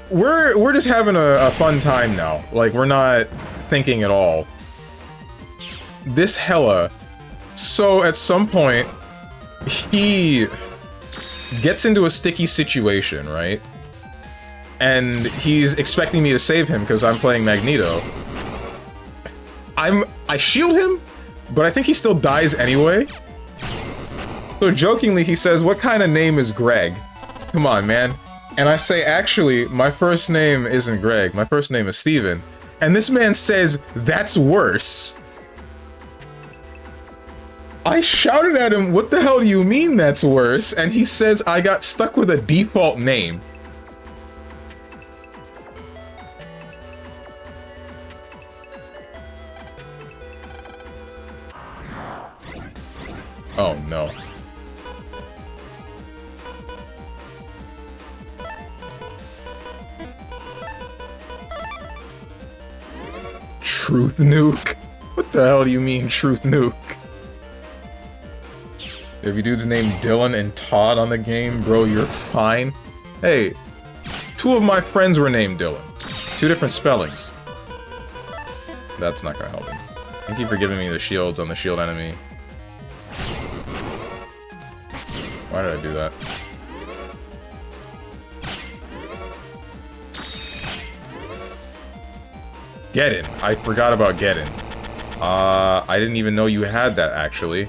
we're just having a fun time now. Like, we're not thinking at all. This Hela, so at some point, he gets into a sticky situation, right? And he's expecting me to save him because I'm playing Magneto. I shield him, but I think he still dies anyway. So jokingly, he says, "What kind of name is Greg? Come on, man." And I say, "Actually, my first name isn't Greg. My first name is Steven." And this man says, "That's worse." I shouted at him, "What the hell do you mean that's worse?" And he says, "I got stuck with a default name." Oh no. Truth nuke? What the hell do you mean, truth nuke? If you dudes named Dylan and Todd on the game, bro, you're fine. Hey, 2 of my friends were named Dylan. 2 different spellings. That's not gonna help me. Thank you for giving me the shields on the shield enemy. Why did I do that? Get in. I forgot about get in. I didn't even know you had that, actually.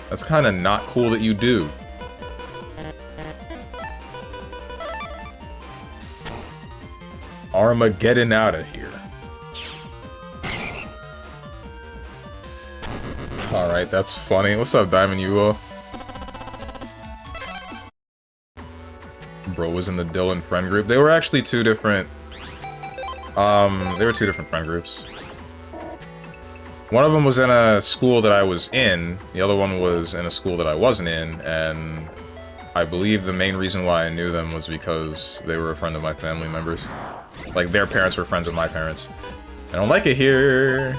That's kind of not cool that you do. Armageddon out of here. Alright, that's funny. What's up, Diamond Yuo? Bro was in the Dylan friend group. They were actually 2 different... they were 2 different friend groups. One of them was in a school that I was in, the other one was in a school that I wasn't in, and I believe the main reason why I knew them was because they were a friend of my family members. Like, their parents were friends of my parents. I don't like it here!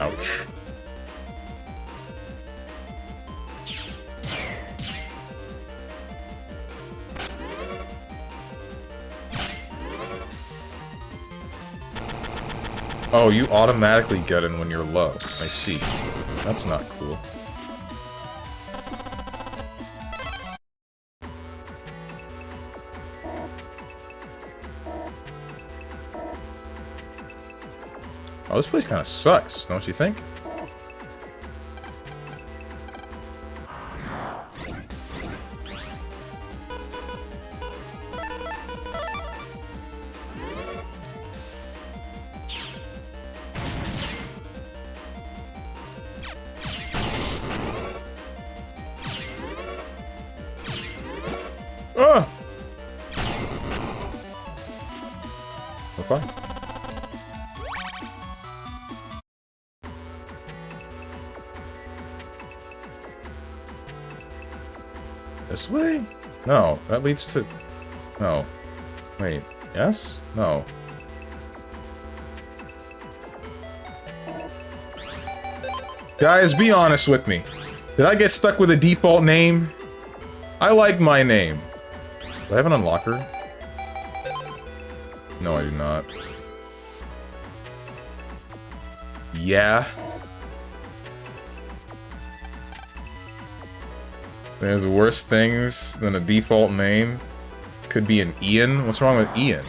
Ouch. Oh, you automatically get in when you're low. I see. That's not cool. Oh, this place kind of sucks, don't you think? Ah! We're fine. This way? No, that leads to... No. Wait, yes? No. Guys, be honest with me. Did I get stuck with a default name? I like my name. Do I have an unlocker? No, I do not. Yeah. There's worse things than a default name. Could be an Ian. What's wrong with Ian?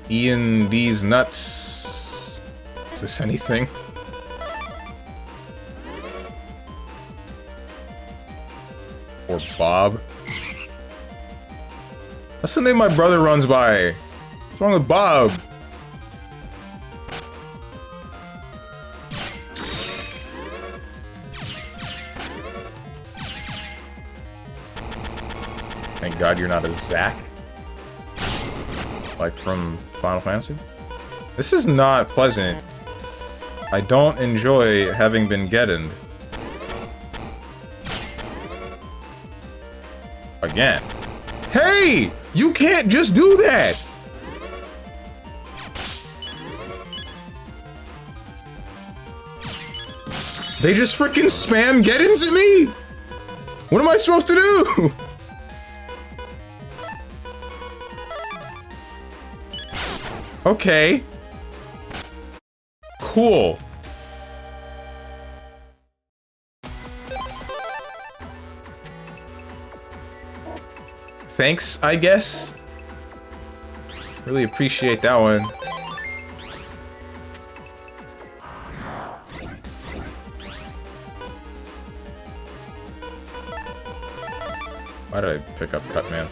Ian these nuts. Is this anything? Or Bob. That's the name my brother runs by. What's wrong with Bob? Thank God you're not a Zack. Like from Final Fantasy. This is not pleasant. I don't enjoy having been getted. Again. Hey! You can't just do that! They just freaking spam get-ins at me? What am I supposed to do? Okay. Cool. thanks, I guess. Really appreciate that one. Why did I pick up Cutman?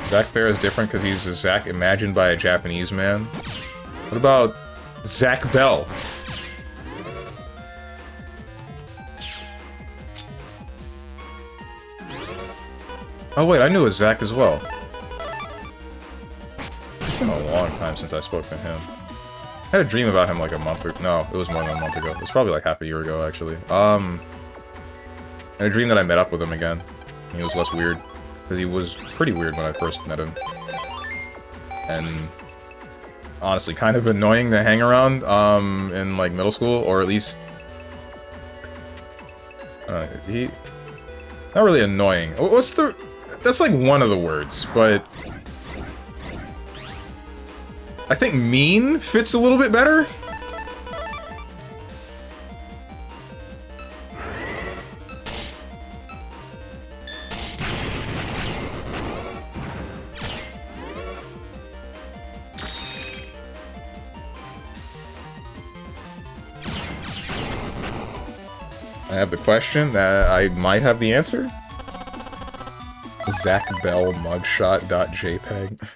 Zack Bear is different because he's a Zack imagined by a Japanese man. What about Zack Bell? Oh wait, I knew a Zack as well. It's been a long time since I spoke to him. I had a dream about him like a month or... No, it was more than a month ago. It was probably like half a year ago, actually. And a dream that I met up with him again. He was less weird. Because he was pretty weird when I first met him. And... honestly, kind of annoying to hang around, in, like, middle school. Or at least... he... not really annoying. What's the... that's like one of the words, but... I think mean fits a little bit better? I have the question that I might have the answer. Zack Bell mugshot.jpg.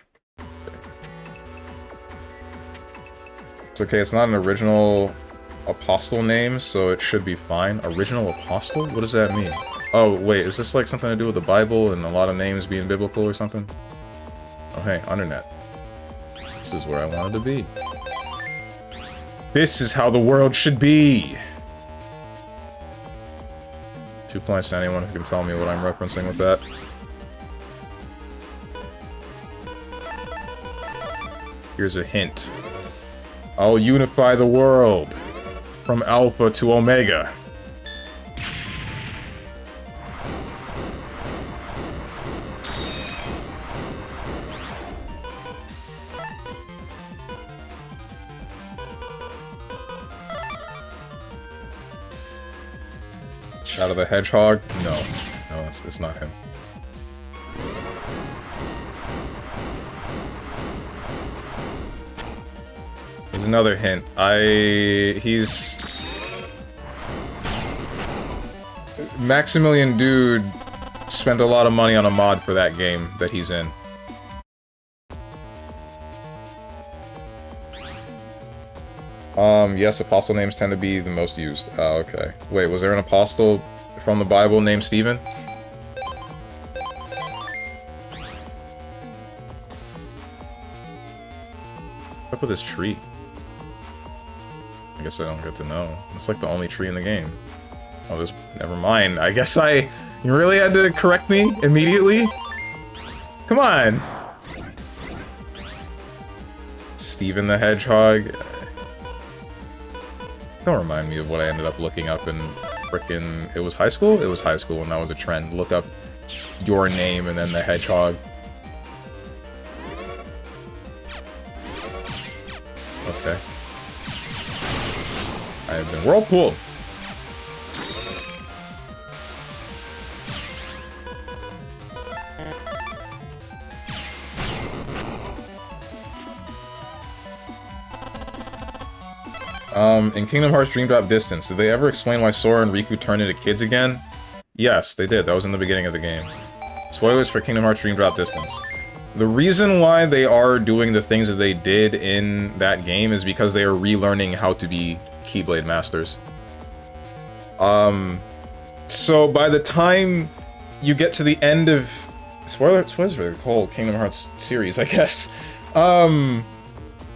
It's okay, it's not an original apostle name, so it should be fine. Original apostle? What does that mean? Oh, wait, is this like something to do with the Bible and a lot of names being biblical or something? Oh, hey, Undernet. This is where I wanted to be. This is how the world should be! 2 points to anyone who can tell me what I'm referencing with that. Here's a hint. I'll unify the world from Alpha to Omega. Shadow the Hedgehog? No. No, it's not him. Here's another hint. He's... Maximilian Dude spent a lot of money on a mod for that game that he's in. Yes, apostle names tend to be the most used. Oh, okay. Wait, was there an apostle from the Bible named Stephen? What's up with this tree? I guess I don't get to know. It's like the only tree in the game. Oh, there's... never mind. I guess you really had to correct me immediately? Come on! Stephen the Hedgehog. Don't remind me of what I ended up looking up in frickin'... It was high school? It was high school and that was a trend. Look up your name and then the hedgehog. Okay. I have been whirlpooled. In Kingdom Hearts Dream Drop Distance, did they ever explain why Sora and Riku turned into kids again? Yes, they did. That was in the beginning of the game. Spoilers for Kingdom Hearts Dream Drop Distance. The reason why they are doing the things that they did in that game is because they are relearning how to be Keyblade Masters. So by the time you get to the end of... Spoilers for the whole Kingdom Hearts series, I guess.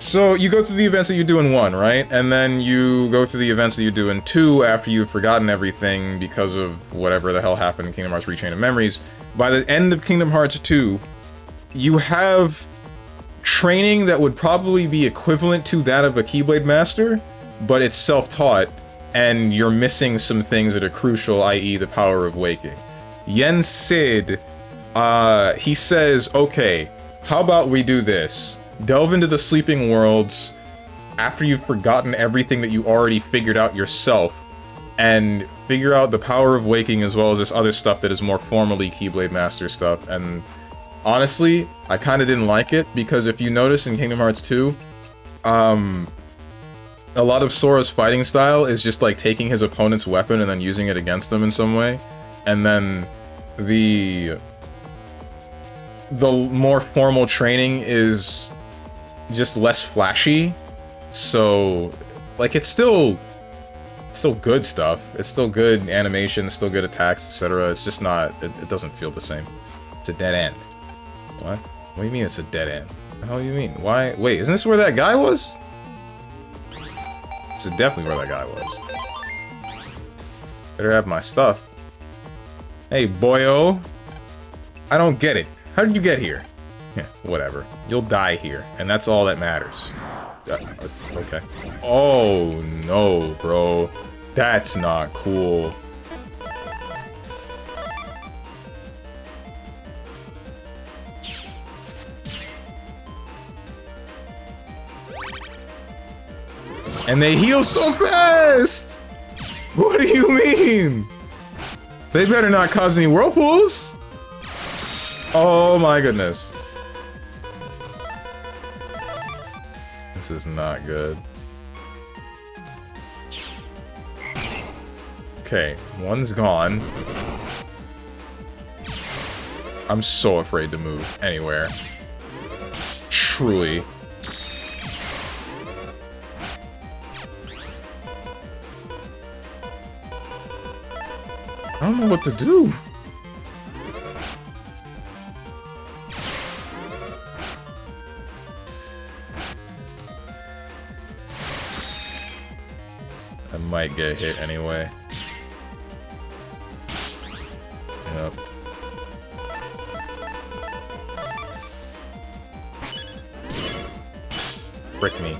So you go through the events that you do in 1, right? And then you go through the events that you do in 2 after you've forgotten everything because of whatever the hell happened in Kingdom Hearts Rechain of Memories. By the end of Kingdom Hearts 2, you have training that would probably be equivalent to that of a Keyblade Master, but it's self-taught, and you're missing some things that are crucial, i.e. the power of waking. Yen Sid, he says, okay, how about we do this? delve into the sleeping worlds after you've forgotten everything that you already figured out yourself, and figure out the power of waking as well as this other stuff that is more formally Keyblade Master stuff. And honestly, I kind of didn't like it, because if you notice in Kingdom Hearts 2, a lot of Sora's fighting style is just like taking his opponent's weapon and then using it against them in some way. And then the more formal training is just less flashy. So, like, it's still good stuff. It's still good animation, still good attacks, etc. It's just not, it doesn't feel the same. It's a dead end. What? What do you mean it's a dead end? What the hell do you mean? Why? Wait, isn't this where that guy was? This is definitely where that guy was. Better have my stuff. Hey, boyo. I don't get it. How did you get here? Yeah, whatever. You'll die here, and that's all that matters. Okay. Oh, no, bro. That's not cool. And they heal so fast! What do you mean? They better not cause any whirlpools! Oh my goodness. This is not good. Okay, one's gone. I'm so afraid to move anywhere. Truly. I don't know what to do. I might get hit anyway. Yep. Frick me.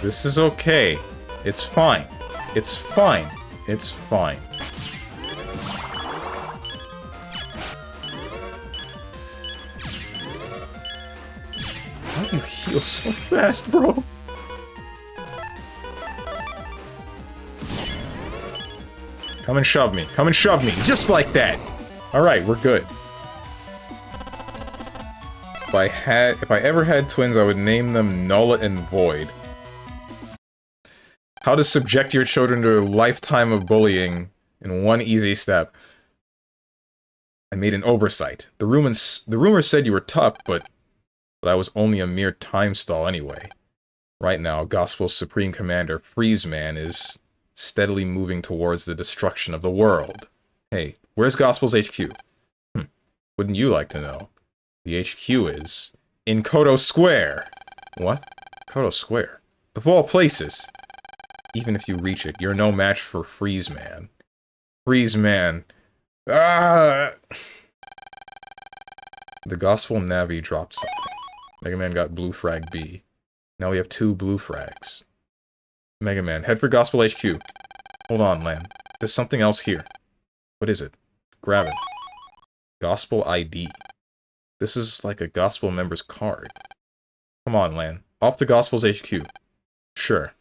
This is okay. It's fine. It's fine. It's fine. How do you heal so fast, bro? Come and shove me. Come and shove me. Just like that. Alright, we're good. If I ever had twins, I would name them Null and Void. How to subject your children to a lifetime of bullying in one easy step. I made an oversight. The rumor said you were tough, but I was only a mere time stall anyway. Right now, Gospel's Supreme Commander, Freezeman, is steadily moving towards the destruction of the world. Hey, where's Gospel's HQ? Wouldn't you like to know? The HQ is in Koto Square. What? Koto Square? Of all places. Even if you reach it, you're no match for Freezeman. Freezeman. Ah! The Gospel Navi dropped something. Mega Man got blue frag B. Now we have 2 blue frags. Mega Man, head for Gospel HQ. Hold on, Lan. There's something else here. What is it? Grab it. Gospel ID. This is like a Gospel member's card. Come on, Lan. Off to Gospel's HQ. Sure.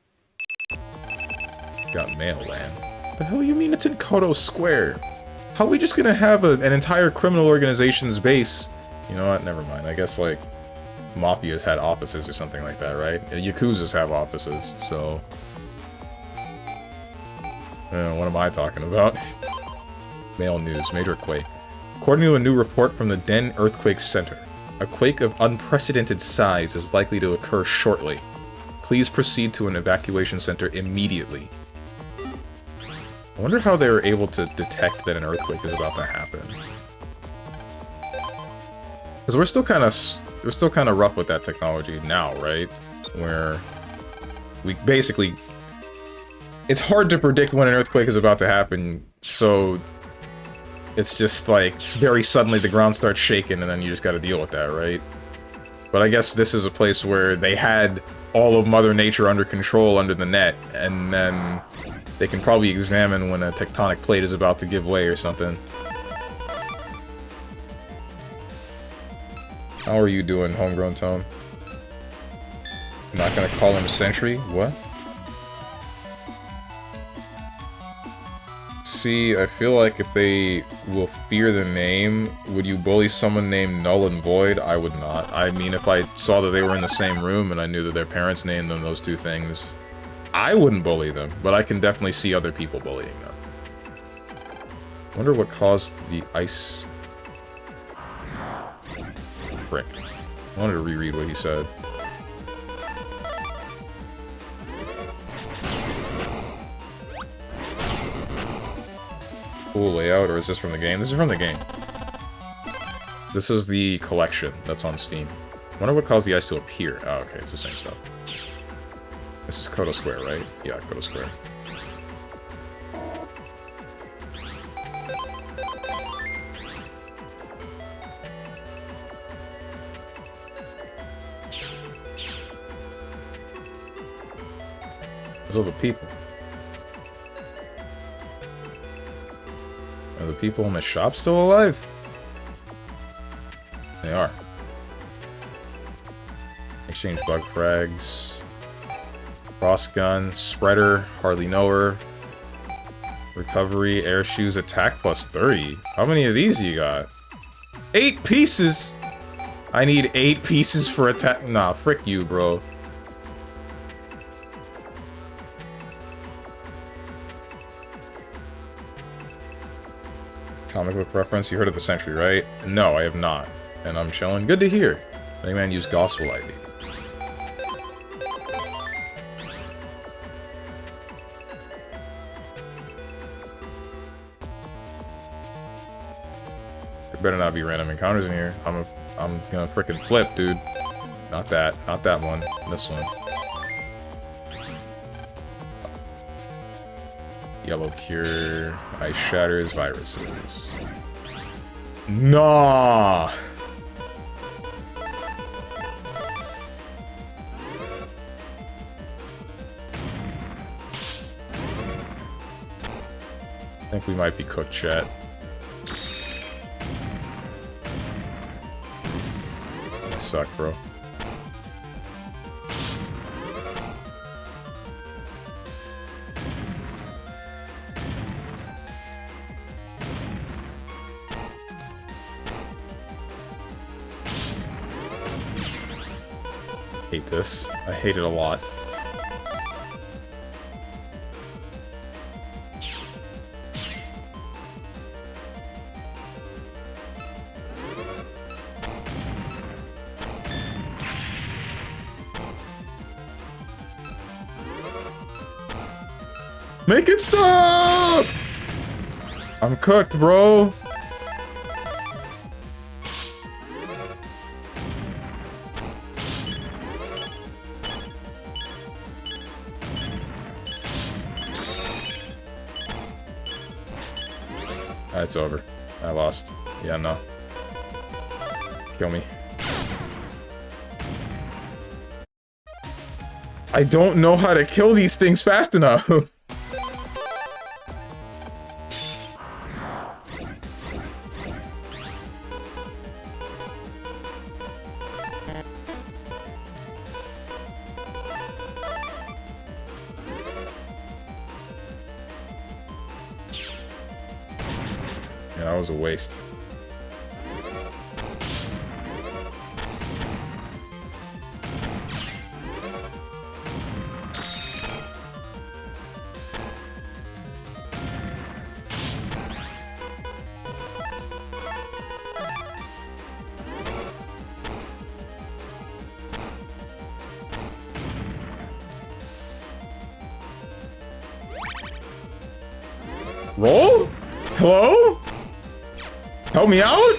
Got mail, Lan. The hell you mean it's in Koto Square? How are we just gonna have an entire criminal organization's base? You know what? Never mind. I guess, like, Mafia's had offices or something like that, right? Yakuza's have offices, so... what am I talking about? Mail news. Major quake. According to a new report from the Den Earthquake Center, a quake of unprecedented size is likely to occur shortly. Please proceed to an evacuation center immediately. I wonder how they were able to detect that an earthquake is about to happen. Because we're still kind of rough with that technology now, right? Where we basically, it's hard to predict when an earthquake is about to happen, so it's just like, it's very suddenly the ground starts shaking and then you just gotta deal with that, right? But I guess this is a place where they had all of Mother Nature under control under the net, and then they can probably examine when a tectonic plate is about to give way or something. How are you doing, Homegrown Tone? I'm not gonna call him Sentry? What? See, I feel like if they will fear the name, would you bully someone named Null and Void? I would not. I mean, if I saw that they were in the same room and I knew that their parents named them those two things, I wouldn't bully them, but I can definitely see other people bullying them. Wonder what caused the ice... Frick. I wanted to reread what he said. Cool layout, or is this from the game? This is from the game. This is the collection that's on Steam. Wonder what caused the ice to appear. Oh, okay, it's the same stuff. This is Koto Square, right? Yeah, Koto Square. Those are the people. Are the people in the shop still alive? They are. Exchange bug frags. Cross gun, spreader, hardly know her. Recovery, air shoes, attack plus 30. How many of these you got? 8 pieces! I need 8 pieces for attack. Nah, frick you, bro. Comic book reference, you heard of the Sentry, right? No, I have not. And I'm chilling. Good to hear. Many man use gospel ID. There better not be random encounters in here. I'm gonna frickin' flip, dude. Not that one. This one. Yellow cure, ice shatters, viruses. Nah. I think we might be cooked, chat. That suck, bro. Hate this. I hate it a lot. Make it stop! I'm cooked, bro. It's over. I lost. Yeah, no. Kill me. I don't know how to kill these things fast enough. Yeah, that was a waste. Roll? Hello? Help me out?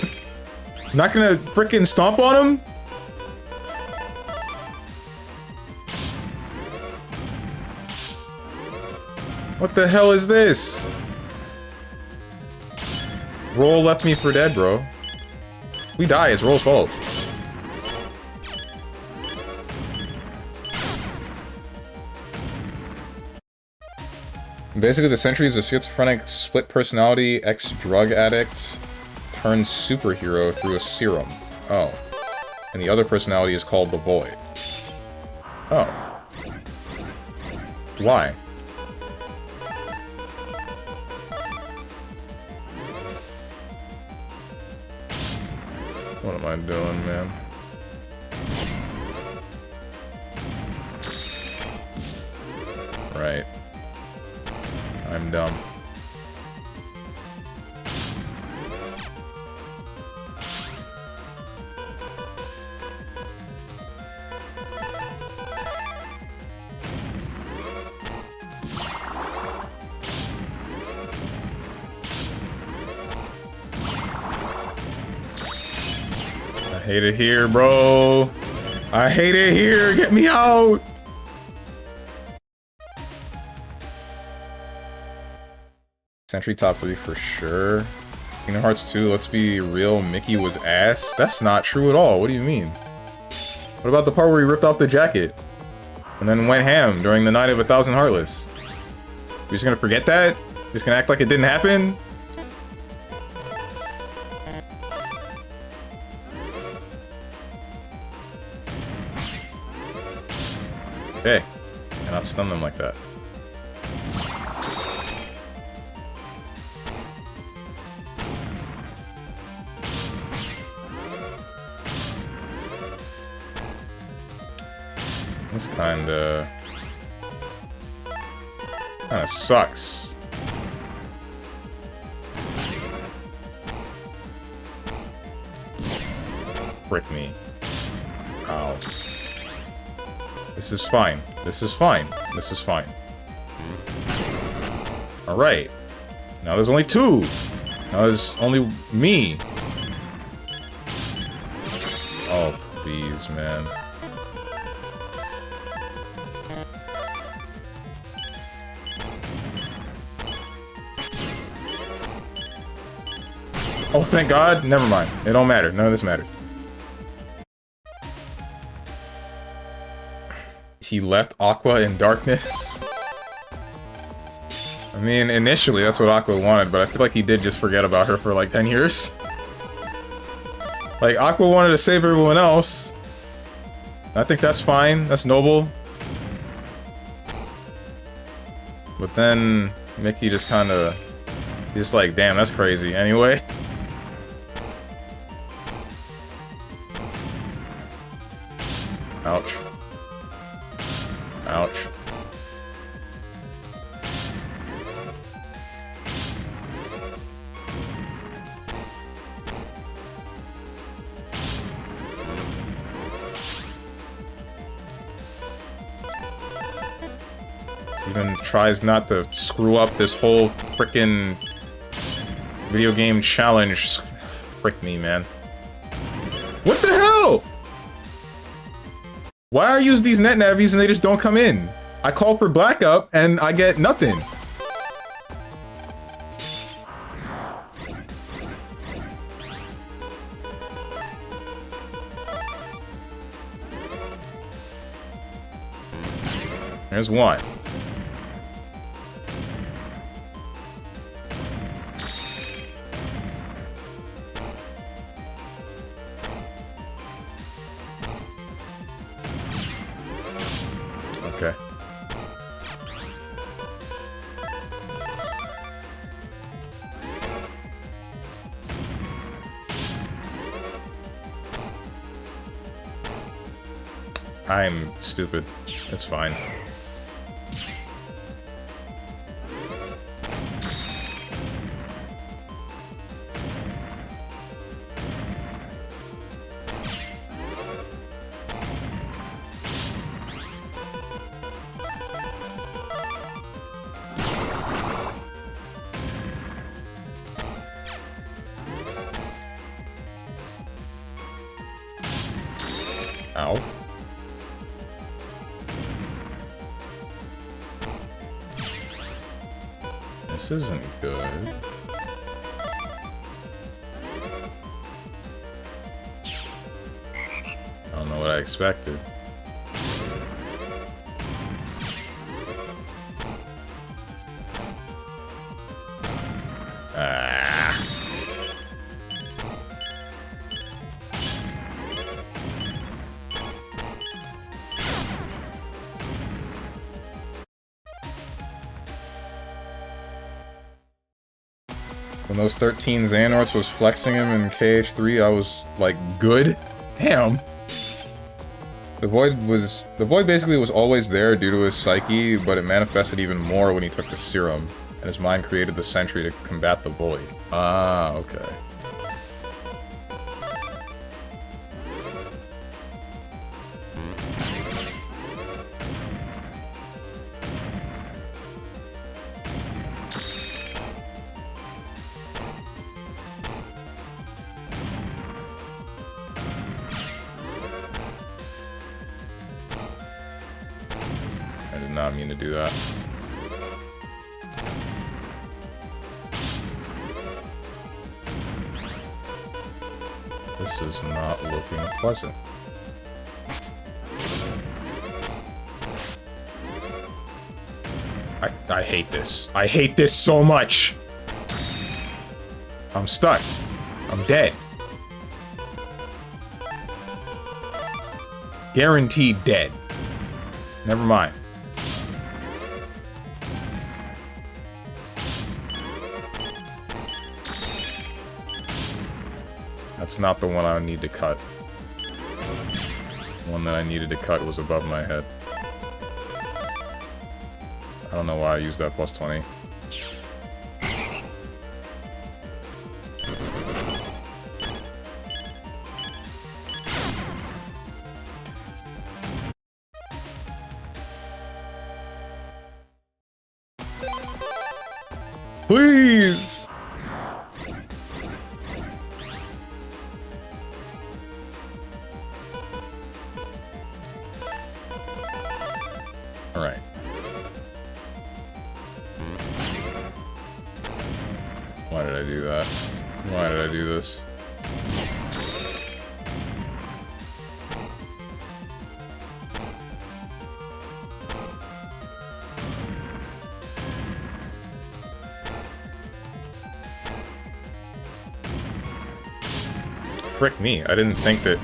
Not gonna frickin' stomp on him? What the hell is this? Roll left me for dead, bro. We die, it's Roll's fault. Basically, the Sentry is a schizophrenic split personality ex-drug addict turned superhero through a serum. Oh. And the other personality is called the Void. Oh. Why? What am I doing, man? Right. I'm dumb. I hate it here, bro. I hate it here. Get me out. Sentry top 3 for sure. Kingdom Hearts 2, let's be real, Mickey was ass? That's not true at all. What do you mean? What about the part where he ripped off the jacket? And then went ham during the Night of 1,000 Heartless? You're just gonna forget that? You're just gonna act like it didn't happen? Okay. Cannot stun them like that. This kinda sucks. Frick me. Ow. This is fine. This is fine. This is fine. Alright. Now there's only 2. Now there's only me. Oh, please, man. Oh, thank God. Never mind. It don't matter. None of this matters. He left Aqua in darkness. I mean, initially that's what Aqua wanted, but I feel like he did just forget about her for like 10 years. Like, Aqua wanted to save everyone else. I think that's fine. That's noble. But then Mickey just kinda... He's just like, damn, that's crazy. Anyway. Ouch. Ouch. Steven tries not to screw up this whole frickin' video game challenge. Frick me, man. What the hell? Why I use these net navies and they just don't come in? I call for backup and I get nothing. There's one. Okay. I'm stupid. It's fine. Ow. This isn't good. I don't know what I expected. When those 13 Xehanorts was flexing him in KH3, I was, like, good? Damn. The Void basically was always there due to his psyche, but it manifested even more when he took the serum, and his mind created the sentry to combat the bully. Ah, okay. I did not mean to do that. This is not looking pleasant. I hate this. I hate this so much! I'm stuck. I'm dead. Guaranteed dead. Never mind. That's not the one I need to cut. The one that I needed to cut was above my head. I don't know why I used that plus 20. Please! Alright. Why did I do that? Why did I do this? Frick me, I didn't think that...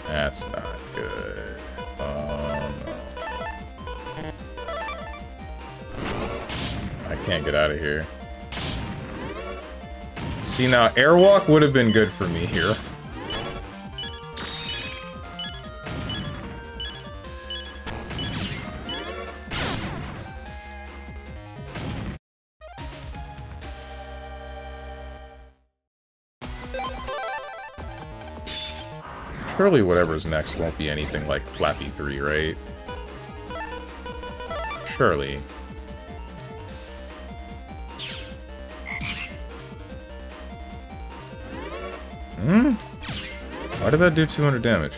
That's not good. Oh no. I can't get out of here. See, now, airwalk would have been good for me here. Surely whatever's next won't be anything like Flappy 3, right? Surely. Hmm? Why did that do 200 damage?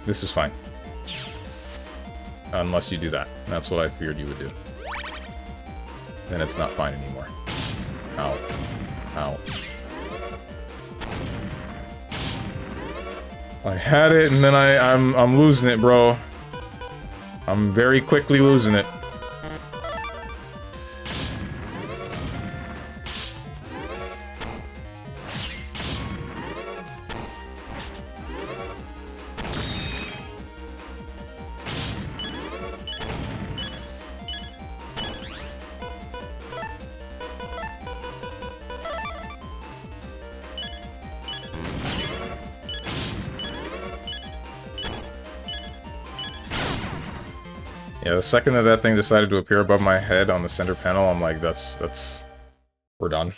This is fine. Unless you do that. That's what I feared you would do. Then it's not fine anymore. Ow. Ow. I had it and then I'm losing it, bro. I'm very quickly losing it. Yeah, the second that that thing decided to appear above my head on the center panel, I'm like, we're done.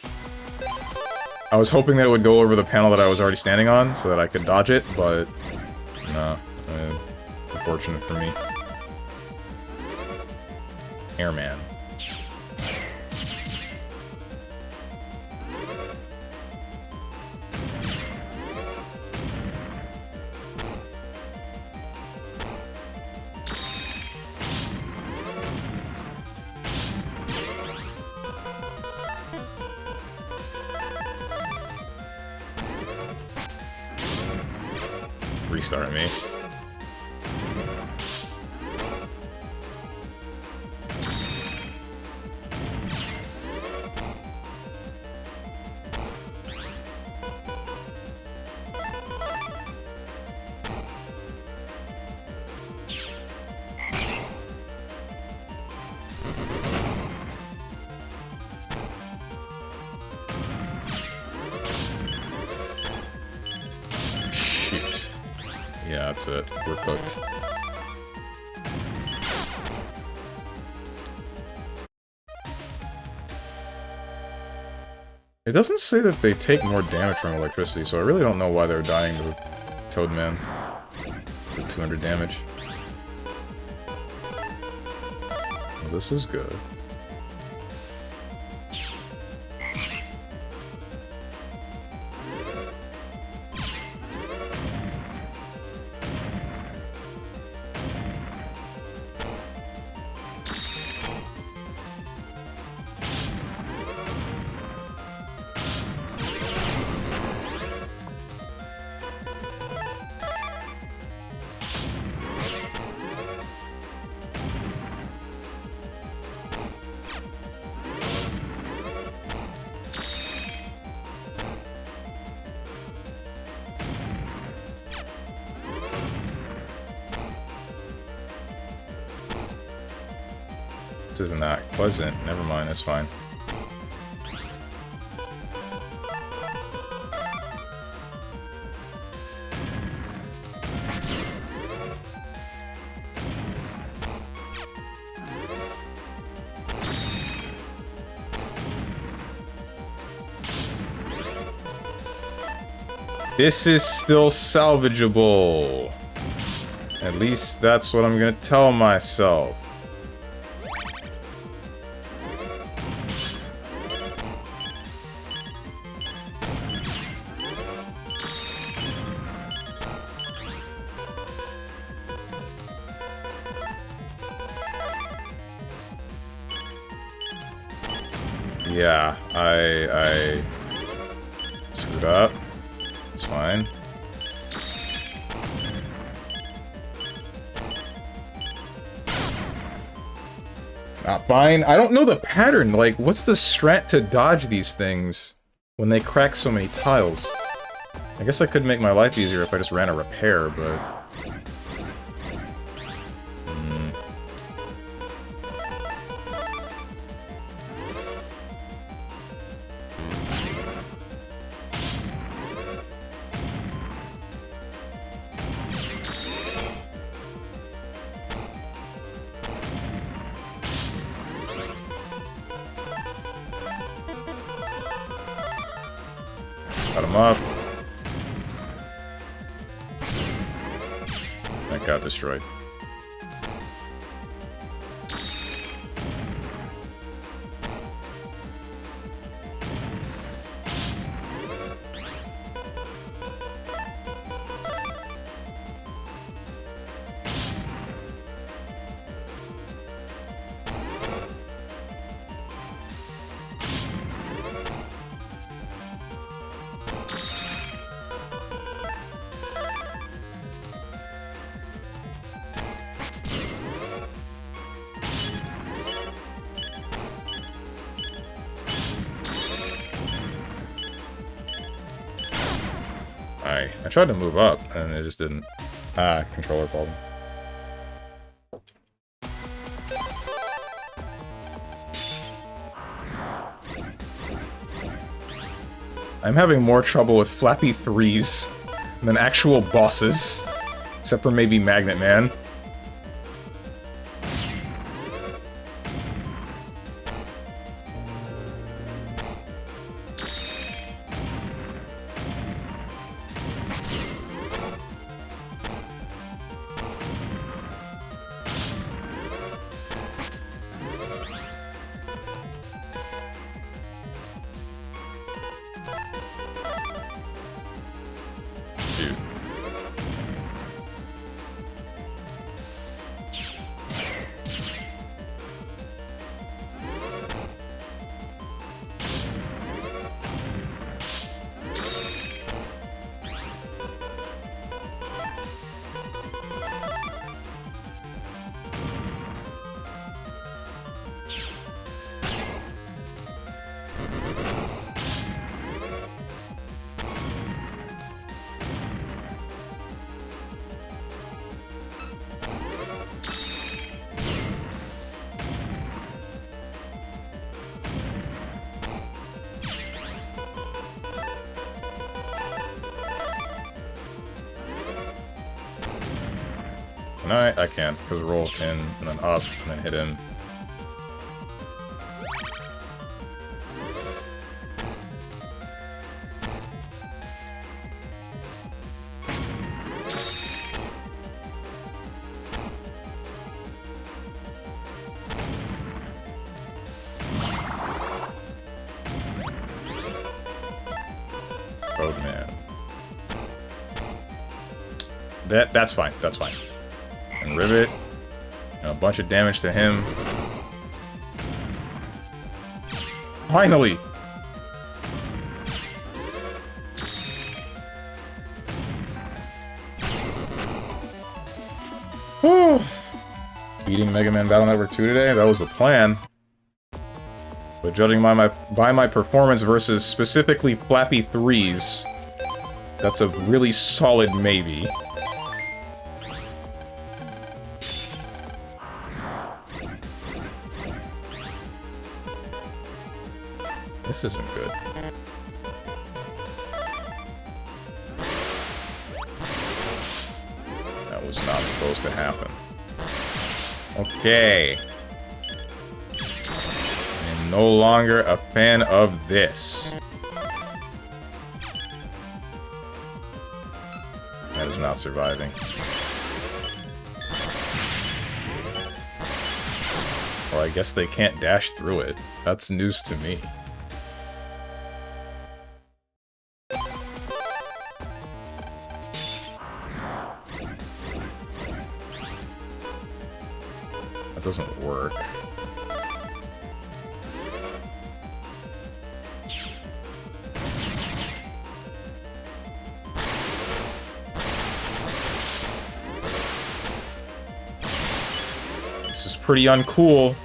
I was hoping that it would go over the panel that I was already standing on, so that I could dodge it, but no. Unfortunate for me. Airman. restart me. Yeah, that's it. We're cooked. It doesn't say that they take more damage from electricity, so I really don't know why they're dying to Toadman with 200 damage. Well, this is good. This isn't that pleasant. Never mind, that's fine. This is still salvageable. At least that's what I'm gonna tell myself. Yeah, I screwed up. It's fine. It's not fine. I don't know the pattern. Like, what's the strat to dodge these things when they crack so many tiles? I guess I could make my life easier if I just ran a repair, but... Cut him up. That got destroyed. I tried to move up, and it just didn't. Ah, controller problem. I'm having more trouble with Flappy 3s than actual bosses. Except for maybe Magnet Man. I? I can, because roll in, and then up, and then hit him. Oh man. That's fine, that's fine. And Rivet. And a bunch of damage to him. Finally! Whew. Beating Mega Man Battle Network 2 today? That was the plan. But judging by my performance versus specifically Flappy 3's, that's a really solid maybe. This isn't good. That was not supposed to happen. Okay. I'm no longer a fan of this. That is not surviving. Or I guess they can't dash through it. That's news to me. That doesn't work. This is pretty uncool.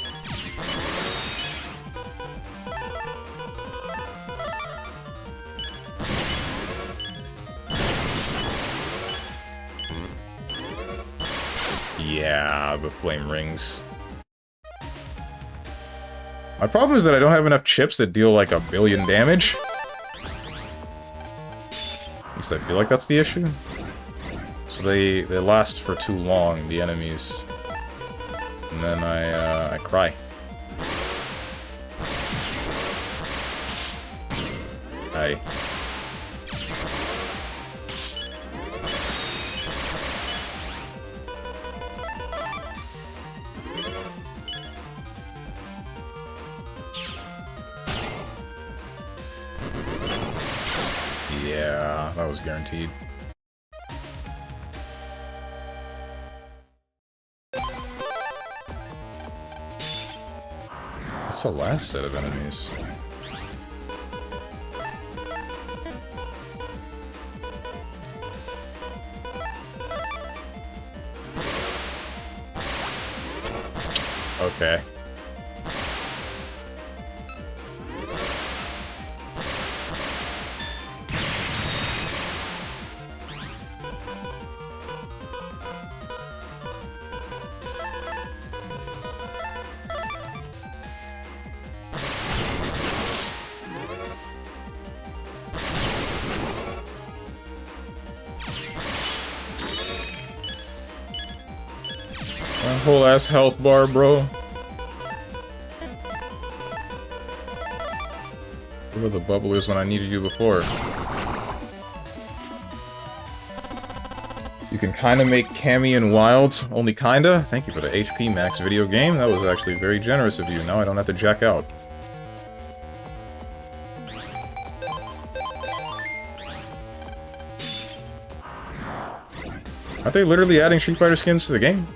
Yeah, the flame rings. My problem is that I don't have enough chips that deal like 1 billion damage. At least I feel like that's the issue. So they last for too long, the enemies. And then I cry. Yeah, that was guaranteed. What's the last set of enemies? Okay. My whole ass health bar, bro. Where the bubble is when I needed you before. You can kinda make Cammy and Wilds, only kinda. Thank you for the HP max video game. That was actually very generous of you. Now I don't have to jack out. Aren't they literally adding Street Fighter skins to the game?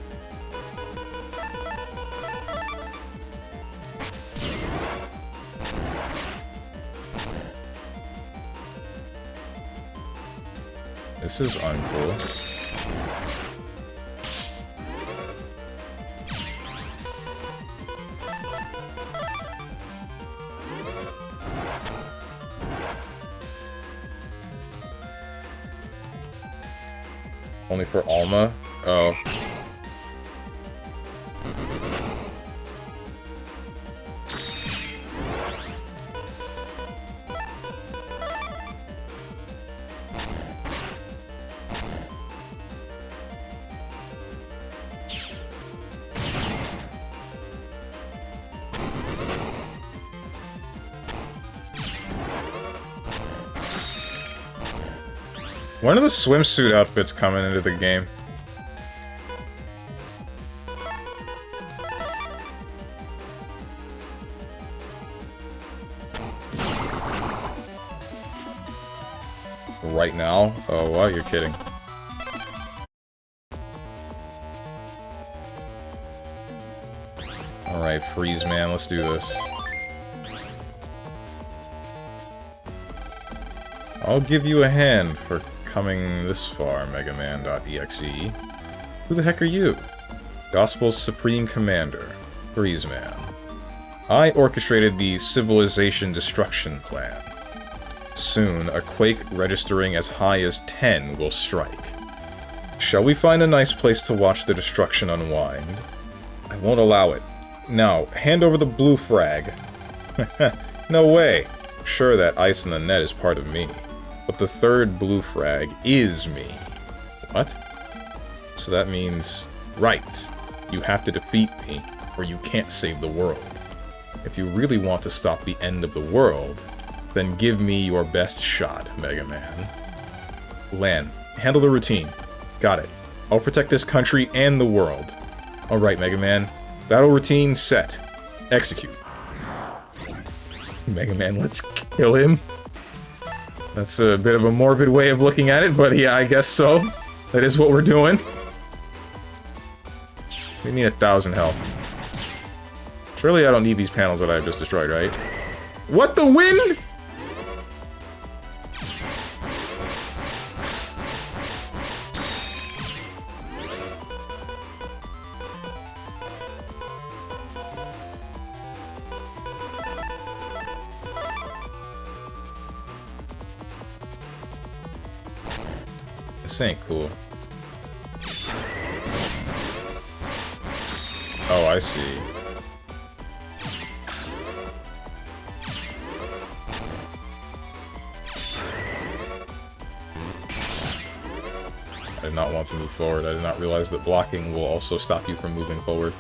This is uncool. Only for Alma? Oh. When are the swimsuit outfits coming into the game? Right now? Oh, what? You're kidding. Alright, freeze, man. Let's do this. I'll give you a hand for coming this far, Megaman.exe. Who the heck are you? Gospel's Supreme Commander, Freeze Man. I orchestrated the Civilization Destruction Plan. Soon, a quake registering as high as 10 will strike. Shall we find a nice place to watch the destruction unwind? I won't allow it. Now, hand over the blue frag. No way. Sure, that ice in the net is part of me. But the third blue frag is me. What? So that means... Right. You have to defeat me, or you can't save the world. If you really want to stop the end of the world, then give me your best shot, Mega Man. Lan, handle the routine. Got it. I'll protect this country and the world. Alright, Mega Man. Battle routine set. Execute. Mega Man, let's kill him. That's a bit of a morbid way of looking at it, but yeah, I guess so. That is what we're doing. We need 1,000 health. Surely I don't need these panels that I've just destroyed, right? What the wind? This ain't cool. Oh, I see. I did not want to move forward. I did not realize that blocking will also stop you from moving forward.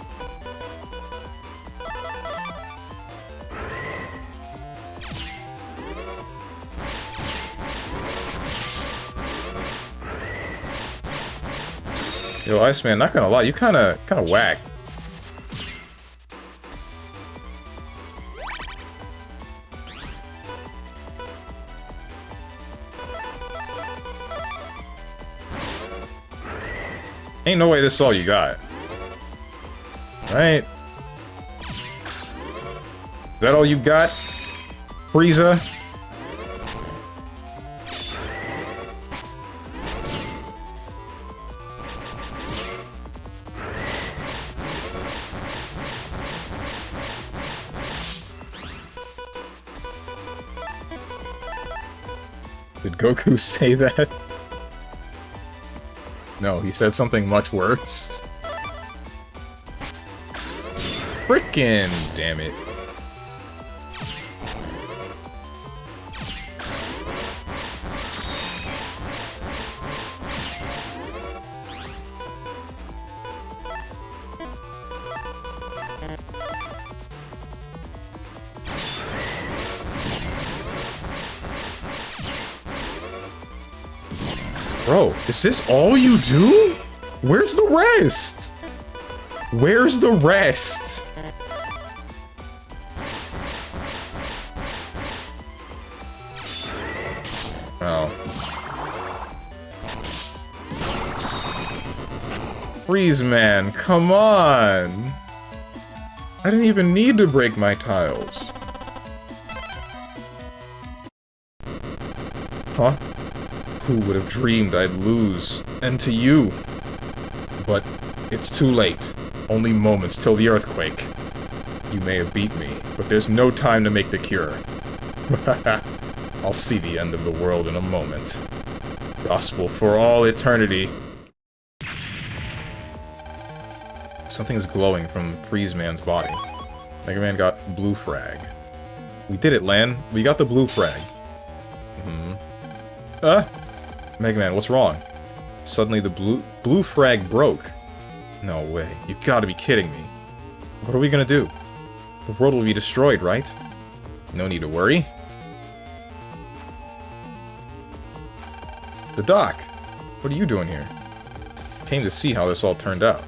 Yo, Iceman, not gonna lie, you kinda whack. Ain't no way this is all you got. Right? Is that all you got? Frieza? Did Goku say that? No, he said something much worse. Frickin' damn it. Bro, is this all you do? Where's the rest? Where's the rest? Oh. Freeze Man, come on! I didn't even need to break my tiles. Huh? Who would have dreamed I'd lose? And to you. But it's too late. Only moments till the earthquake. You may have beat me, but there's no time to make the cure. I'll see the end of the world in a moment. Gospel for all eternity. Something is glowing from Freeze Man's body. Mega Man got blue frag. We did it, Lan. We got the blue frag. Mega Man, what's wrong? Suddenly the blue frag broke. No way. You gotta be kidding me. What are we gonna do? The world will be destroyed, right? No need to worry. The doc! What are you doing here? Came to see how this all turned out.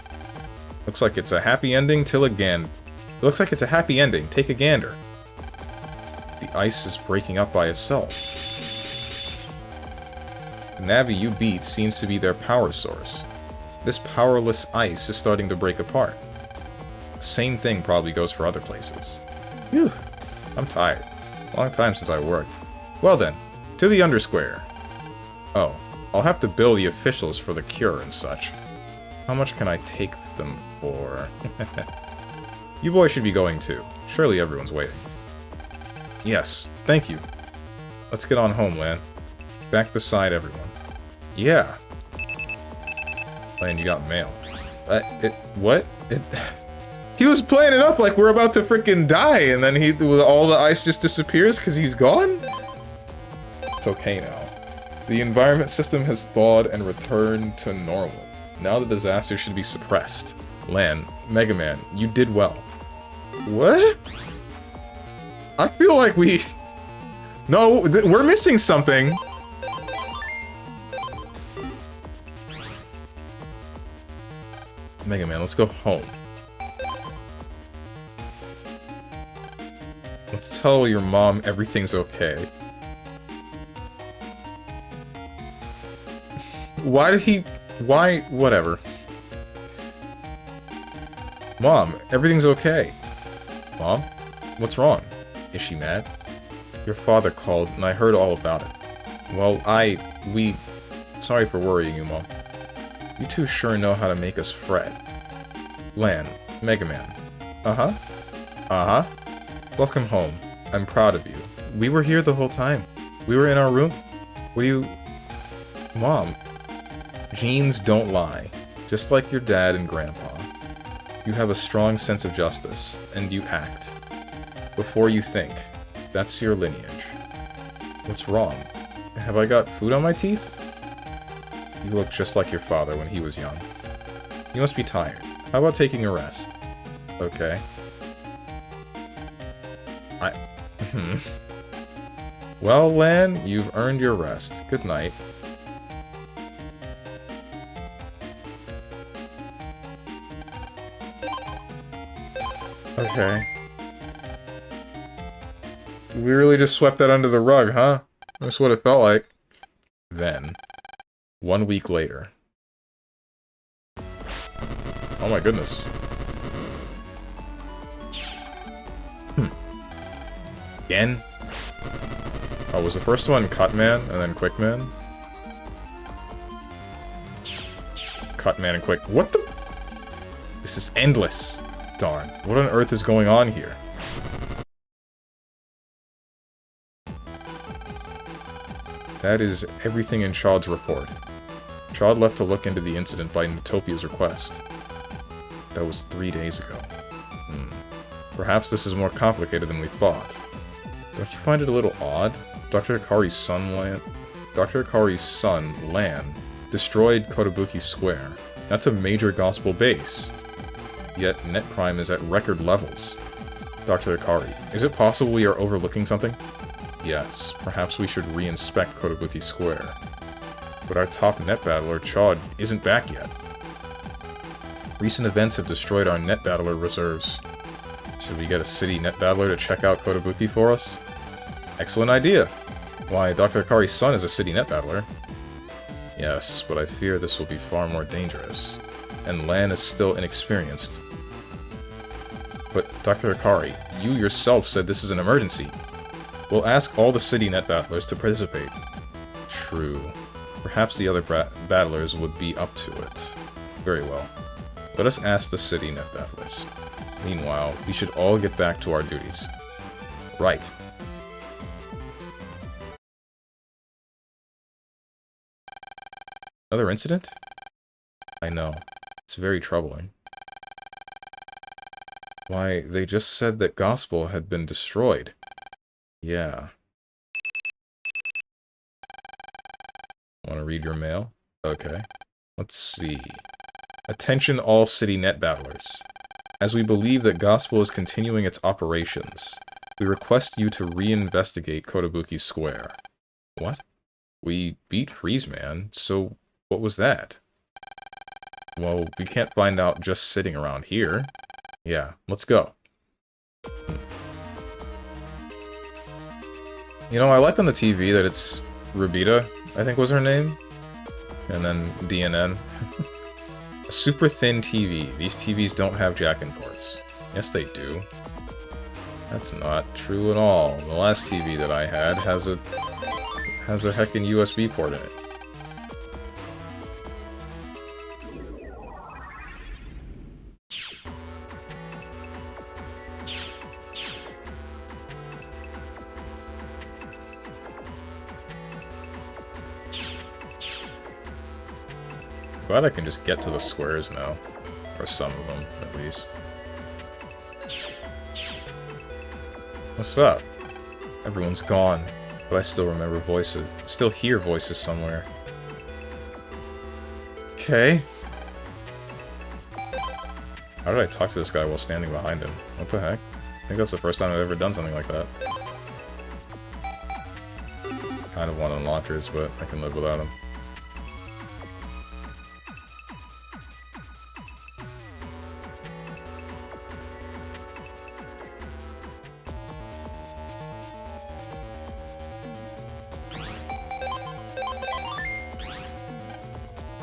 Looks like it's a happy ending till again. Looks like it's a happy ending. Take a gander. The ice is breaking up by itself. The Navi you beat seems to be their power source. This powerless ice is starting to break apart. Same thing probably goes for other places. Phew. I'm tired. Long time since I worked. Well then, to the Undersquare. Oh, I'll have to bill the officials for the cure and such. How much can I take them for? You boys should be going too. Surely everyone's waiting. Yes, thank you. Let's get on home, Lan. Back beside everyone. Yeah. Lan, you got mail. What? He was playing it up like we're about to freaking die, and then all the ice just disappears because he's gone? It's okay now. The environment system has thawed and returned to normal. Now the disaster should be suppressed. Lan, Mega Man, you did well. What? I feel like we... No, we're missing something. Mega Man, let's go home. Let's tell your mom everything's okay. Why did he... Why... Whatever. Mom, everything's okay. Mom? What's wrong? Is she mad? Your father called, and I heard all about it. Well, we... Sorry for worrying you, Mom. You two sure know how to make us fret. Lan, Mega Man. Uh-huh. Uh-huh. Welcome home. I'm proud of you. We were here the whole time. We were in our room. What do you... Mom. Genes don't lie. Just like your dad and Grandpa. You have a strong sense of justice, and you act. Before you think. That's your lineage. What's wrong? Have I got food on my teeth? You look just like your father when he was young. You must be tired. How about taking a rest? Okay. Well, Lan, you've earned your rest. Good night. Okay. We really just swept that under the rug, huh? That's what it felt like. Then, 1 week later. Oh my goodness. Again? Oh, was the first one Cutman and then Quickman? Cutman and Quick. What the? This is endless. Darn. What on earth is going on here? That is everything in Chaud's report. Chaud left to look into the incident by Netopia's request. That was 3 days ago. Perhaps this is more complicated than we thought. Don't you find it a little odd? Dr. Akari's son, Lan, destroyed Kotobuki Square. That's a major gospel base. Yet net crime is at record levels. Dr. Akari, is it possible we are overlooking something? Yes, perhaps we should re-inspect Kotobuki Square. But our top net battler, Chaud, isn't back yet. Recent events have destroyed our net battler reserves. Should we get a city net battler to check out Kotobuki for us? Excellent idea! Why, Dr. Akari's son is a city net battler. Yes, but I fear this will be far more dangerous. And Lan is still inexperienced. But, Dr. Akari, you yourself said this is an emergency. We'll ask all the city net battlers to participate. True. Perhaps the other battlers would be up to it. Very well. Let us ask the city net battlers. Meanwhile, we should all get back to our duties. Right. Another incident? I know. It's very troubling. Why, they just said that Gospel had been destroyed. Yeah. Want to read your mail? Okay. Let's see. Attention all city net battlers. As we believe that Gospel is continuing its operations, we request you to reinvestigate Kotobuki Square. What? We beat Freeze Man, so what was that? Well, we can't find out just sitting around here. Yeah, let's go. You know, I like on the TV that it's Rubita, I think was her name. And then DNN. A super thin TV. These TVs don't have jack-in ports. Yes, they do. That's not true at all. The last TV that I had has a heckin' USB port in it. Glad I can just get to the squares now. Or some of them, at least. What's up? Everyone's gone, but I still remember voices. Still hear voices somewhere. Okay. How did I talk to this guy while standing behind him? What the heck? I think that's the first time I've ever done something like that. Kind of want unlockers, but I can live without them.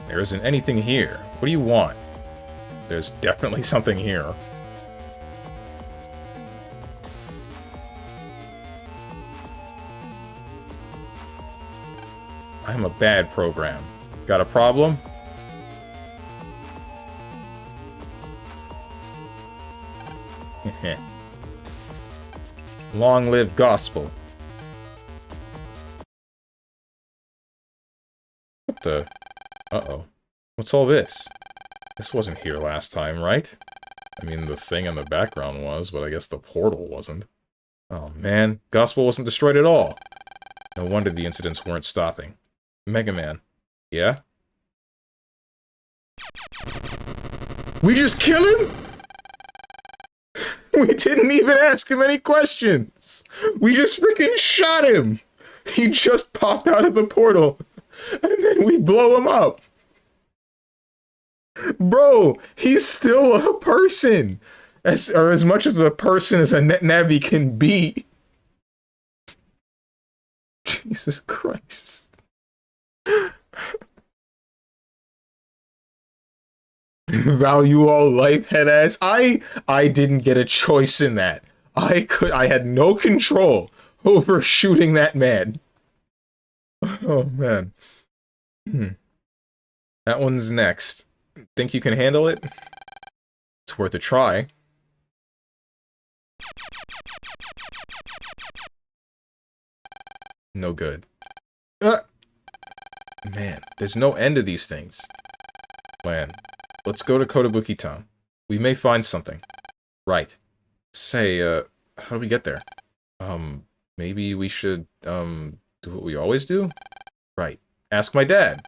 There isn't anything here. What do you want? There's definitely something here. I'm a bad program. Got a problem? Long live gospel. What the? Uh-oh. What's all this? This wasn't here last time, right? I mean, the thing in the background was, but I guess the portal wasn't. Oh man, gospel wasn't destroyed at all. No wonder the incidents weren't stopping. Mega Man. Yeah? We just kill him?! We didn't even ask him any questions! We just freaking shot him! He just popped out of the portal, and then we blow him up! Bro, he's still a person! As much as a person as a NetNavi can be. Jesus Christ. Value all life, headass. I didn't get a choice in that. I had no control over shooting that man. Oh man. That one's next. Think you can handle it? It's worth a try. No good. Man, there's no end to these things. Man, let's go to Kotobuki Town. We may find something. Right. Say, how do we get there? Maybe we should, do what we always do? Right. Ask my dad.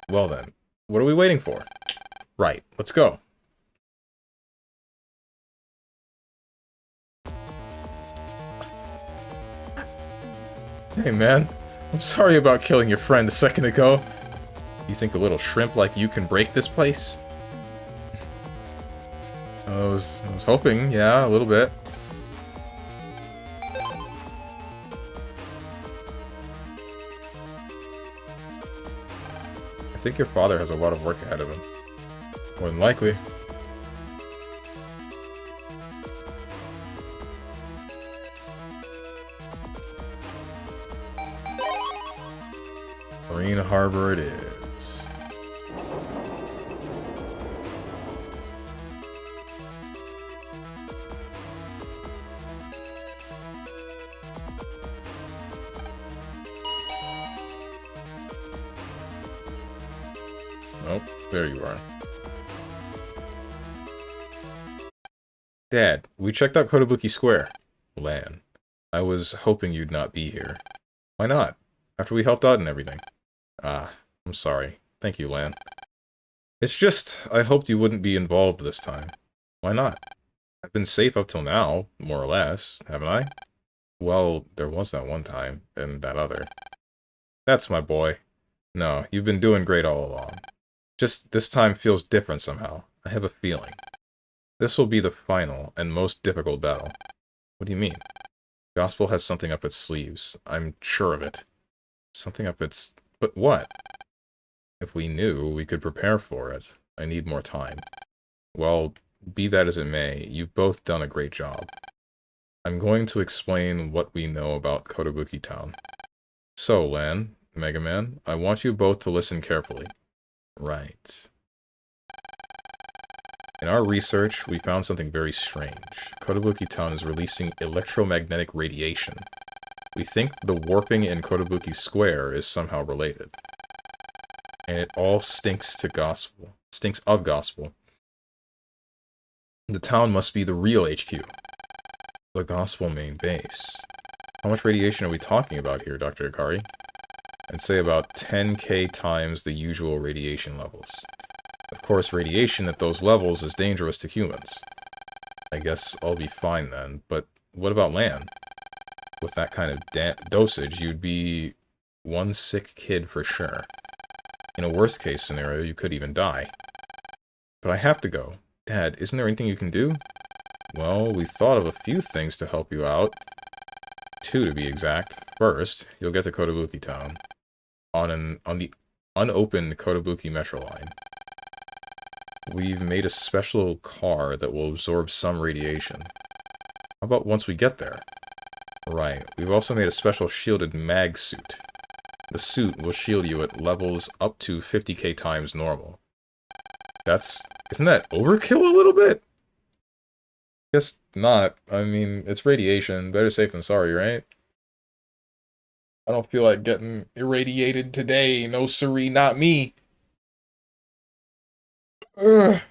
Well then, what are we waiting for? Right, let's go. Hey man, I'm sorry about killing your friend a second ago. You think a little shrimp like you can break this place? I was hoping, yeah, a little bit. I think your father has a lot of work ahead of him. More than likely. Marine Harbor it is. Oh, there you are. Dad, we checked out Kotobuki Square. Lan, I was hoping you'd not be here. Why not? After we helped out and everything. Ah, I'm sorry. Thank you, Lan. It's just, I hoped you wouldn't be involved this time. Why not? I've been safe up till now, more or less, haven't I? Well, there was that one time, and that other. That's my boy. No, you've been doing great all along. Just this time feels different somehow. I have a feeling. This will be the final and most difficult battle. What do you mean? Gospel has something up its sleeves. I'm sure of it. Something up its... But what? If we knew, we could prepare for it. I need more time. Well, be that as it may, you've both done a great job. I'm going to explain what we know about Kotobuki Town. So, Lan, Mega Man, I want you both to listen carefully. Right. In our research, we found something very strange. Kotobuki Town is releasing electromagnetic radiation. We think the warping in Kotobuki Square is somehow related. And it all stinks to gospel. Stinks of gospel. The town must be the real HQ. The gospel main base. How much radiation are we talking about here, Dr. Akari? I'd say about 10k times the usual radiation levels. Of course, radiation at those levels is dangerous to humans. I guess I'll be fine then, but what about Lan? With that kind of dosage, you'd be one sick kid for sure. In a worst-case scenario, you could even die. But I have to go. Dad, isn't there anything you can do? Well, we thought of a few things to help you out. 2 to be exact. First, you'll get to Kotobuki Town. On the unopened Kotobuki Metro line. We've made a special car that will absorb some radiation. How about once we get there? Right, we've also made a special shielded mag suit. The suit will shield you at levels up to 50k times normal. Isn't that overkill a little bit? Guess not. I mean, it's radiation. Better safe than sorry, right? I don't feel like getting irradiated today. No siree, not me. Ugh.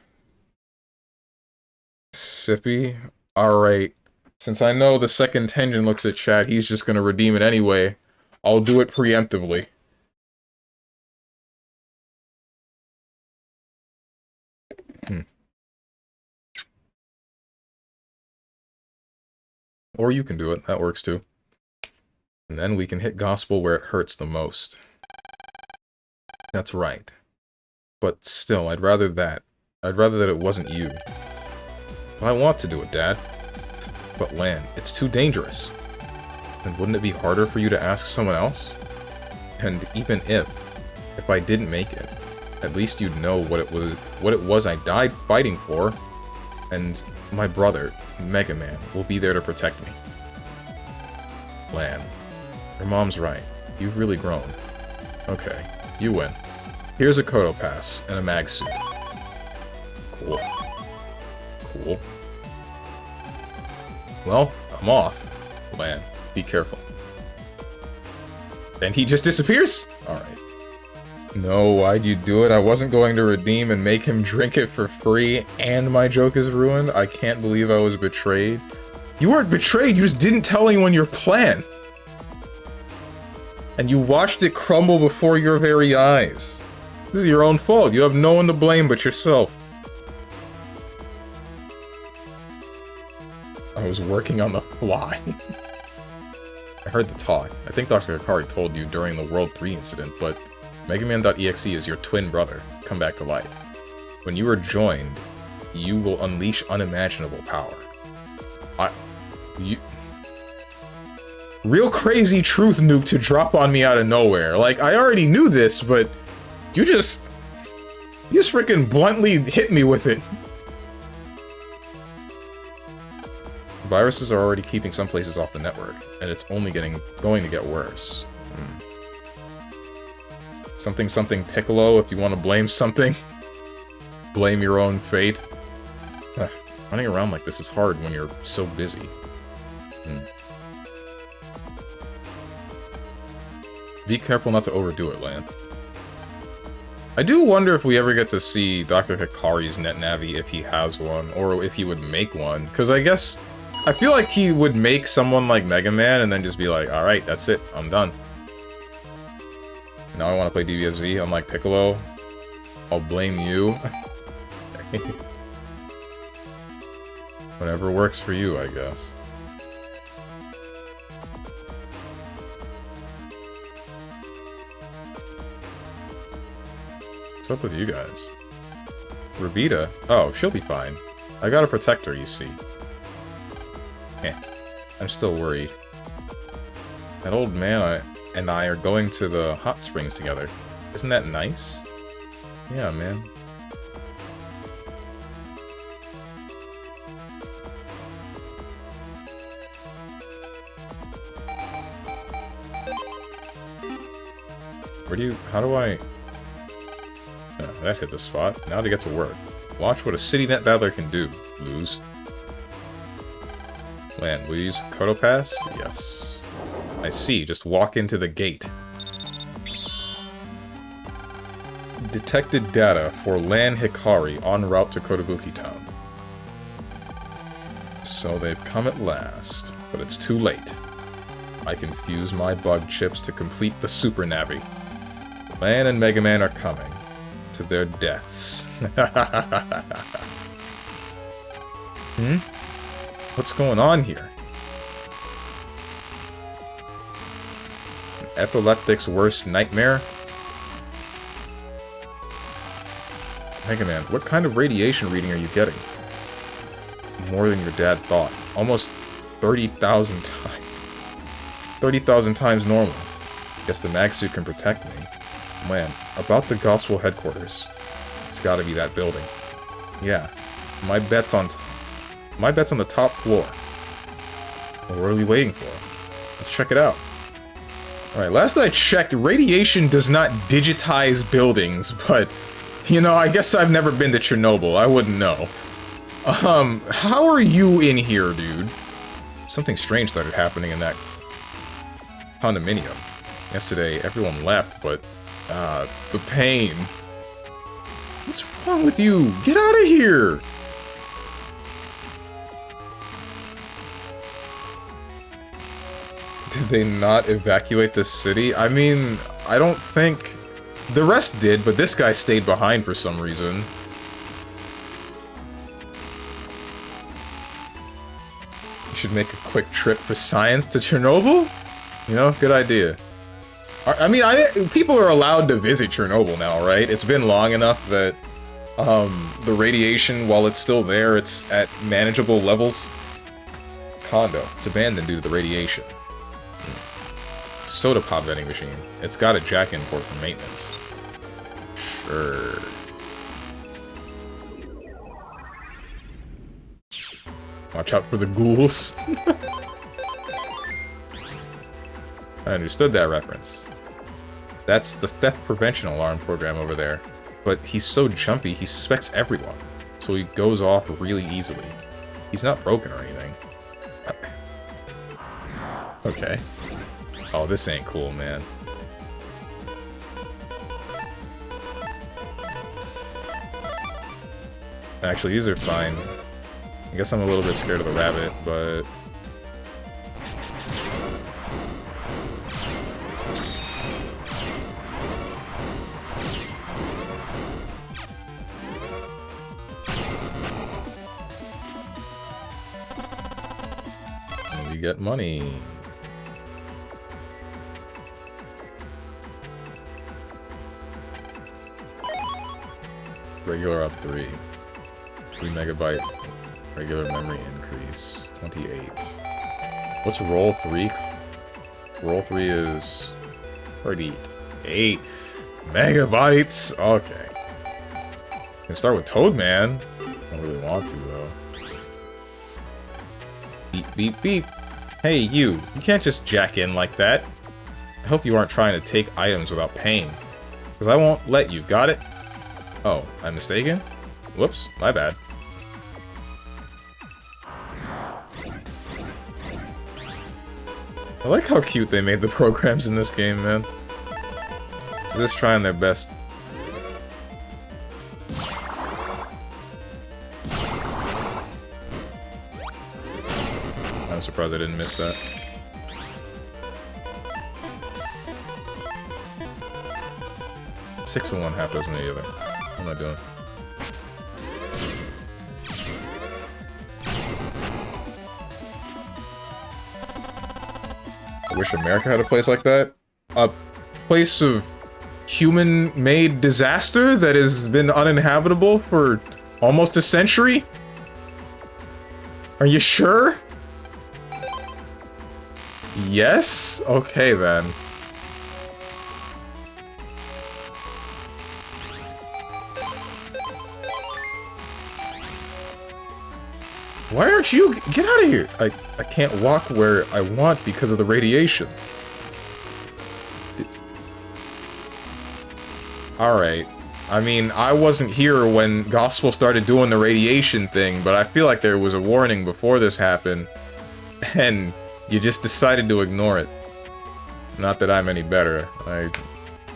Sippy. Alright. Since I know the second Tenjin looks at chat, he's just gonna redeem it anyway. I'll do it preemptively. Or you can do it. That works too. And then we can hit gospel where it hurts the most. That's right. But still, I'd rather that it wasn't you. But I want to do it, Dad. But Lan, it's too dangerous. Then wouldn't it be harder for you to ask someone else? And even if I didn't make it, at least you'd know what it was I died fighting for, and my brother, Mega Man, will be there to protect me. Lan, your mom's right. You've really grown. Okay, you win. Here's a Kodo Pass and a mag suit. Cool. Cool. Well, I'm off. Lan, be careful. And he just disappears? Alright. No, why'd you do it? I wasn't going to redeem and make him drink it for free, and my joke is ruined? I can't believe I was betrayed. You weren't betrayed, you just didn't tell anyone your plan! And you watched it crumble before your very eyes. This is your own fault. You have no one to blame but yourself. I was working on the fly. I heard the talk. I think Dr. Akari told you during the World 3 incident, but Megaman.exe is your twin brother, come back to life. When you are joined, you will unleash unimaginable power. Real crazy truth nuke to drop on me out of nowhere. Like, I already knew this, but you just freaking bluntly hit me with it. Viruses are already keeping some places off the network, and it's only going to get worse. Something Piccolo, if you want to blame something. Blame your own fate. Running around like this is hard when you're so busy. Be careful not to overdo it, Lan. I do wonder if we ever get to see Dr. Hikari's NetNavi if he has one, or if he would make one, because I feel like he would make someone like Mega Man and then just be like, alright, that's it, I'm done. Now I want to play DBFZ, unlike Piccolo. I'll blame you. Whatever works for you, I guess. What's up with you guys? Rabita? Oh, she'll be fine. I gotta protect her, you see. I'm still worried. That old man and I are going to the hot springs together. Isn't that nice? Yeah, man. How do I... Oh, that hit the spot. Now to get to work. Watch what a city net battler can do. Lose. Land, will you use Kodo Pass? Yes. I see, just walk into the gate. Detected data for Lan Hikari en route to Kotobuki Town. So they've come at last, but it's too late. I can fuse my bug chips to complete the Super Navi. Man and Mega Man are coming. To their deaths. What's going on here? An epileptic's worst nightmare? Mega Man, what kind of radiation reading are you getting? More than your dad thought. Almost 30,000 times. 30,000 times normal. Guess the mag suit can protect me. Man, about the Gospel headquarters. It's gotta be that building. Yeah. My bet's on the top floor. Well, what are we waiting for? Let's check it out. Alright, last I checked, radiation does not digitize buildings, but, you know, I guess I've never been to Chernobyl. I wouldn't know. How are you in here, dude? Something strange started happening in that condominium. Yesterday, everyone left, but, the pain. What's wrong with you? Get out of here! Did they not evacuate the city? I mean, I don't think... The rest did, but this guy stayed behind for some reason. You should make a quick trip for science to Chernobyl? You know, good idea. I mean, people are allowed to visit Chernobyl now, right? It's been long enough that the radiation, while it's still there, it's at manageable levels. Condo. It's abandoned due to the radiation. Soda pop vending machine. It's got a jack-in port for maintenance. Sure. Watch out for the ghouls. I understood that reference. That's the theft prevention alarm program over there. But he's so jumpy, he suspects everyone. So he goes off really easily. He's not broken or anything. Okay. Oh, this ain't cool, man. Actually, these are fine. I guess I'm a little bit scared of the rabbit, but... And we get money. Regular up 3. 3 megabyte regular memory increase. 28. What's roll 3? Roll 3 is 38 megabytes. Okay. Can start with Toadman. I don't really want to though. Beep beep beep. Hey you can't just jack in like that. I hope you aren't trying to take items without paying. Because I won't let you, got it? Oh, I'm mistaken? Whoops, my bad. I like how cute they made the programs in this game, man. They're just trying their best. I'm surprised I didn't miss that. Six of one, half dozen of the other. What am I doing? I wish America had a place like that. A place of human-made disaster that has been uninhabitable for almost a century? Are you sure? Yes? Okay, then. Why aren't you? Get out of here! I can't walk where I want because of the radiation. Alright. I mean, I wasn't here when Gospel started doing the radiation thing, but I feel like there was a warning before this happened, and you just decided to ignore it. Not that I'm any better.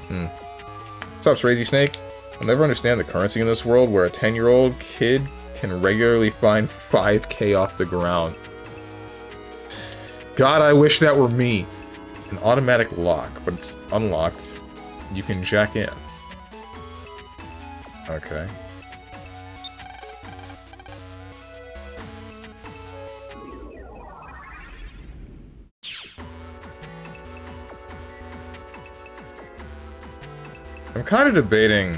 What's up, Crazy Snake? I'll never understand the currency in this world where a 10-year-old kid can regularly find 5K off the ground. God, I wish that were me. An automatic lock, but it's unlocked. You can jack in. Okay. I'm kind of debating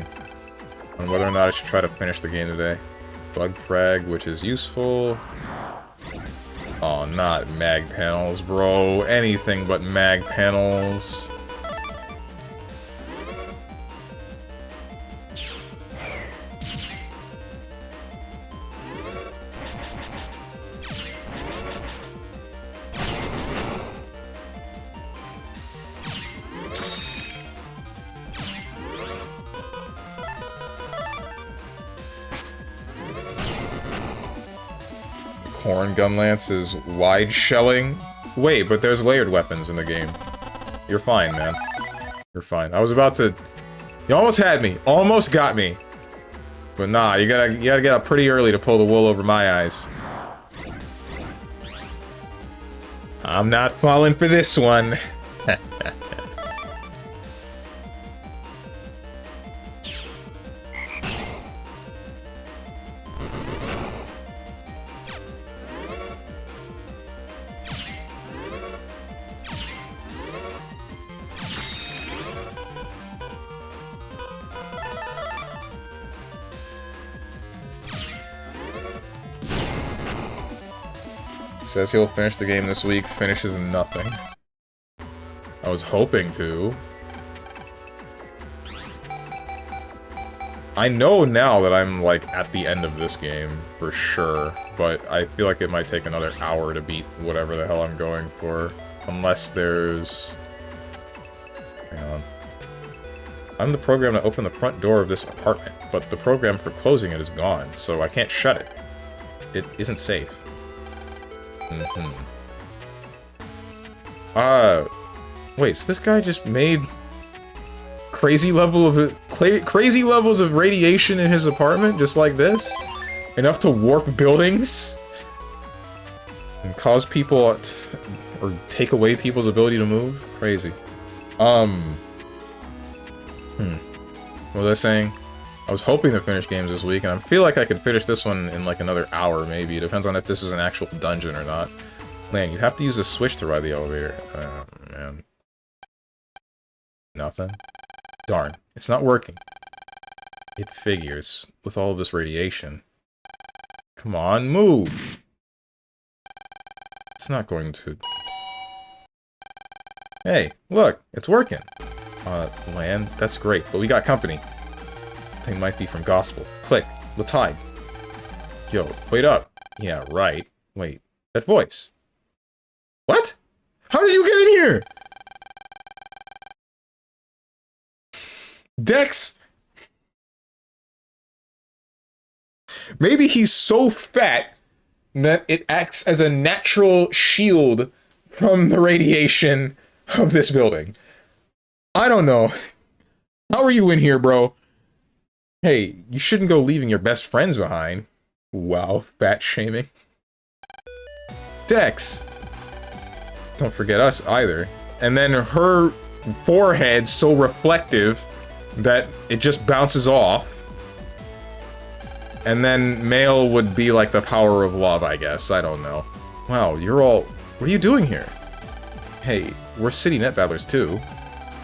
on whether or not I should try to finish the game today. Bug frag, which is useful. Oh, not mag panels, bro. Anything but mag panels. Horn gun lance is wide shelling. Wait, but there's layered weapons in the game. You're fine, man. You're fine. I was about to... You almost had me. Almost got me. But nah, you gotta get up pretty early to pull the wool over my eyes. I'm not falling for this one. Says he'll finish the game this week, finishes nothing. I was hoping to. I know now that I'm, like, at the end of this game, for sure, but I feel like it might take another hour to beat whatever the hell I'm going for. Unless there's... Hang on. I'm the program to open the front door of this apartment, but the program for closing it is gone, so I can't shut it. It isn't safe. Wait, so this guy just made crazy levels of radiation in his apartment, just like this? Enough to warp buildings? And cause people, or take away people's ability to move? Crazy. What was I saying? I was hoping to finish games this week, and I feel like I could finish this one in like another hour, maybe. It depends on if this is an actual dungeon or not. Man, you have to use a switch to ride the elevator. Oh, man. Nothing? Darn. It's not working. It figures. With all of this radiation. Come on, move! It's not going to... Hey, look! It's working! Land? That's great, but we got company. Thing might be from Gospel. Click. Let's hide. Yo, wait up. Yeah, right. Wait. That voice. What? How did you get in here? Dex? Maybe he's so fat that it acts as a natural shield from the radiation of this building. I don't know. How are you in here, bro? Hey, you shouldn't go leaving your best friends behind. Wow, fat shaming. Dex. Don't forget us either. And then her forehead's so reflective that it just bounces off. And then male would be like the power of love, I guess. I don't know. Wow, you're all... What are you doing here? Hey, we're city net battlers too.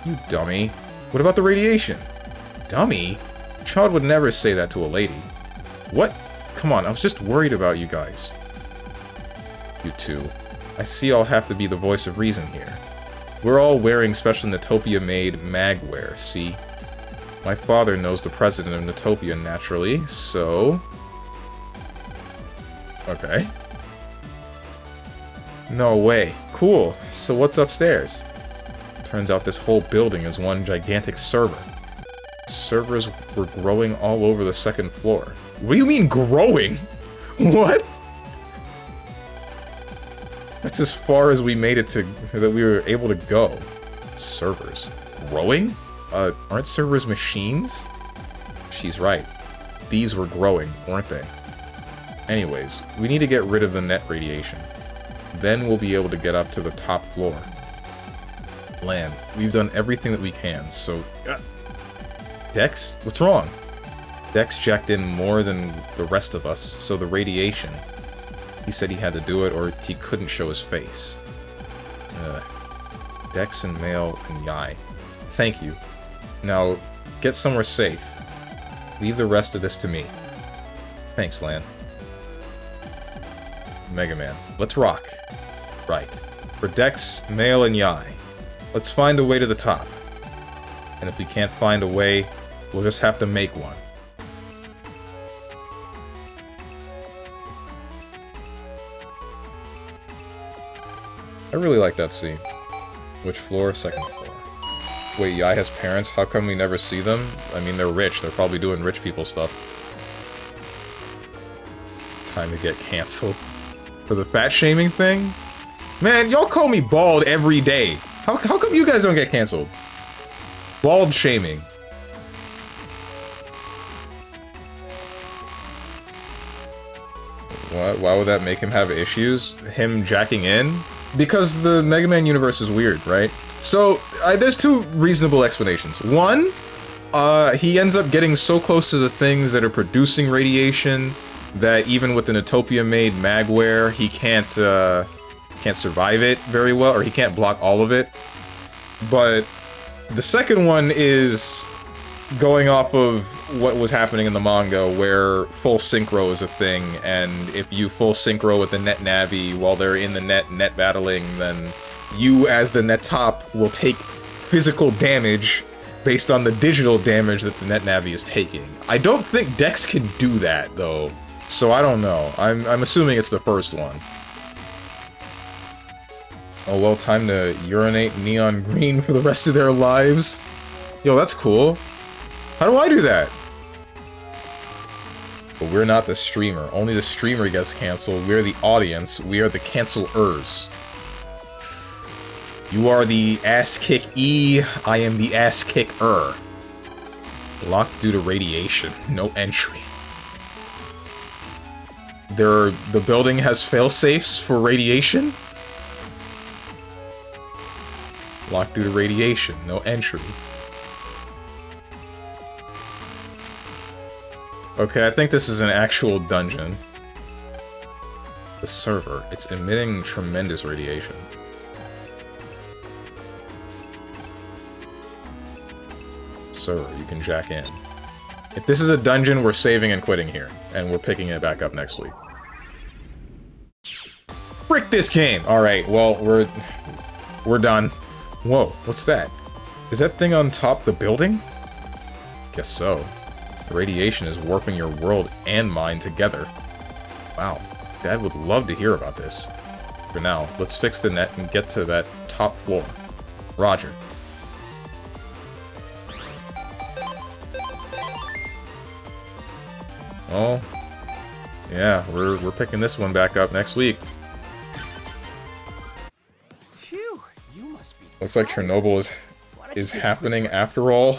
You dummy. What about the radiation? Dummy? Child would never say that to a lady. What? Come on, I was just worried about you guys. You two. I see I'll have to be the voice of reason here. We're all wearing special Natopia-made magwear, see? My father knows the president of Natopia, naturally, so... Okay. No way. Cool. So what's upstairs? Turns out this whole building is one gigantic server. Servers were growing all over the second floor. What do you mean, growing? What? That's as far as we made it to... that we were able to go. Servers. Growing? Aren't servers machines? She's right. These were growing, weren't they? Anyways, we need to get rid of the net radiation. Then we'll be able to get up to the top floor. Land. We've done everything that we can, so... Dex? What's wrong? Dex jacked in more than the rest of us, so the radiation... He said he had to do it, or he couldn't show his face. Dex and Mail and Yai. Thank you. Now, get somewhere safe. Leave the rest of this to me. Thanks, Lan. Mega Man. Let's rock. Right. For Dex, Mail, and Yai. Let's find a way to the top. And if we can't find a way, we'll just have to make one. I really like that scene. Which floor? Second floor. Wait, Yai has parents? How come we never see them? I mean, they're rich. They're probably doing rich people stuff. Time to get canceled. For the fat shaming thing? Man, y'all call me bald every day. How come you guys don't get canceled? Bald shaming. What? Why would that make him have issues? Him jacking in? Because the Mega Man universe is weird, right? So, there's two reasonable explanations. One, he ends up getting so close to the things that are producing radiation that even with the Natopia-made magwear, he can't survive it very well, or he can't block all of it. But the second one is going off of what was happening in the manga, where full synchro is a thing, and if you full synchro with the net Navi while they're in the net battling, then you as the net top will take physical damage based on the digital damage that the net Navi is taking. I don't think Dex can do that, though, so I don't know. I'm assuming it's the first one. Oh well, time to urinate neon green for the rest of their lives. Yo, that's cool. How do I do that? But we're not the streamer. Only the streamer gets canceled. We're the audience. We are the cancelers. You are the ass kick E. I am the ass kicker. Locked due to radiation. No entry. The building has fail-safes for radiation? Locked due to radiation. No entry. Okay, I think this is an actual dungeon. The server. It's emitting tremendous radiation. Server, you can jack in. If this is a dungeon, we're saving and quitting here. And we're picking it back up next week. Frick this game! Alright, well, we're done. Whoa, what's that? Is that thing on top the building? Guess so. The radiation is warping your world and mine together. Wow, Dad would love to hear about this. For now, let's fix the net and get to that top floor. Roger. Oh, yeah, we're picking this one back up next week. Phew, you must be Looks like Chernobyl is happening after all.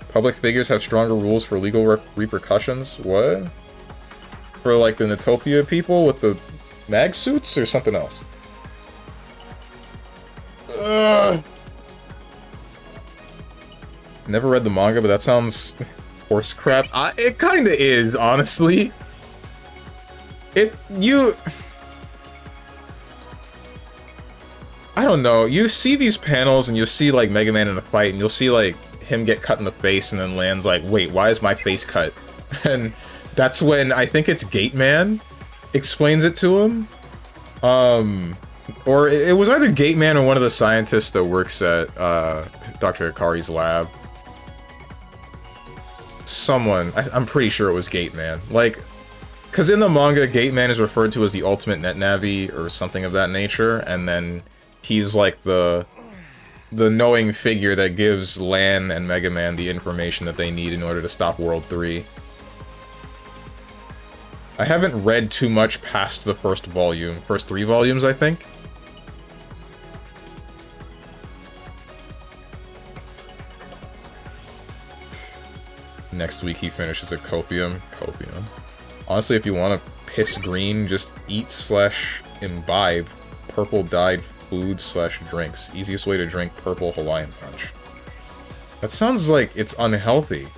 Public figures have stronger rules for legal repercussions? What? For like the Natopia people with the mag suits or something else? Never read the manga, but that sounds horse crap. It kinda is, honestly. I don't know. You see these panels and you'll see like Mega Man in a fight and you'll see like him get cut in the face and then lands like, wait, why is my face cut? And that's when I think it's Gate Man explains it to him. Or it was either Gate Man or one of the scientists that works at Dr. Akari's lab. Someone, I'm pretty sure it was Gate Man. Like, because in the manga, Gate Man is referred to as the ultimate net navi or something of that nature, and then he's like the knowing figure that gives Lan and Mega Man the information that they need in order to stop World 3. I haven't read too much past the first volume. First 3 volumes, I think. Next week he finishes a Copium. Copium. Honestly, if you want to piss green, just eat/imbibe purple dyed food/drinks. Easiest way to drink purple Hawaiian punch. That sounds like it's unhealthy.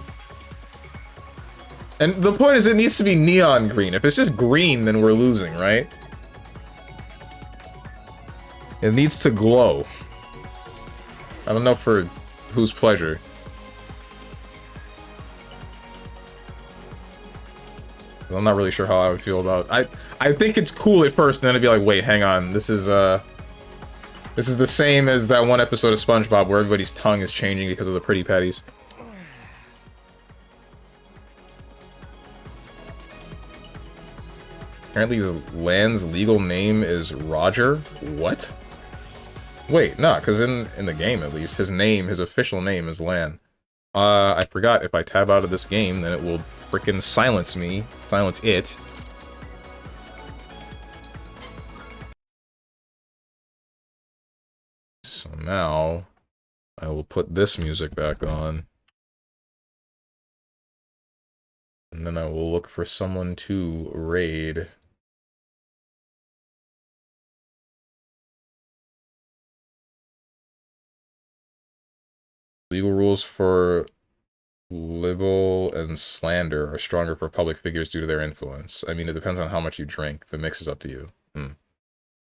And the point is, it needs to be neon green. If it's just green, then we're losing, right? It needs to glow. I don't know for whose pleasure. I'm not really sure how I would feel about it. I think it's cool at first, and then it'd be like, wait, hang on, this is the same as that one episode of SpongeBob where everybody's tongue is changing because of the pretty patties. Apparently Lan's legal name is Roger. What? Wait, no, because in the game at least, his official name is Lan. I forgot, if I tab out of this game, then it will frickin' silence it. So now, I will put this music back on. And then I will look for someone to raid. Legal rules for libel and slander are stronger for public figures due to their influence. I mean, it depends on how much you drink. The mix is up to you. And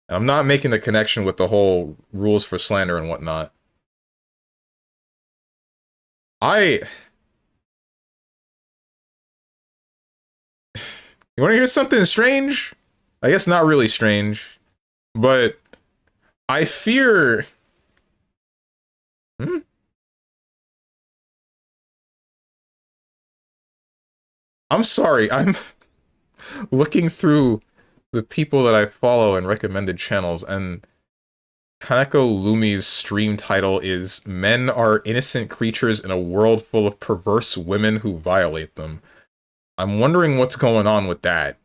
I'm not making the connection with the whole rules for slander and whatnot. You want to hear something strange? I guess not really strange, but I fear... I'm sorry, I'm looking through the people that I follow and recommended channels, and Kaneko Lumi's stream title is Men Are Innocent Creatures in a World Full of Perverse Women Who Violate Them. I'm wondering what's going on with that.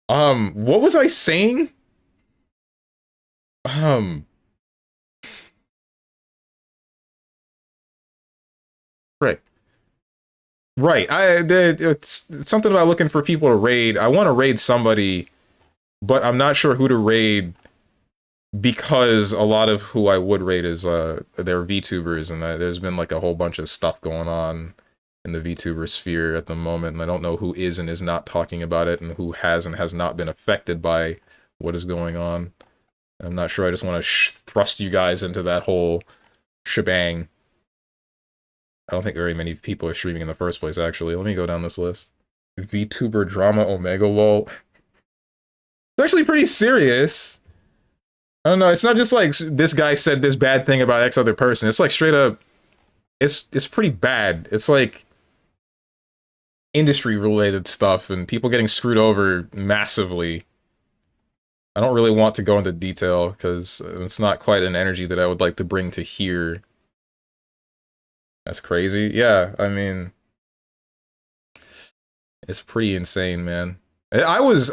What was I saying? Right. Right. It's something about looking for people to raid. I want to raid somebody, but I'm not sure who to raid because a lot of who I would raid is they're VTubers, and there's been like a whole bunch of stuff going on in the VTuber sphere at the moment, and I don't know who is and is not talking about it and who has and has not been affected by what is going on. I'm not sure I just want to thrust you guys into that whole shebang. I don't think very many people are streaming in the first place, actually. Let me go down this list. VTuber Drama Omega Lol. It's actually pretty serious. I don't know, it's not just like, this guy said this bad thing about X other person. It's like straight up, it's pretty bad. It's like industry-related stuff and people getting screwed over massively. I don't really want to go into detail, because it's not quite an energy that I would like to bring to here. That's crazy. Yeah, I mean, it's pretty insane, man. It's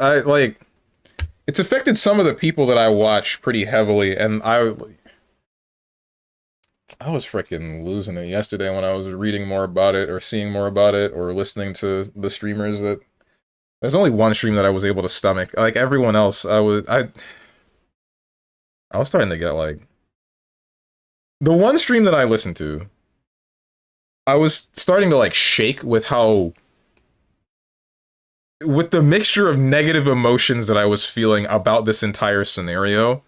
affected some of the people that I watch pretty heavily, and I was freaking losing it yesterday when I was reading more about it, or seeing more about it, or listening to the streamers that... There's only one stream that I was able to stomach. Like, everyone else, I was starting to get, like... The one stream that I listened to, I was starting to, like, shake with how with the mixture of negative emotions that I was feeling about this entire scenario,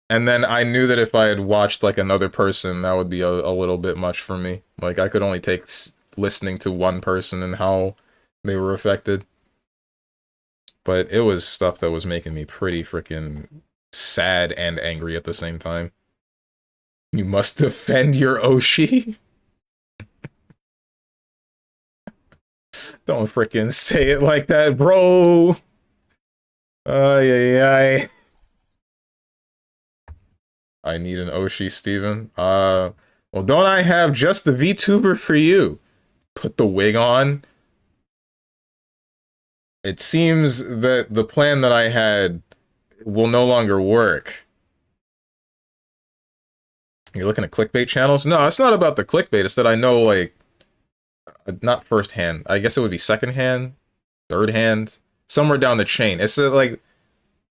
and then I knew that if I had watched like another person, that would be a little bit much for me. Like I could only take listening to one person and how they were affected. But it was stuff that was making me pretty freaking sad and angry at the same time. You must defend your Oshi. Don't freaking say it like that, bro. Ay, ay, ay. I need an Oshi, Steven. Well, don't I have just the VTuber for you? Put the wig on. It seems that the plan that I had will no longer work. You're looking at clickbait channels? No, it's not about the clickbait. It's that I know, like, not firsthand. I guess it would be secondhand, third hand, somewhere down the chain. It's like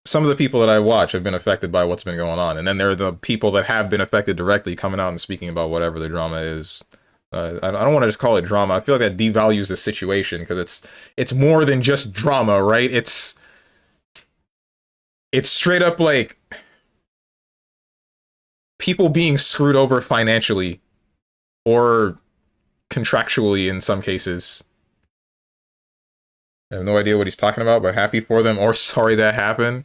some of the people that I watch have been affected by what's been going on, and then there are the people that have been affected directly coming out and speaking about whatever the drama is. I don't want to just call it drama. I feel like that devalues the situation because it's more than just drama, right? It's straight up like people being screwed over financially or contractually in some cases. I have no idea what he's talking about, but happy for them or sorry that happened.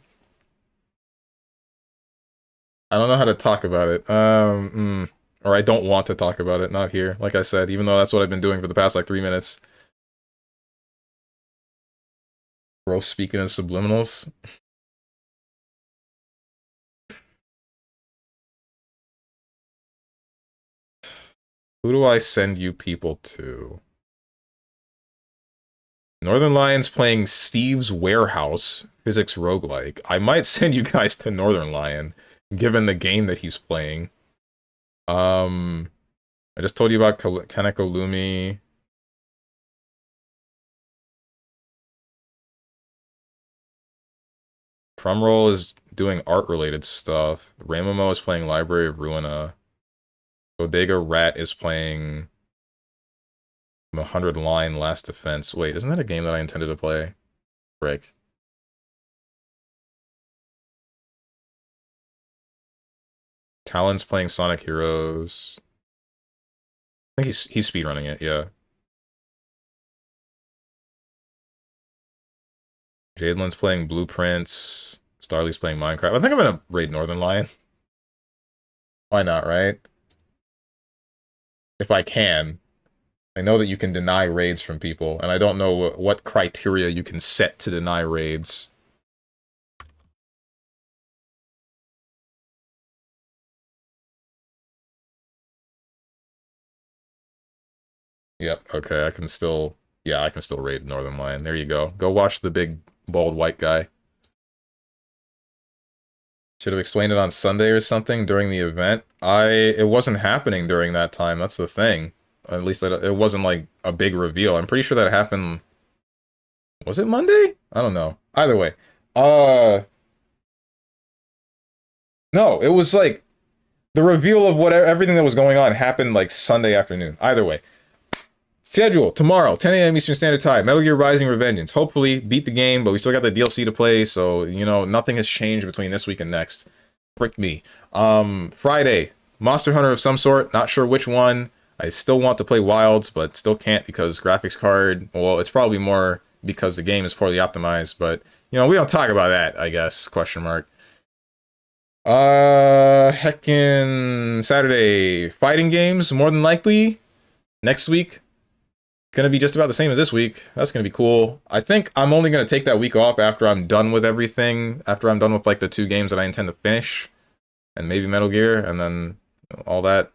I don't know how to talk about it. Or I don't want to talk about it, not here. Like I said, even though that's what I've been doing for the past like 3 minutes. Bro speaking in subliminals. Who do I send you people to? Northern Lions playing Steve's Warehouse Physics Roguelike. I might send you guys to Northern Lion, given the game that he's playing. I just told you about Kaneko Lumi. Crumroll is doing art-related stuff. Ramomo is playing Library of Ruina. Bodega Rat is playing 100 Line Last Defense. Wait, isn't that a game that I intended to play? Frick. Talon's playing Sonic Heroes. I think he's speedrunning it, yeah. Jadelin's playing Blueprints. Starly's playing Minecraft. I think I'm gonna raid Northern Lion. Why not, right? If I can. I know that you can deny raids from people, and I don't know what criteria you can set to deny raids. Yep, okay, I can still raid Northern Lion. There you go. Go watch the big, bald white guy. Should have explained it on Sunday or something during the event. It wasn't happening during that time, that's the thing. At least it wasn't like a big reveal. I'm pretty sure that happened... Was it Monday? I don't know. Either way. No, it was like... The reveal of everything that was going on happened like Sunday afternoon. Either way. Schedule, tomorrow, 10 a.m. Eastern Standard Time, Metal Gear Rising Revengeance. Hopefully, beat the game, but we still got the DLC to play, so, you know, nothing has changed between this week and next. Frick me. Friday, Monster Hunter of some sort, not sure which one. I still want to play Wilds, but still can't because graphics card, well, it's probably more because the game is poorly optimized, but, you know, we don't talk about that, I guess, question mark. Heckin' Saturday, fighting games, more than likely, next week. Gonna be just about the same as this week. That's gonna be cool. I think I'm only gonna take that week off after I'm done with everything. After I'm done with like the 2 games that I intend to finish, and maybe Metal Gear, and then all that,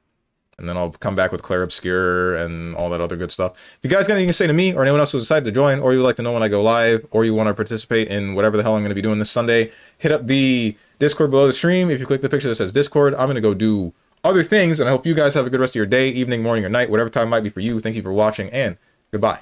and then I'll come back with Clair Obscure and all that other good stuff. If you guys got anything to say to me or anyone else who decided to join, or you would like to know when I go live, or you want to participate in whatever the hell I'm gonna be doing this Sunday, hit up the Discord below the stream. If you click the picture that says Discord, I'm gonna go do other things, and I hope you guys have a good rest of your day, evening, morning, or night, whatever time it might be for you. Thank you for watching, and goodbye.